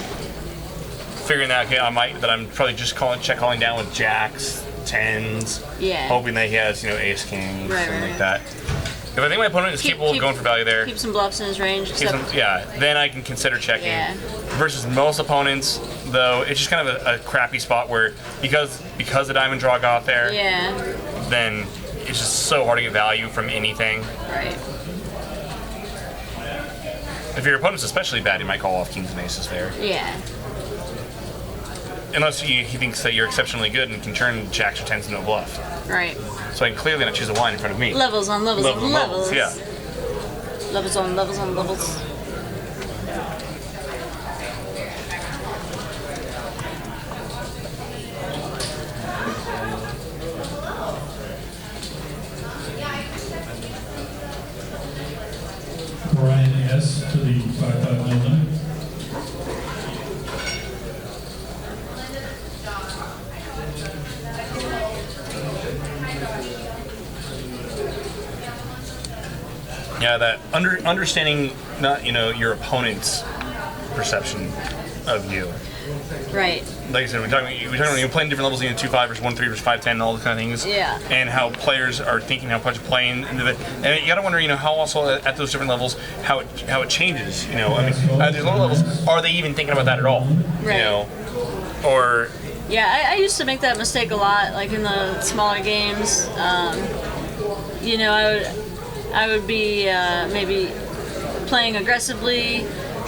Figuring that I'm probably just calling down with jacks, 10s, Yeah. hoping that he has ace king, something like that. If I think my opponent is capable of going for value there, Keep some bluffs in his range. then I can consider checking. Yeah. Versus most opponents, though, it's just kind of a crappy spot where because the diamond draw got there, Yeah. then it's just so hard to get value from anything. Right. If your opponent's especially bad, he might call off kings and aces there. Yeah. Unless he thinks that you're exceptionally good and can turn jacks or 10s into a bluff. Right. So I can clearly not choose a line in front of me. Levels on levels on levels. Yeah. Levels on levels on levels. Brian S. to the 5,000 limit. Yeah, that understanding not your opponent's perception of you. Right. Like I said, we're talking about playing different levels, 2-5 versus 1-3 versus 5-10, and all those kind of things. Yeah. And how players are thinking, how much playing into it, and you gotta wonder, how also at those different levels, how it changes. I mean, at these lower levels, are they even thinking about that at all? Right. Or. Yeah, I used to make that mistake a lot, like in the smaller games. I would be maybe playing aggressively,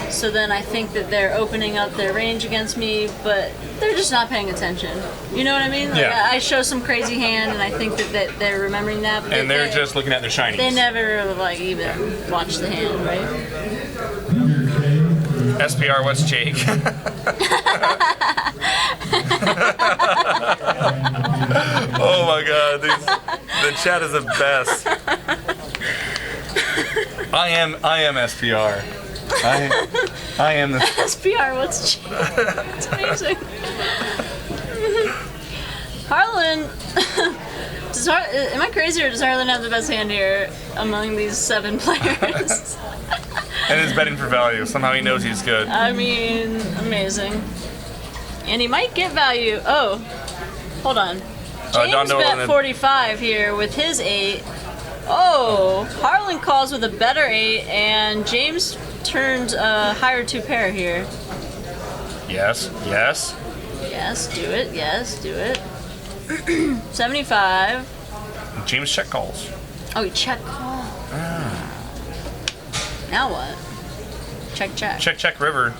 so then I think that they're opening up their range against me, but they're just not paying attention. You know what I mean? Like, Yeah. I show some crazy hand, and I think that they're remembering that. But And they're just looking at their shinies. They never even watch the hand, right? SPR, what's Jake? Oh my god, the chat is the best. I am SPR. I am the SPR, what's It's amazing. Harlan, am I crazy or does Harlan have the best hand here among these 7 players? and is betting for value. Somehow he knows he's good. I mean, amazing. And he might get value. Oh, hold on. James bet 45 here with his 8. Oh, Harlan calls with a better 8, and James turns a higher 2 pair here. Yes. Yes, do it. Yes, do it. 75. James check calls. Oh, he check call. Now what? Check. Check river.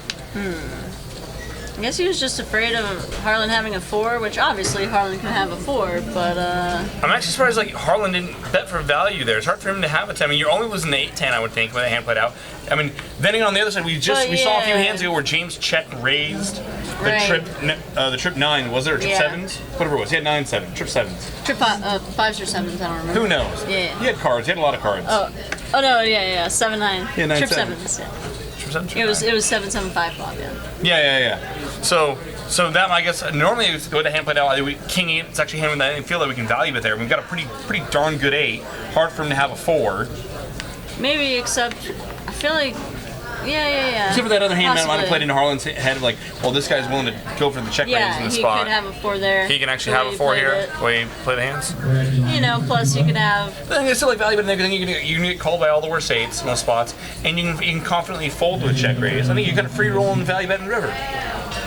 I guess he was just afraid of Harlan having a 4, which obviously Harlan can have a 4, but I'm actually surprised like Harlan didn't bet for value there. It's hard for him to have a 10. I mean, you're only losing the 8-10, I would think, when the hand played out. I mean, then on the other side, we saw a few hands ago where James check raised the trip 9, was there, or trip 7s? Whatever it was. He had 9-7, trip 7s. Trip 5s or 7s, I don't remember. Who knows? Yeah. He had cards. He had a lot of cards. Oh no, yeah, 7-9. Yeah, 9-7. Trip 7s, yeah. Trip 7, trip It was 9. 7-7-5 flop, yeah. Yeah. So that, I guess, normally the way the hand played out, King 8, it's actually handling that. I didn't feel that we can value it there. We've got a pretty darn good 8. Hard for him to have a 4. Maybe, except I feel like, yeah. Except for that other hand that might have Possibly. played into Harlan's head of like, well, this guy's willing to go for the check raise in the spot. He could have a 4 there. He can actually the have way a 4 he here, played the way he play the hands. You know, plus you can have. But then it's still like value, but then you can get called by all the worst 8s in those spots, and you can confidently fold with a check raise. I think you got a free roll in the value bet in the river.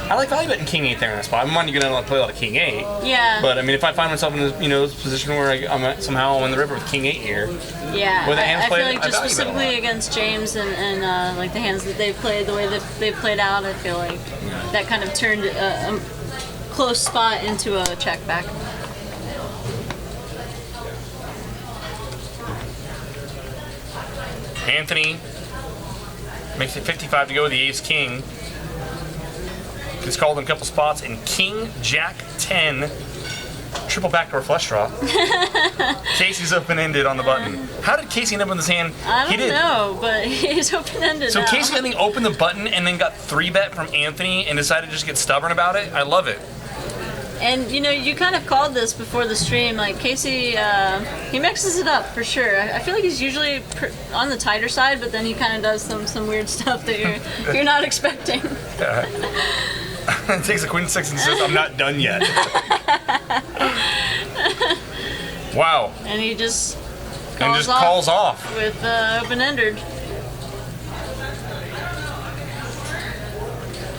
I like value betting King 8 there in that spot. I'm not going to play a lot of King 8. Yeah. But I mean, if I find myself in this position where I'm somehow in the river with King 8 here. Yeah. With the hands I feel played, like just I value bet a lot. specifically against James and like the hands that they've played, the way that they've played out, I feel like that kind of turned a close spot into a check back. Anthony makes it 55 to go with the Ace King. Gets called in a couple spots, and King Jack 10, triple backdoor flush draw. Casey's open-ended on the button. How did Casey end up with his hand? I don't know, but he's open-ended So now. Casey, I think, opened the button and then got 3-bet from Anthony and decided to just get stubborn about it. I love it. And you know, you kind of called this before the stream. Like Casey, he mixes it up for sure. I feel like he's usually on the tighter side, but then he kind of does some weird stuff that you're not expecting. It takes a queen 6 and says, "I'm not done yet." Wow. And he just calls off with open-ended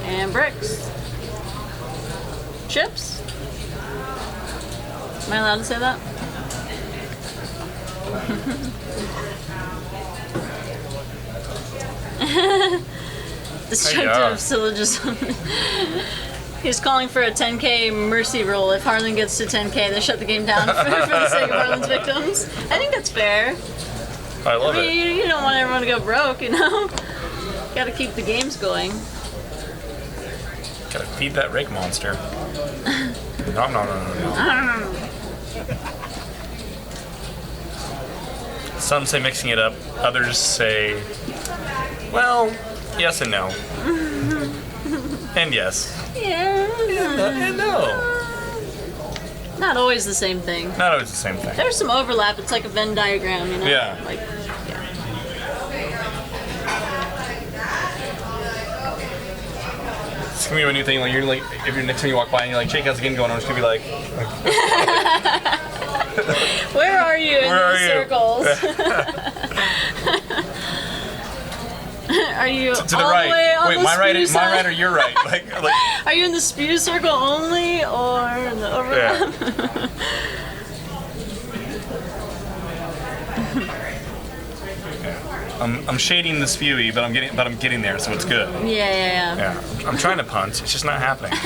and bricks, chips. Am I allowed to say that? Destructive syllogism. He's calling for a 10K mercy roll. If Harlan gets to 10K, they shut the game down for the sake of Harlan's victims. I think that's fair. I love it. You don't want everyone to go broke, you know? Gotta keep the games going. Gotta feed that rake monster. No. Some say mixing it up. Others say, well, yes and no. And yes. Yeah. And no. Not always the same thing. Not always the same thing. There's some overlap. It's like a Venn diagram, you know? Yeah. Like, It's gonna be a new thing. Like you're like, if you're next time you walk by and you're like, Jake, how's the game going? I'm just gonna be like, where are you in Where are these you? circles? Are you to the all right. the way on Wait, the my right, spew side? or your right? Like. Are you in the spew circle only, or in the overlap? Yeah. I'm shading the spewy, but I'm getting there, so it's good. Yeah. Yeah, I'm trying to punt. It's just not happening.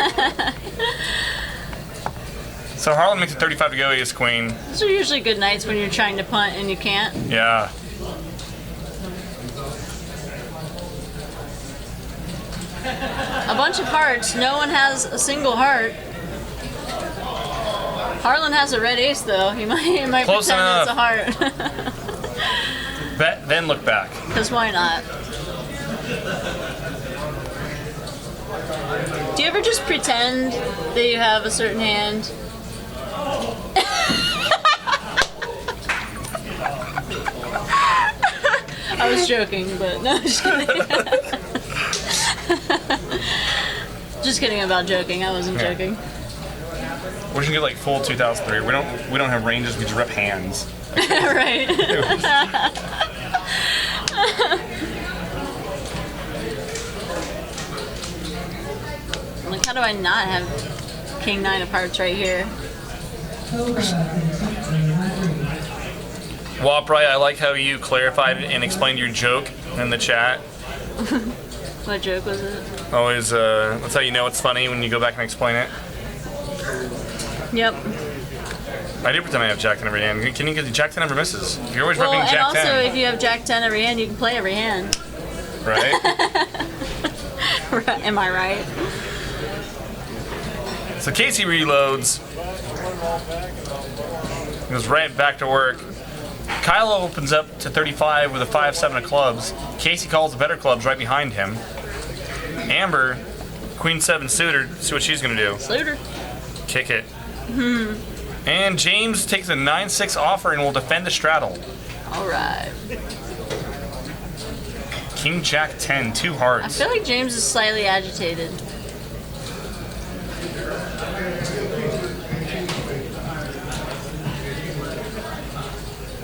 So Harlan makes it 35 to go. Ace Queen. Those are usually good nights when you're trying to punt and you can't. Yeah. A bunch of hearts. No one has a single heart. Harlan has a red ace though. He might Close pretend enough. it's a heart. Bet, then look back. Because why not? Do you ever just pretend that you have a certain hand? I was joking, but no, just kidding. Just kidding about joking. I wasn't joking. We're just gonna get like full 2003. We don't have ranges. We just rep hands. Right. Like, how do I not have King 9 of Hearts right here? Wapright, I like how you clarified and explained your joke in the chat. What joke was it? Always, that's how you know it's funny when you go back and explain it. Yep. I do pretend I have Jack 10 every hand. Can you get Jack 10 never misses? You're always Well, ripping and Jack also 10. if you have Jack 10 every hand, you can play every hand. Right? Am I right? So Casey reloads. Goes right back to work. Kyle opens up to 35 with a 5-7 of clubs. Casey calls the better clubs right behind him. Amber, Queen 7 suited. See what she's gonna do. Sluter. Kick it. And James takes a 9-6 offer and will defend the straddle. All right. King Jack 10, 2 I hearts. feel like James is slightly agitated.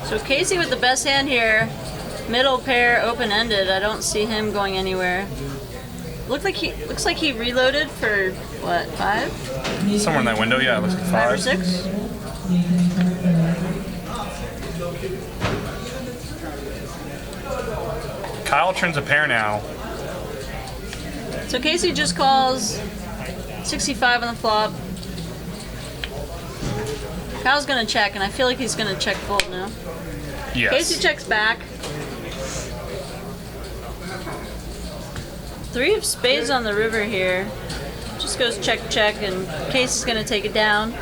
So Casey with the best hand here. Middle pair open-ended. I don't see him going anywhere. Looks like he reloaded for what, 5? Somewhere in that window, yeah, it looks like 5 or 5. 6? Kyle turns a pair now. So Casey just calls 65 on the flop. Kyle's gonna check, and I feel like he's gonna check fold now. Yes. Casey checks back. 3 of spades on the river here. Just goes check, check, and Casey's gonna take it down.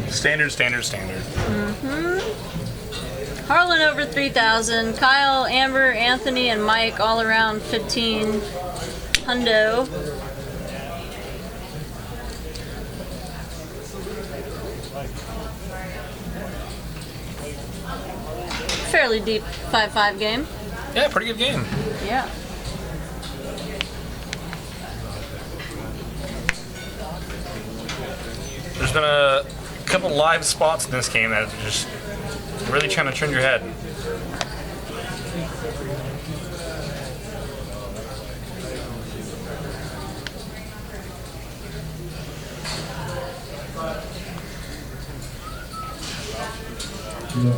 Standard. Harlan over 3,000. Kyle, Amber, Anthony, and Mike all around 15. Hundo. Fairly deep 5-5 game. Yeah, pretty good game. Yeah. There's been a couple live spots in this game that are just really trying to turn your head.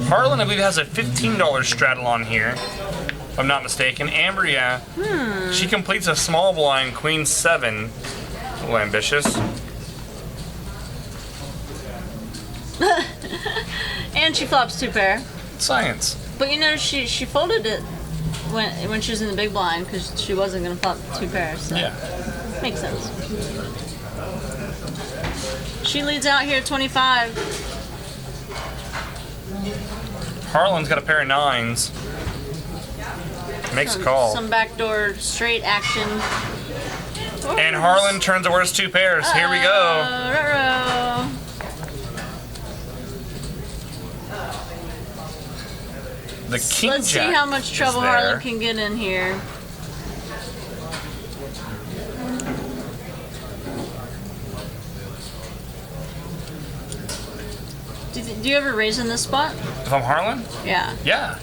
Harlan, I believe, has a $15 straddle on here, if I'm not mistaken. Amber, yeah. She completes a small blind, Queen 7. A little ambitious. And she flops 2 pair. Science. But you know, she folded it when she was in the big blind because she wasn't going to flop 2 pairs. So Yeah. makes sense. She leads out here 25. Harlan's got a pair of 9s. Makes a call. Some backdoor straight action. And Harlan turns the worst 2 pairs. Here we go. Ruh-roh. The King Let's see Jack how much trouble is there. Harlan can get in here. Do you ever raise in this spot? If I'm Harlan? Yeah. Yeah.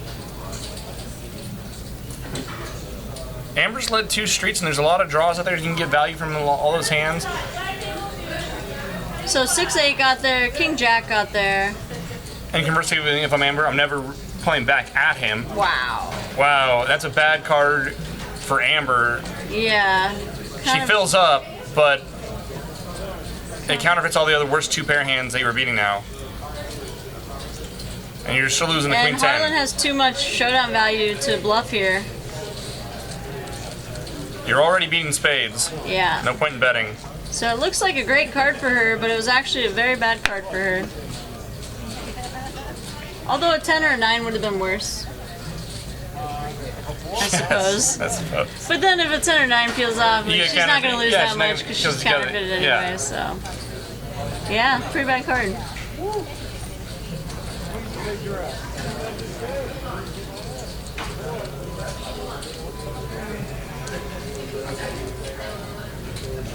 Amber's led 2 streets, and there's a lot of draws out there. You can get value from all those hands. So 6-8 got there, King Jack got there. And conversely, if I'm Amber, I'm never playing back at him. Wow. Wow, that's a bad card for Amber. Yeah. She fills up, but it counterfeits all the other worst 2 pair hands that you were beating now. And you're still losing the And Queen Harlan 10. has too much showdown value to bluff here. You're already beating spades. Yeah. No point in betting. So it looks like a great card for her, but it was actually a very bad card for her. Although a 10 or a 9 would have been worse. I suppose. I suppose. But then if a 10 or 9 peels off, You she's get not going to lose yeah, that she's not much gonna- because because she's you gotta- counterfeited anyway, yeah. so. Yeah, pretty bad card.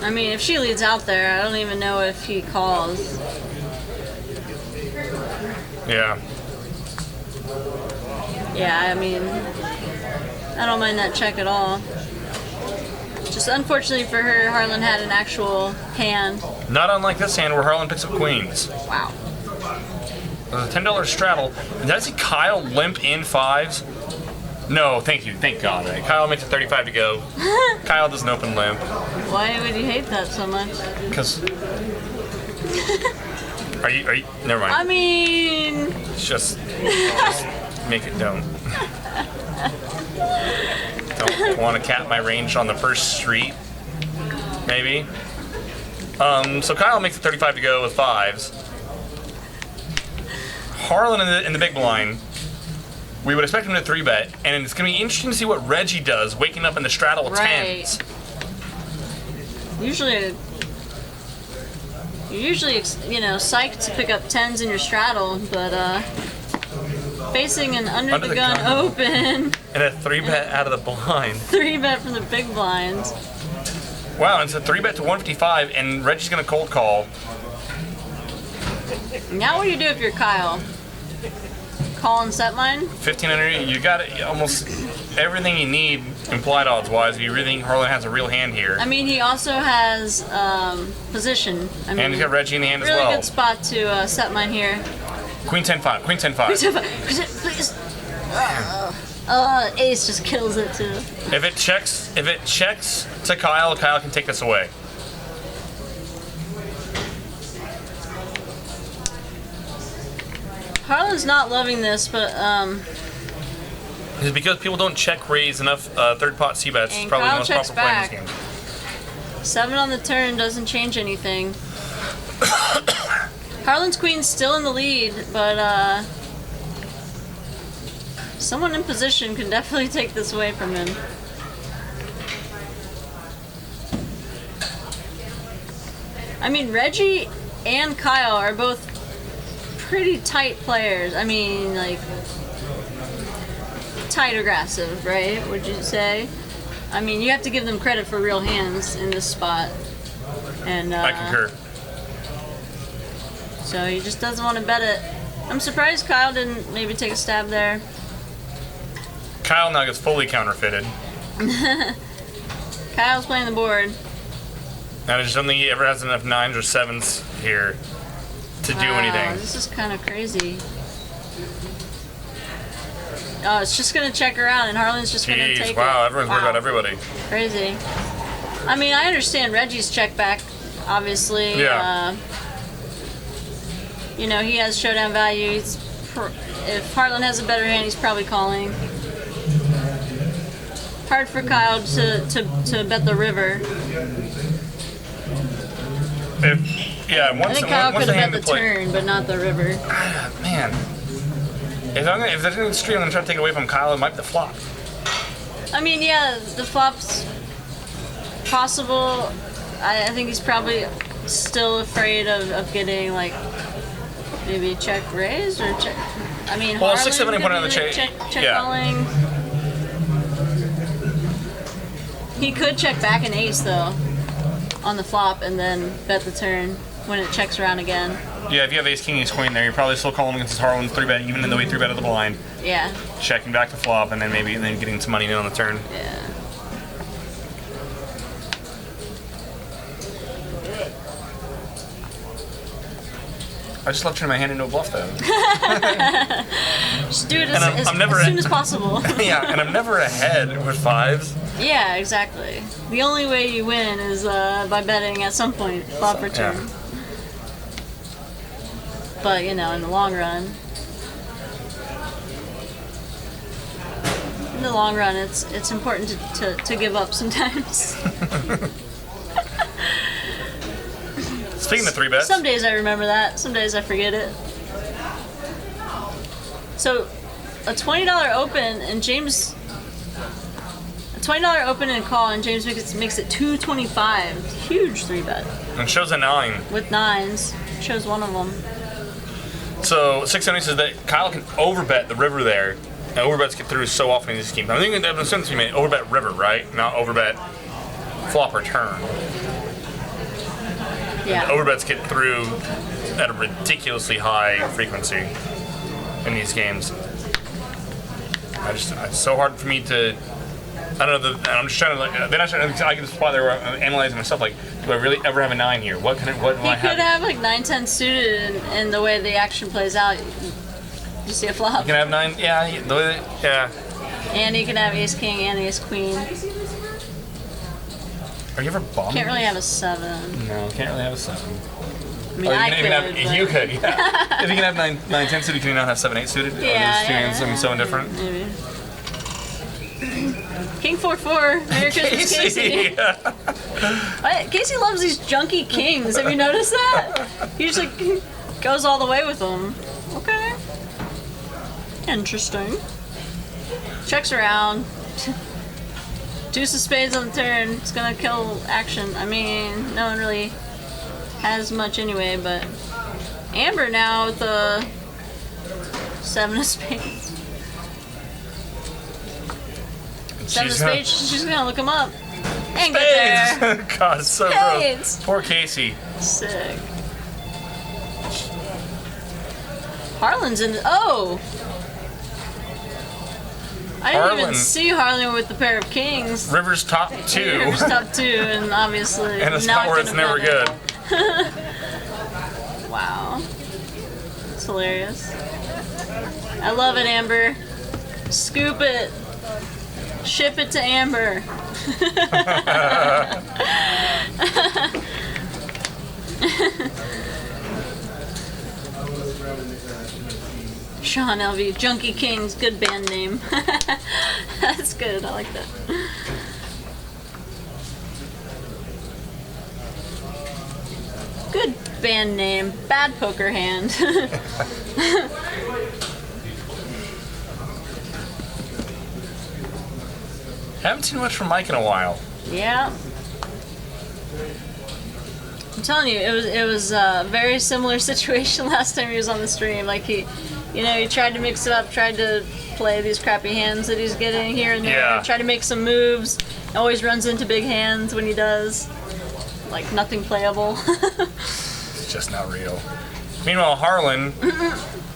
I mean, if she leads out there, I don't even know if he calls. Yeah. Yeah, I mean, I don't mind that check at all. Just unfortunately for her, Harlan had an actual hand. Not unlike this hand where Harlan picks up queens. Wow. There's a $10 straddle. Did I see Kyle limp in fives? No, thank you. Thank God. Kyle makes it 35 to go. Kyle doesn't open limp. Why would you hate that so much? Because... Are you... Never mind. I mean... Just make it don't. Don't want to cap my range on the first street. Maybe. So Kyle makes it 35 to go with fives. Harlan in the big blind. We would expect him to 3-bet, and it's going to be interesting to see what Reggie does, waking up in the straddle with tens. Usually, you know, psyched to pick up tens in your straddle, but facing an under the gun open. And a 3-bet out of the blind. 3-bet from the big blinds. Wow, it's a 3-bet to 155, and Reggie's going to cold call. Now what do you do if you're Kyle? Call and set mine? 1500, you got almost everything you need implied odds wise. You really think Harlan has a real hand here. I mean, he also has position. I mean, and he's got Reggie in the hand really as well. Really good spot to set mine here. Queen 10-5, Queen 10-5. Queen 10-5, please. Ace just kills it too. If it checks to Kyle, Kyle can take this away. Harlan's not loving this, but it's because people don't check raise enough third pot c-bets. It's probably Kyle the most checks proper play in back. this game. 7 on the turn doesn't change anything. Harlan's queen's still in the lead, but someone in position can definitely take this away from him. I mean, Reggie and Kyle are both pretty tight players. I mean, like, tight aggressive, right? Would you say? I mean, you have to give them credit for real hands in this spot. And I concur. So he just doesn't want to bet it. I'm surprised Kyle didn't maybe take a stab there. Kyle now gets fully counterfeited. Kyle's playing the board. And I just don't think he ever has enough 9s or 7s here to do anything. This is kind of crazy. Oh, it's just going to check around, and Harlan's just going to take it. Wow, everyone's worried about everybody. Crazy. I mean, I understand Reggie's check back, obviously. Yeah. You know, he has showdown value. If Harlan has a better hand, he's probably calling. Hard for Kyle to bet the river. I think Kyle could have bet the turn, but not the river. Man. If there's any street, I'm going to try to take it away from Kyle. It might be the flop. I mean, yeah, the flop's possible. I think he's probably still afraid of getting, like, maybe check raise or check. I mean, well, Harlan 6-7 could put on be the check calling. He could check back an ace though on the flop and then bet the turn when it checks around again. Yeah, if you have ace, king, ace, queen there, you're probably still calling against his Harlan 3-bet, even though he 3-bet of the blind. Yeah. Checking back the flop and then getting some money in on the turn. Yeah. I just love turning my hand into a bluff though. Just do it as soon as possible. Yeah, and I'm never ahead with 5s. Yeah, exactly. The only way you win is by betting at some point, flop or turn. Yeah. But, you know, in the long run, it's important to give up sometimes. Speaking of 3-bets. Some days I remember that. Some days I forget it. So, a $20 open and James. A $20 open and call and James makes it $225. Huge 3-bet. And shows a 9. With 9s. Shows one of them. So 670 says that Kyle can overbet the river there. And overbets get through so often in these schemes. I'm thinking that since you mean overbet river, right? Not overbet flop or turn. Yeah. And overbets get through at a ridiculously high frequency in these games. It's so hard for me to I don't know. I'm just trying to like. Then I can just fly there analyzing myself. Like, do I really ever have a 9 here? What do I have? He could have like 9-10 suited, and the way the action plays out, you see a flop. You can have 9. Yeah. Yeah. And he can have ace king and ace queen. Are you ever bombed? Can't really have a 7. No, can't really have a 7. I mean, I could. You could, yeah. If you can have 9-10 suited, can you not have 7-8 suited? Yeah. Are those two hands something so indifferent? Maybe. King 4-4. Merry Christmas, Casey. Casey loves these junky kings. Have you noticed that? He just like goes all the way with them. Okay. Interesting. Checks around. Deuce of spades on the turn. It's gonna kill action. I mean, no one really has much anyway, but Amber now with the 7 of spades. 7 of spades, she's gonna look him up. And get there. God, it's so Spades. gross. Poor Casey. Sick. Harlan's in. Oh! I didn't even see Harlan with the pair of kings. River's top 2. River's top 2, and obviously. And a spot where it's never good. Wow. It's hilarious. I love it, Amber. Scoop it. Ship it to Amber. Sean LV, Junkie Kings, good band name. That's good, I like that. Good band name, bad poker hand. Haven't seen much from Mike in a while. Yeah. I'm telling you, it was a very similar situation last time he was on the stream. Like he tried to mix it up, tried to play these crappy hands that he's getting here and there, try to make some moves. Always runs into big hands when he does. Like nothing playable. It's just not real. Meanwhile, Harlan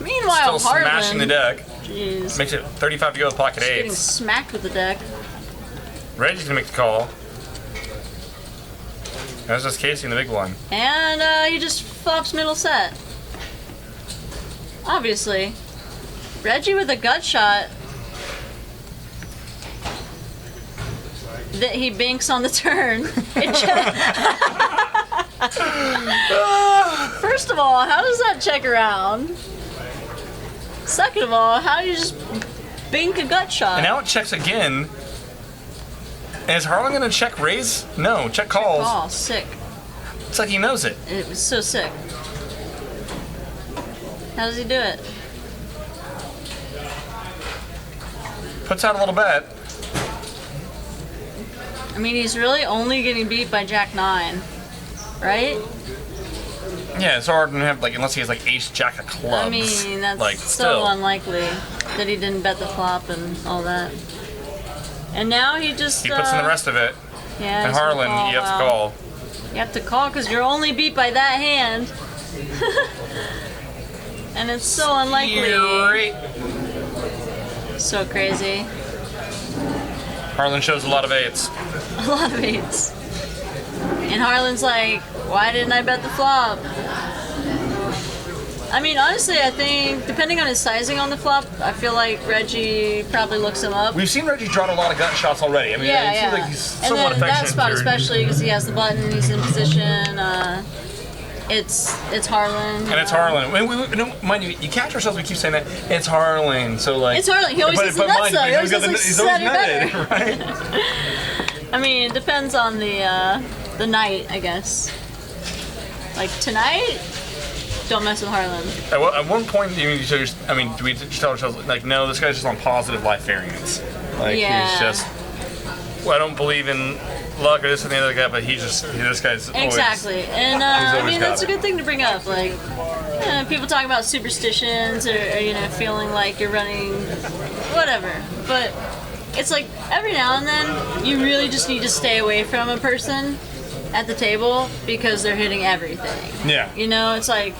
Meanwhile, still smashing the deck. Jeez. Makes it 35 to go with pocket Getting eights. smacked with the deck. Reggie's gonna make the call. That's just Casey in the big one. And he just flops middle set. Obviously. Reggie with a gut shot. That he binks on the turn. First of all, how does that check around? Second of all, how do you just bink a gut shot? And now it checks again. And is Harlan gonna check raise? No, check calls. Oh, sick. It's like he knows it. It was so sick. How does he do it? Puts out a little bet. I mean, he's really only getting beat by Jack 9, right? Yeah, it's hard to have unless he has ace jack of clubs. I mean, that's so still unlikely that he didn't bet the flop and all that. And now he just he puts in the rest of it. Yeah. And Harlan, you have to call. You have to call because you're only beat by that hand. And it's so unlikely. So crazy. Harlan shows a lot of eights. A lot of eights. And Harlan's like, why didn't I bet the flop? I mean, honestly, I think, depending on his sizing on the flop, I feel like Reggie probably looks him up. We've seen Reggie draw a lot of gut shots already. I mean, it seems like he's somewhat and then affectionate. that spot especially, because he has the button, he's in position. It's Harlan. And it's Harlan. Mind you, you catch ourselves, we keep saying that. It's Harlan, so It's Harlan. He always says nuts, though. He always says, like, netted, right? I mean, it depends on the night, I guess. Like, tonight, don't mess with Harlan. At one point, do we tell ourselves, no, this guy's just on positive life variance. He's just, I don't believe in luck or this and the other guy, but this guy's always... Exactly. And, that's a good thing to bring up. People talk about superstitions or feeling like you're running whatever. But it's like, every now and then, you really just need to stay away from a person at the table because they're hitting everything. Yeah. It's like,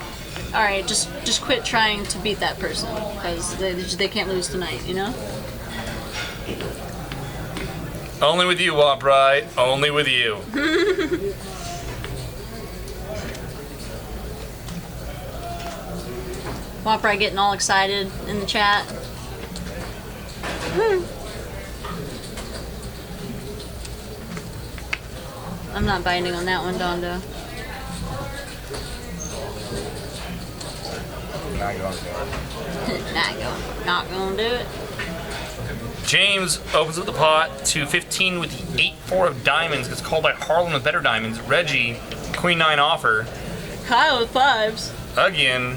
all right, just quit trying to beat that person because they can't lose tonight, Only with you, Wapride. Only with you. Wapride getting all excited in the chat. I'm not biting on that one, Dondo. Not gonna do it. James opens up the pot to 15 with the 8-4 of diamonds. Gets called by Harlan with better diamonds. Reggie, Queen 9 offer. Kyle with 5s. Again.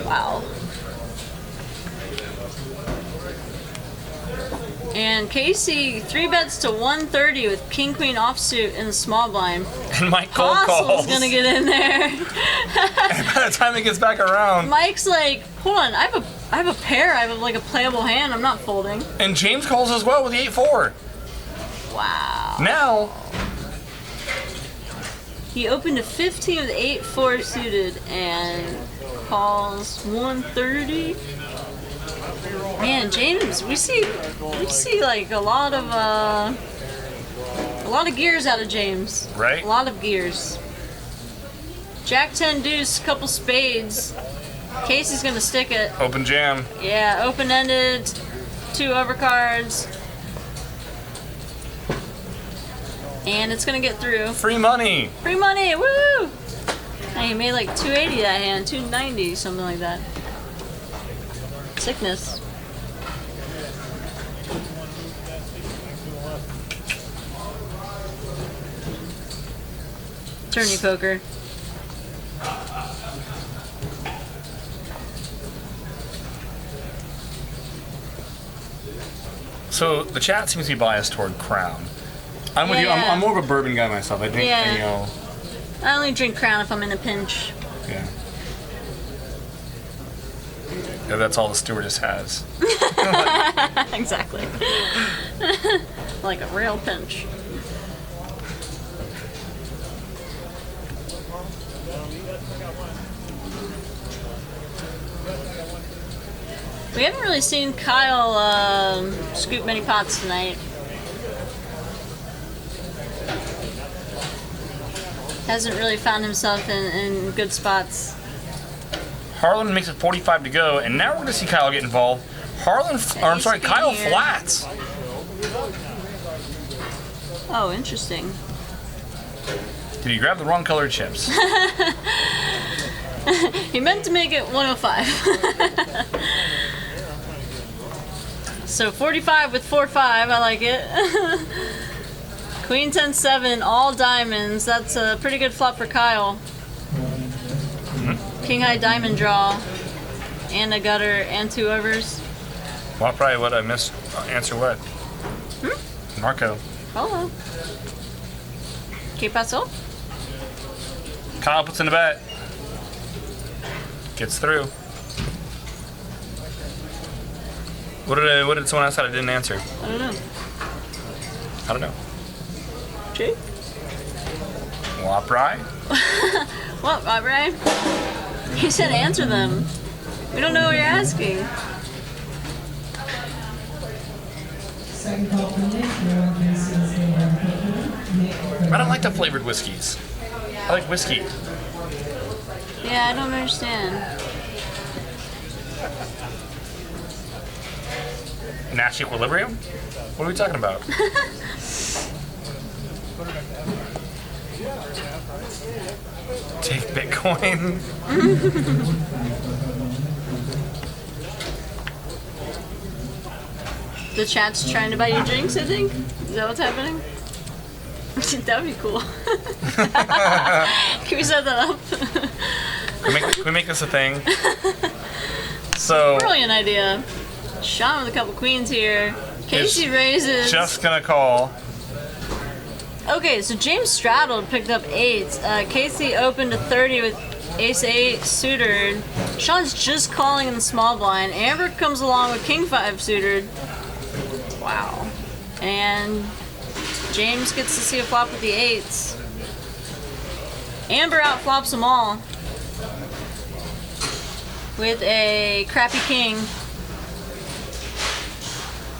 Wow. And Casey 3 bets to 130 with King Queen offsuit in the small blind. And Mike cold calls. Gonna get in there. And by the time it gets back around, Mike's like, hold on, I have a pair. I have like a playable hand. I'm not folding. And James calls as well with the 8-4. Wow. Now he opened a 15 with 8-4 suited and calls 130. Man, James, we see like a lot of gears out of James. Right. A lot of gears. Jack 10 deuce, couple spades. Casey's gonna stick it. open jam. Yeah, open-ended, 2 overcards. And it's gonna get through. Free money. Free money, woo! Hey, he made like 280 that hand, 290, something like that. Sickness. Tourney poker. So the chat seems to be biased toward Crown. I'm with you. Yeah. I'm more of a bourbon guy myself. I think, Yeah. you know. I only drink Crown if I'm in a pinch. Yeah. Yeah, that's all the stewardess has. Exactly. Like a real pinch. We haven't really seen Kyle scoop many pots tonight. Hasn't really found himself in good spots. Harlan makes it 45 to go, and now we're going to see Kyle get involved. Kyle here. flats. Oh, interesting. Did he grab the wrong colored chips? He meant to make it 105. So 45 with 4-5, I like it. Queen 10-7, all diamonds. That's a pretty good flop for Kyle. King high diamond draw, and a gutter, and 2 overs. Well, probably what I missed. Answer what? Marco. Hello. ¿Qué pasó? Kyle puts in a bet. Gets through. What did someone else that I didn't answer? I don't know. I don't know. Jake? Waprai? What, Brian? He said answer them. We don't know what you're asking. I don't like the flavored whiskeys. I like whiskey. Yeah, I don't understand. Nash Equilibrium? What are we talking about? Take Bitcoin. The chat's trying to buy you drinks, I think? Is that what's happening? That would be cool. Can we set that up? Can we make this a thing? So, Brilliant idea. Sean with a couple queens here. Casey raises. just gonna call. Okay, so James straddled, picked up 8s. Casey opened a 30 with ace-8 suited. Sean's just calling in the small blind. Amber comes along with king 5 suited. Wow. And James gets to see a flop with the 8s. Amber outflops them all with a crappy king.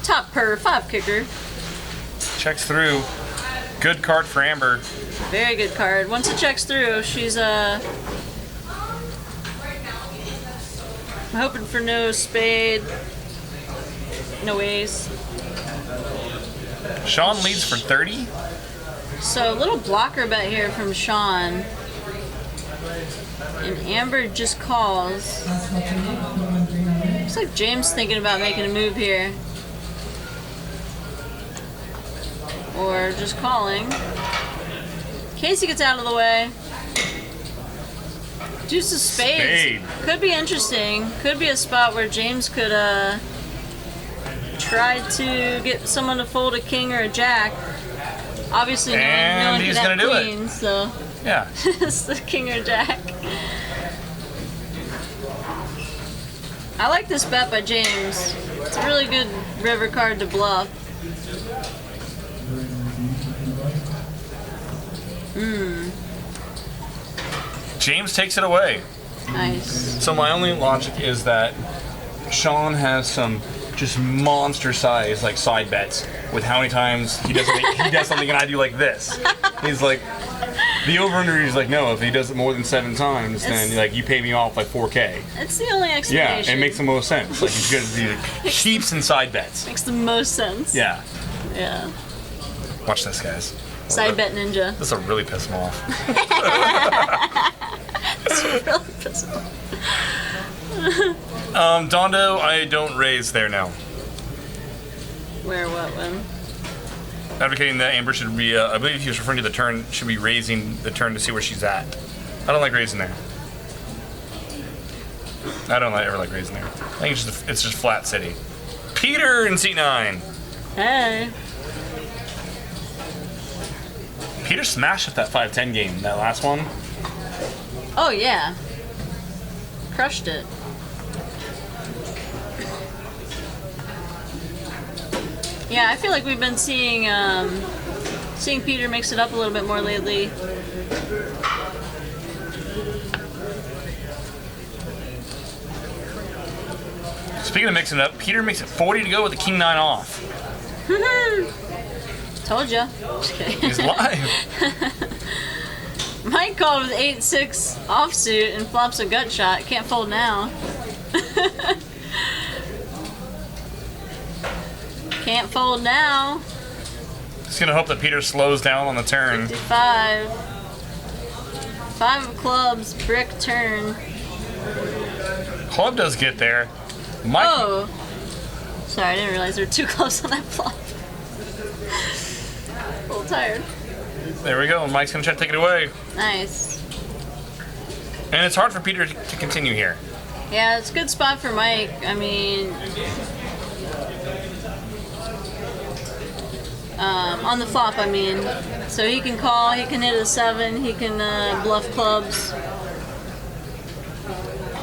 Top per 5 kicker. Checks through. Good card for Amber. Very good card. Once it checks through, she's I'm hoping for no spade, no ace. Sean leads for 30. So a little blocker bet here from Sean. And Amber just calls. Looks like James thinking about making a move here. Or just calling. Casey gets out of the way. Deuce of spades. Could be interesting. Could be a spot where James could try to get someone to fold a king or a jack. Obviously, no one could have queens, so yeah, it's the king or jack. I like this bet by James. It's a really good river card to bluff. James takes it away. Nice. So my only logic is that Sean has some just monster size like side bets with how many times he does something and I do like this. He's like the over under. He's like, no, if he does it more than 7 times, then like you pay me off like $4K. It's the only explanation. Yeah, it makes the most sense. Like he's good at the keeps and side bets. Makes the most sense. Yeah. Yeah. Watch this, guys. Side bet ninja. This will really piss him off. This will really piss him off. Dondo, I don't raise there now. Where, what, when? Advocating that Amber should be, I believe he was referring to the turn, should be raising the turn to see where she's at. I don't like raising there. I don't ever like raising there. I think it's just flat city. Peter in seat 9. Hey. Peter smashed up that 5-10 game, that last one. Oh, yeah. Crushed it. Yeah, I feel like we've been seeing Peter mix it up a little bit more lately. Speaking of mixing it up, Peter makes it 40 to go with the king 9 off. Told ya. Just kidding. He's live. Mike called with 8-6 offsuit and flops a gut shot. Can't fold now. Can't fold now. Just gonna hope that Peter slows down on the turn. 55. 5 of clubs, brick turn. Club does get there. Mike. Oh. Sorry, I didn't realize there were 2 clubs on that flop. A little tired. There we go. Mike's gonna try to take it away. Nice. And it's hard for Peter to continue here. Yeah, it's a good spot for Mike. I mean, on the flop, I mean. So he can call, he can hit a 7, he can bluff clubs.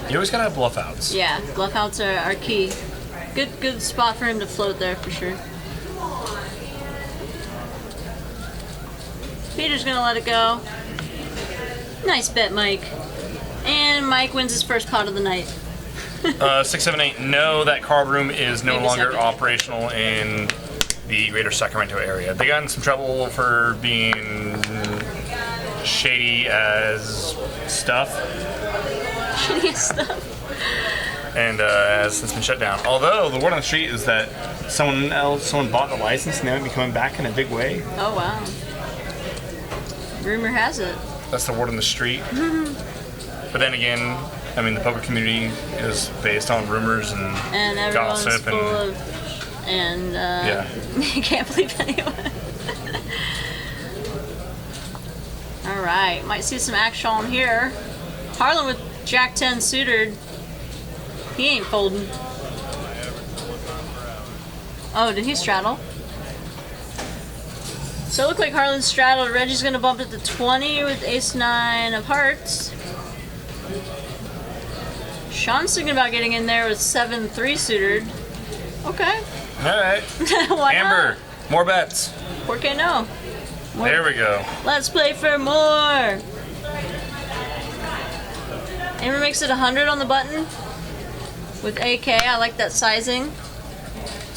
You always gotta have bluff outs. Yeah, bluff outs are key. Good spot for him to float there for sure. Peter's gonna let it go. Nice bet, Mike. And Mike wins his first pot of the night. 6, 7, 8. No, that card room is no Maybe longer second. Operational in the greater Sacramento area. They got in some trouble for being shady as stuff. Shitty stuff. And it's been shut down. Although the word on the street is that someone bought the license and they might be coming back in a big way. Oh wow. Rumor has it. That's the word on the street. But then again, I mean, the poker community is based on rumors and everyone's gossip full of, and yeah. you can't believe anyone. All right, might see some action here. Harlan with Jack 10 suited. He ain't folding. Oh, did he straddle? So it looked like Harlan straddled. Reggie's gonna bump it to 20 with Ace 9 of hearts. Sean's thinking about getting in there with 7-3 suited. Okay. All right. Why Amber, more bets. not? 4K no. More. There we go. Let's play for more. Amber makes it 100 on the button with AK. I like that sizing.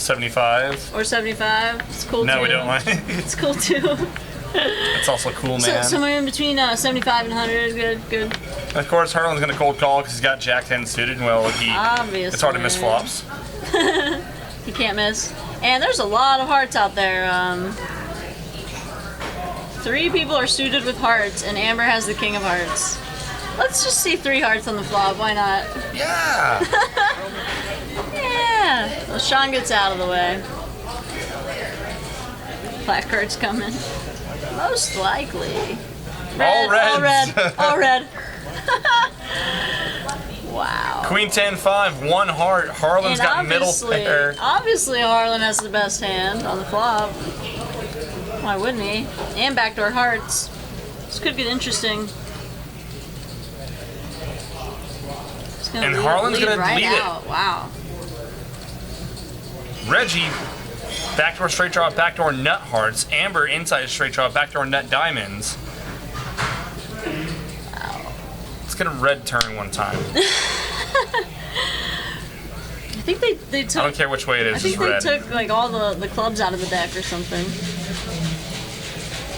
75. Or 75. It's cool too. No, we don't like. It's cool too. It's also cool, man. So somewhere in between 75 and 100. Good. And of course, Harlan's gonna cold call because he's got Jack 10 suited, and well, Obviously. it's hard to miss flops. He can't miss. And there's a lot of hearts out there. 3 people are suited with hearts, and Amber has the king of hearts. Let's just see 3 hearts on the flop. Why not? Yeah. Yeah. Well, Sean gets out of the way. Black card's coming. Most likely. All reds. All red. Wow. Queen 10-5, 1 heart. Harlan's And got middle pair. Obviously, Harlan has the best hand on the flop. Why wouldn't he? And backdoor hearts. This could get interesting. And Harlan's gonna lead it. out. Wow. Reggie, backdoor straight draw, backdoor nut hearts. Amber, inside straight draw, backdoor nut diamonds. Let's get a red turn one time. I think they took. I don't care which way it is, I think it's red. they took like all the clubs out of the deck or something.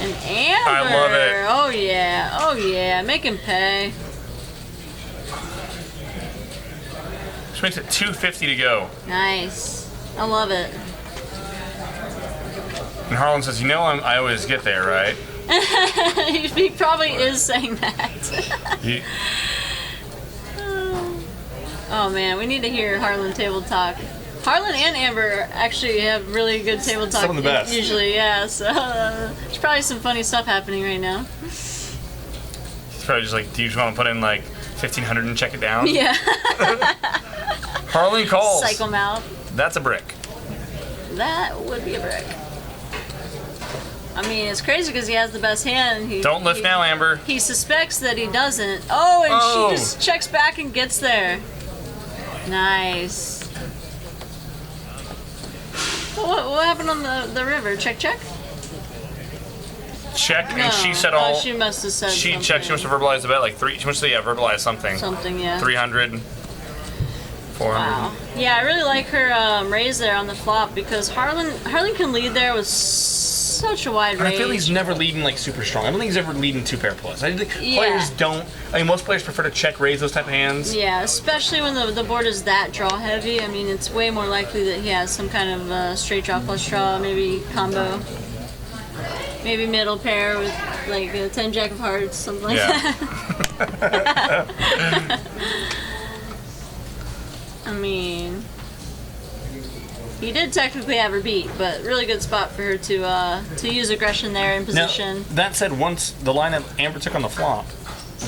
And Amber. I love it. Oh yeah. Make him pay. Which makes it 250 to go. Nice. I love it. And Harlan says, you know I always get there, right? He probably is saying that. He- Oh man, we need to hear Harlan table talk. Harlan and Amber actually have really good table talk. Some of the best. Usually, yeah. So there's probably some funny stuff happening right now. He's probably just like, do you just want to put in like 1,500 and check it down? Yeah. Harlan calls. Psych 'em out. That's a brick. That would be a brick. I mean, it's crazy because he has the best hand. Don't lift now, Amber. He suspects that he doesn't. Oh, and Oh. she just checks back and gets there. Nice. What happened on the river? Check. Check, No. and she said all. Oh, she must have said She something. checked. She must have verbalized the bet like 3. She must have verbalized something. Something, yeah. 300, 400. Wow. Yeah, I really like her raise there on the flop because Harlan can lead there with such a wide And range. I feel he's never leading like super strong. I don't think he's ever leading 2 pair plus. I think Yeah. players don't. I mean, most players prefer to check raise those type of hands. Yeah, especially when the board is that draw heavy. I mean, it's way more likely that he has some kind of straight draw, flush draw, maybe combo. Maybe middle pair with like a 10 jack of hearts, something like that. I mean, he did technically have her beat, but really good spot for her to use aggression there in position. Now, that said, once the line that Amber took on the flop,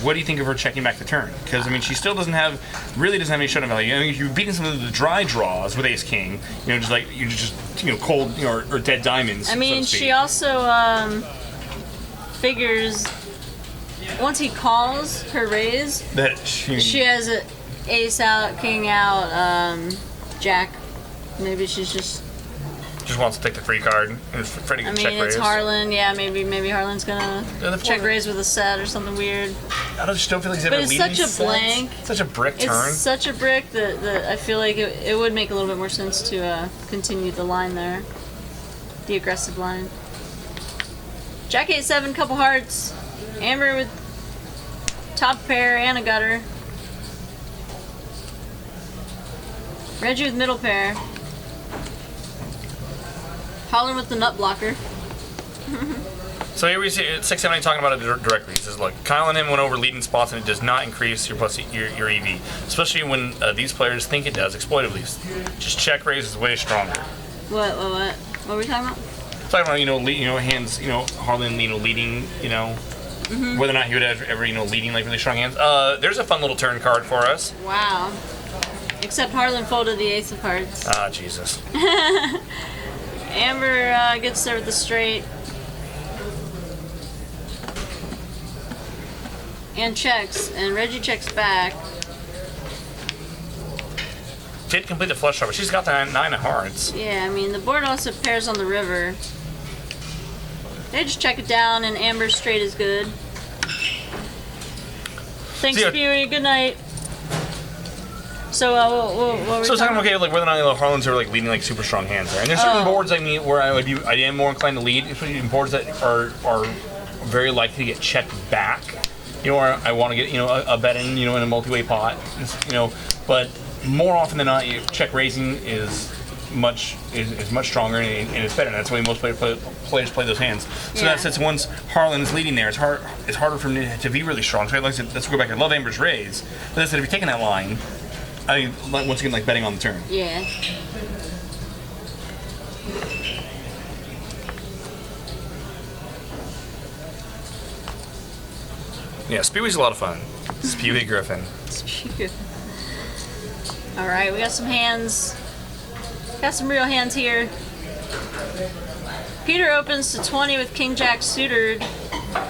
what do you think of her checking back the turn? Because I mean, she still doesn't have any showdown value. I mean, you're beating some of the dry draws with Ace King. You know, just like you just cold, or dead diamonds. I mean, so to speak. she also figures once he calls her raise, that she has an ace out, king out, jack. Maybe she's just. just wants to take the free card and ready to I check mean, it's raise. Harlan. Yeah, maybe Harlan's gonna Yeah, the check four- raise with a set or something weird. I just don't feel like he's But ever it's leading such a sets. blank. Such a brick turn. It's such a brick that I feel like it would make a little bit more sense to continue the line there, the aggressive line. Jack 8-7, couple hearts. Amber with top pair and a gutter. Reggie with middle pair. Harlan with the nut blocker. So here we see 678 talking about it directly. He says, "Look, Kyle and him went over leading spots, and it does not increase your your EV, especially when these players think it does exploitively. Just check raise is way stronger." What were we talking about? Talking about hands, Harlan leading, whether or not he would ever leading like really strong hands. There's a fun little turn card for us. Wow. Except Harlan folded the ace of hearts. Ah, Jesus. Amber gets there with the straight. And checks, and Reggie checks back. Did complete the flush draw, but she's got the 9 of hearts. Yeah, I mean, the board also pairs on the river. They just check it down, and Amber's straight is good. Thanks, See ya. Fury. Good night. So what were we So I was talking talking okay, like whether or not Harlan's are like leading like super strong hands there, and there's certain boards I mean where I am more inclined to lead, especially in boards that are very likely to get checked back. You know, where I want to get a bet in in a multi-way pot, but more often than not, check raising is much stronger and it's better. And that's the way most players play those hands. So that says once Harlan is leading there, it's harder for him to be really strong. So let's go back. I love Amber's raise, but that's if you're taking that line. I once again like betting on the turn. Yeah. Yeah, Spewy's a lot of fun. Spewy Griffin. All right, we got some hands. Got some real hands here. Peter opens to 20 with King Jack suited.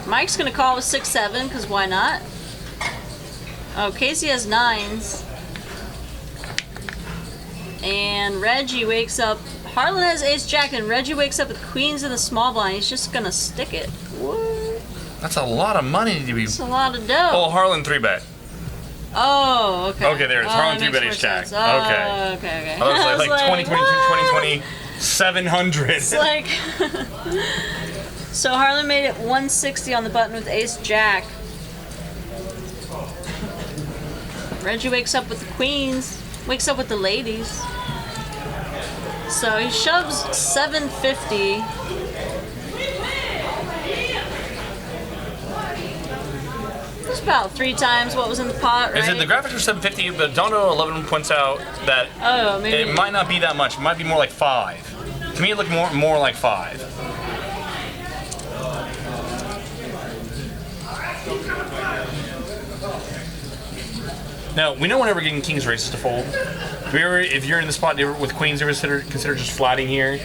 Mike's gonna call with 6-7 because why not? Oh, Casey has 9s. And Reggie wakes up. Harlan has ace jack, and Reggie wakes up with queens in the small blind. He's just gonna stick it. What? That's a lot of money to be. That's a lot of dough. Oh, Harlan 3-bet. Oh, okay. Okay, there it is. Harlan 3-bet ace jack. Oh, okay. I was like 20, 22, 20, 20, 700. It's like. So Harlan made it 160 on the button with ace jack. Reggie wakes up with the queens. Wakes up with the ladies. So he shoves 750. It's about 3 times what was in the pot, right? Is it the graphics are 750, but Dondo 11 points out that maybe it might not be that much. It might be more like 5. To me, it looked more like 5. Now, we know we're never getting king's races to fold. If you're in the spot with queens, you ever consider just flatting here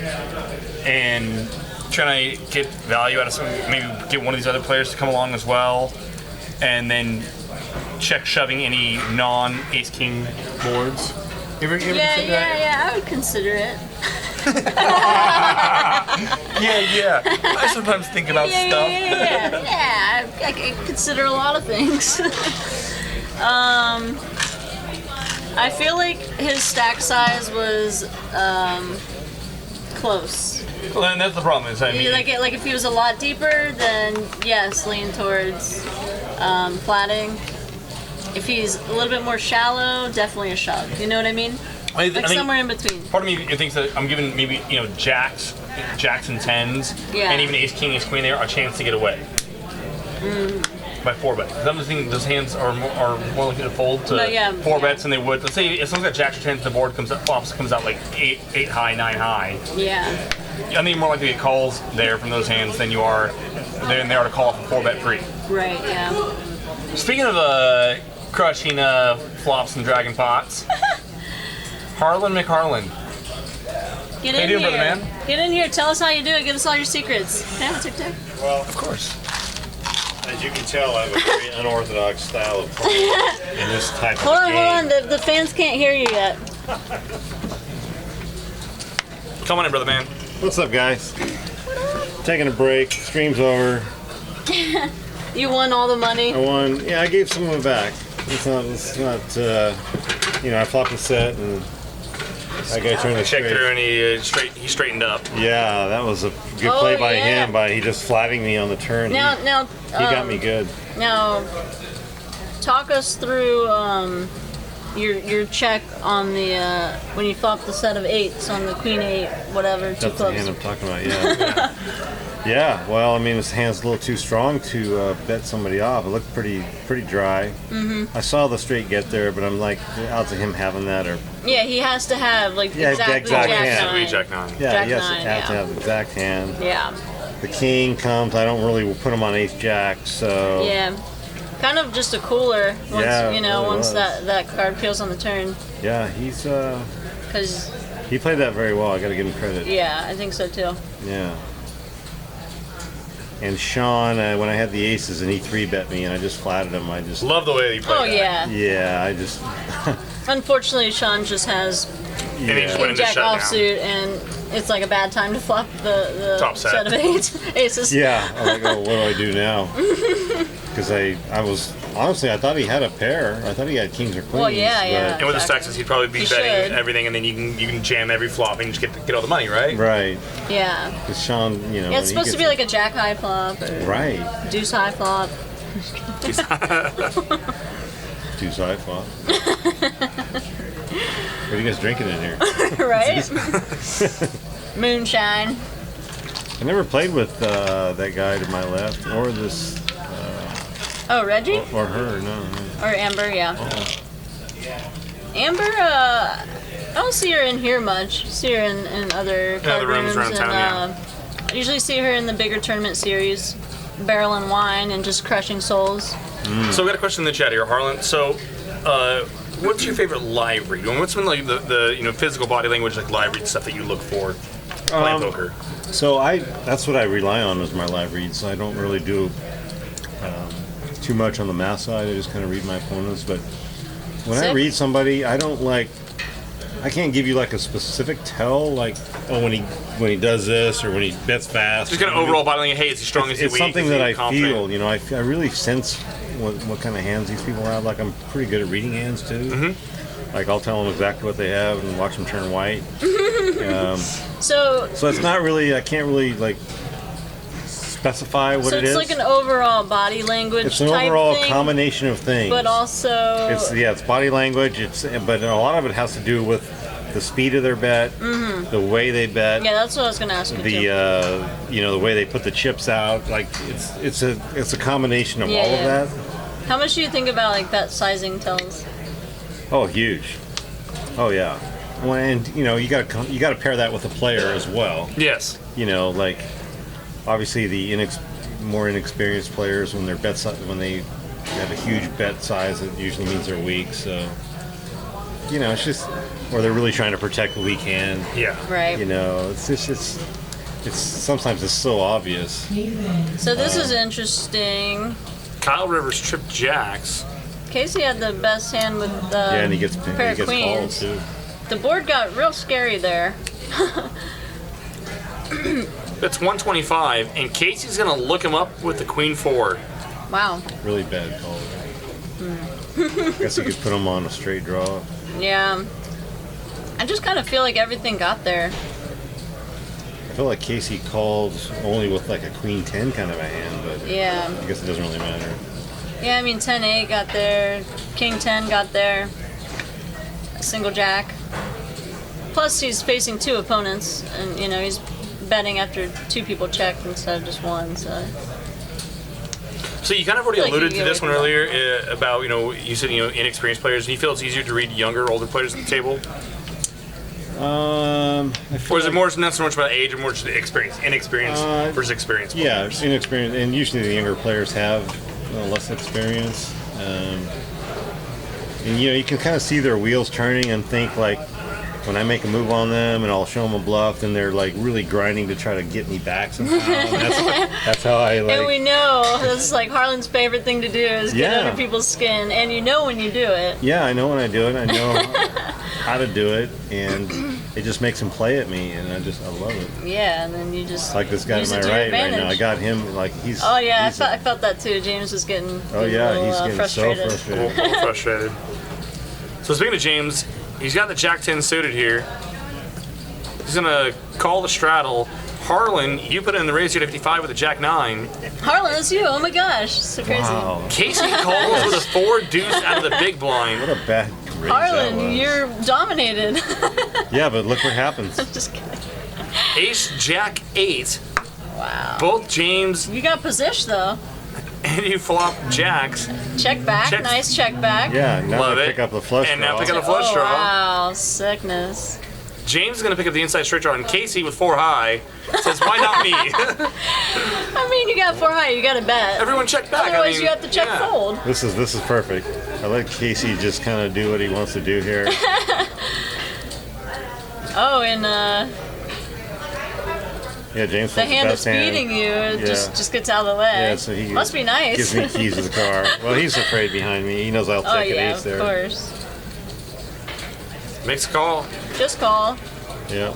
and trying to get value out of some, maybe get one of these other players to come along as well, and then check shoving any non-ace king boards? You ever consider that? Yeah, I would consider it. Yeah. I sometimes think about stuff. Yeah, I consider a lot of things. I feel like his stack size was close. Well, then that's the problem. Is I mean, like if he was a lot deeper, then yes, lean towards flatting. If he's a little bit more shallow, definitely a shove. You know what I mean? I think somewhere in between. Part of me thinks that I'm giving maybe jacks and 10s, and even ace king, ace queen there a chance to get away. By 4-bet. I'm just thinking those hands are more likely to fold to 4-bets than they would. Let's say if someone's got jacks or 10s, the board comes out like 8 high, 9 high. Yeah. I think you're more likely to get calls there from those hands than they are to call off a 4-bet free. Right. Yeah. Speaking of crushing flops and dragon pots, Harlan McHarlan. Get How in you doing, here. brother man? Get in here. Tell us how you do it. Give us all your secrets. Can I have a tic-tac? Well, Of course. as you can tell, I have a very unorthodox style of playing in this type of Hold game. on. The fans can't hear you yet. Come on in, brother man. What's up, guys? Taking a break. Stream's over. You won all the money. I won. Yeah, I gave some of it back. It's not. I flopped a set and that guy turned the Check straight. through and he straightened up. Yeah, that was a good play by yeah. him. He just flatting me on the turn. Now, he got me good. Now, talk us through your check on the when you flopped the set of 8s on the queen 8, whatever. 2 That's the clubs. hand I'm talking about. Yeah. Yeah. Well, I mean, this hand's a little too strong to bet somebody off. It looked pretty dry. I saw the straight get there, but I'm like, odds of him having that are. Yeah, he has to have like Yeah, exactly exact Jack hand. 9. Jack 9. Yeah, Jack yes, 9, it has to yeah. have the exact hand. Yeah. The king comes. I don't really put him on ace jack, so. Yeah. Kind of just a cooler once Yeah, it really once was. that card peels on the turn. Yeah, he's Because he played that very well. I got to give him credit. yeah, I think so too. Yeah. And Sean, when I had the aces and he 3-bet me and I just flattered him, I just. Love the way you play Oh that. yeah. Yeah, I just. Unfortunately, Sean just has And he just Yeah. went into Jack shutdown. offsuit, and it's like a bad time to flop the Top set. of 8 aces. Yeah, I'm like, oh, what do I do now? Because I was Honestly, I thought he had a pair. I thought he had kings or queens. Well, yeah, yeah. And with his Exactly. Texas, he'd probably be He betting should. everything, and then you can jam every flop and just get all the money, right? Right. Yeah. Because Sean, you know. Yeah, it's supposed to be like a jack high flop or Right. deuce high flop. Two side flop. What are you guys drinking in here? Right? Moonshine. I never played with that guy to my left, or this, Oh, Reggie? or her. No. Or Amber, yeah. Oh. Amber, I don't see her in here much. See her in other card the rooms around and, town, I usually see her in the bigger tournament series, Barrel and Wine and just Crushing Souls. So we got a question in the chat here, Harlan. So, what's your favorite live read? And what's been like the physical body language, like live read stuff that you look for playing poker? So that's what I rely on as my live reads. I don't really do too much on the math side. I just kind of read my opponents. But when I Sick. read somebody, I can't give you like a specific tell, like when he does this or when he bets fast. Just kind of overall body language. Hey, is he strong? Is he It's weak? something Is he that I confident? feel. You know, I really sense what kind of hands these people have. Like I'm pretty good at reading hands too. Mm-hmm. Like I'll tell them exactly what they have and watch them turn white. So So it's not really. I can't really like specify what it it's is. like an overall body language It's an type overall thing, combination of things. but also It's body language. But a lot of it has to do with the speed of their bet, the way they bet, yeah, that's what I was gonna ask you too. the way they put the chips out. Like it's a combination of Yeah, all yeah. of that. How much do you think about like bet sizing tells? Oh, huge. Oh yeah. Well, and you got to pair that with a player as well. Yes. Like obviously the more inexperienced players when when they have a huge bet size, it usually means they're weak. So it's just, or they're really trying to protect the weak hand. Yeah. Right. It's sometimes it's so obvious. So this is interesting. Kyle Rivers tripped jacks. Casey had the best hand with the Yeah, and he gets pair of called queens. too. The board got real scary there. That's 125, and Casey's gonna look him up with the queen 4. Wow. Really bad call. Guess you could put him on a straight draw. Yeah. I just kind of feel like everything got there. I feel like Casey called only with like a queen 10 kind of a hand, but Yeah. I guess it doesn't really matter. Yeah, I mean 10-8 got there, King 10 got there, single jack. Plus he's facing two opponents, and he's betting after two people checked instead of just one. So you kind of already I feel like alluded you to get this one away earlier about you said inexperienced players. Do you feel it's easier to read younger, older players at the table, I feel or is it like- more not so much about age, or more just experience, inexperienced versus experienced? Yeah, players? inexperienced, and usually the younger players have less experience. And you can kind of see their wheels turning and think like, when I make a move on them and I'll show them a bluff, then they're like really grinding to try to get me back somehow. And that's how I And we like. know that's like Harlan's favorite thing to do is get Yeah. under people's skin, and when you do it. Yeah, I know when I do it. I know how to do it, and it just makes him play at me, and I love it. Yeah, and then you just Like this guy use to it my to your right now. I advantage. got him like he's. Oh yeah, he's I felt that too. James was getting Oh yeah, a little, he's getting frustrated. so A little frustrated. frustrated. So speaking of James, he's got the Jack 10 suited here. He's gonna call the straddle. Harlan, you put in the raise to 55 with a Jack 9. Harlan, that's you. Oh my gosh, so crazy. Wow, Casey calls with a 4 deuce out of the big blind. what a bad raise that Harlan, was. you're dominated. Yeah, but look what happens. Just kidding. Ace Jack 8. Wow. Both James You got position though. and you flop jacks. Check back. Check. Nice check back. Yeah, now Love I it. pick up the flush And now draw. pick up the flush Oh, draw. wow, sickness. James is gonna pick up the inside straight draw, and Casey with 4 high says, "Why not me?" I mean, you got 4 high. You got to bet. Everyone check back. Otherwise, you have to check yeah. fold. This is perfect. I let Casey just kind of do what he wants to do here. Oh, and Yeah, James. the was hand best that's beating you Yeah. just gets out of the way. Yeah, so he Must be nice. Gives me keys to the car. Well, he's afraid behind me. He knows I'll Oh take an yeah, ace of there. course. Makes a call. Just call. Yeah.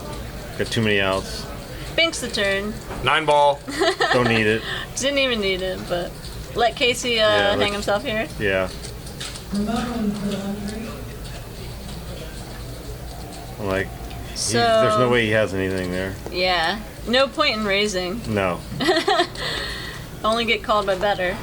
Got too many outs. Binks the turn. 9 ball. Don't need it. Didn't even need it, but let Casey Yeah, hang himself here. Yeah. I'm like, So there's no way he has anything there. Yeah, no point in raising. No. Only get called by better.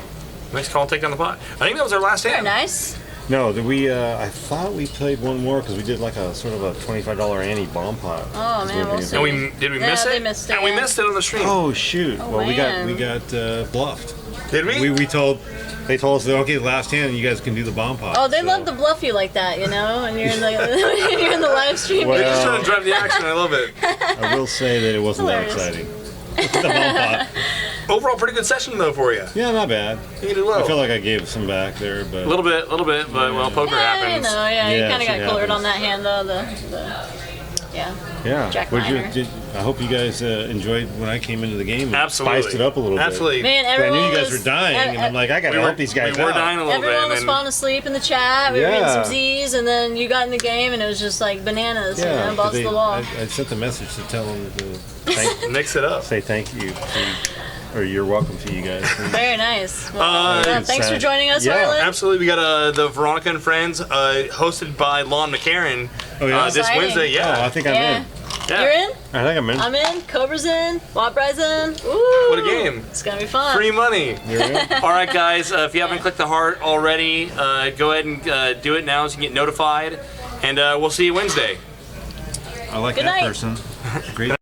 Nice call, take down the pot. I think that was our last Very hand. nice. No, I thought we played one more because we did like a sort of a $25 ante bomb pot. Oh man, we'll see. And did we miss it? They missed it. And we missed it on the stream. Oh shoot! Oh, well, man. we got bluffed. Did we? They told us that okay, last hand, you guys can do the bomb pot. Oh, they so. love to bluff you like that, you know, and you're in the you're in the live stream. Well, You're just trying to drive the action. I love it. I will say that it wasn't that Hilarious. exciting. The bomb pot. Overall, pretty good session though for you. Yeah, not bad. You did well. I feel like I gave some back there, but a little bit, but well, poker Yeah, happens. you know, yeah, you Yeah, kind of got shit colored happens. on that hand though. Yeah. yeah. Jack What'd you- Miner. I hope you guys enjoyed when I came into the game. And Absolutely. spiced it up a little bit. Absolutely. Man, I everyone knew you guys was, were dying, and I'm like, I gotta help these guys We were out. dying a little everyone bit. was and falling asleep in the chat. We were Yeah. getting some Z's, and then you got in the game, and it was just like bananas, you know, balls to the wall. I sent a message to tell them to mix it up. say thank you, or you're welcome to you guys. Very nice. Well, Uh, thanks for joining us, Yeah. Harlan. Absolutely. We got the Veronica and Friends hosted by Lon McCarran Oh, yeah? this Exciting. Wednesday. Oh, I Yeah. think I'm Yeah. in. Yeah. You're in? I think I'm in. I'm in. Cobra's in. Wapry's in. Ooh. What a game. It's gonna be fun. Free money. You're in? All right, guys. If you haven't clicked the heart already, go ahead and do it now so you can get notified. And we'll see you Wednesday. I like Good that night. person. Great.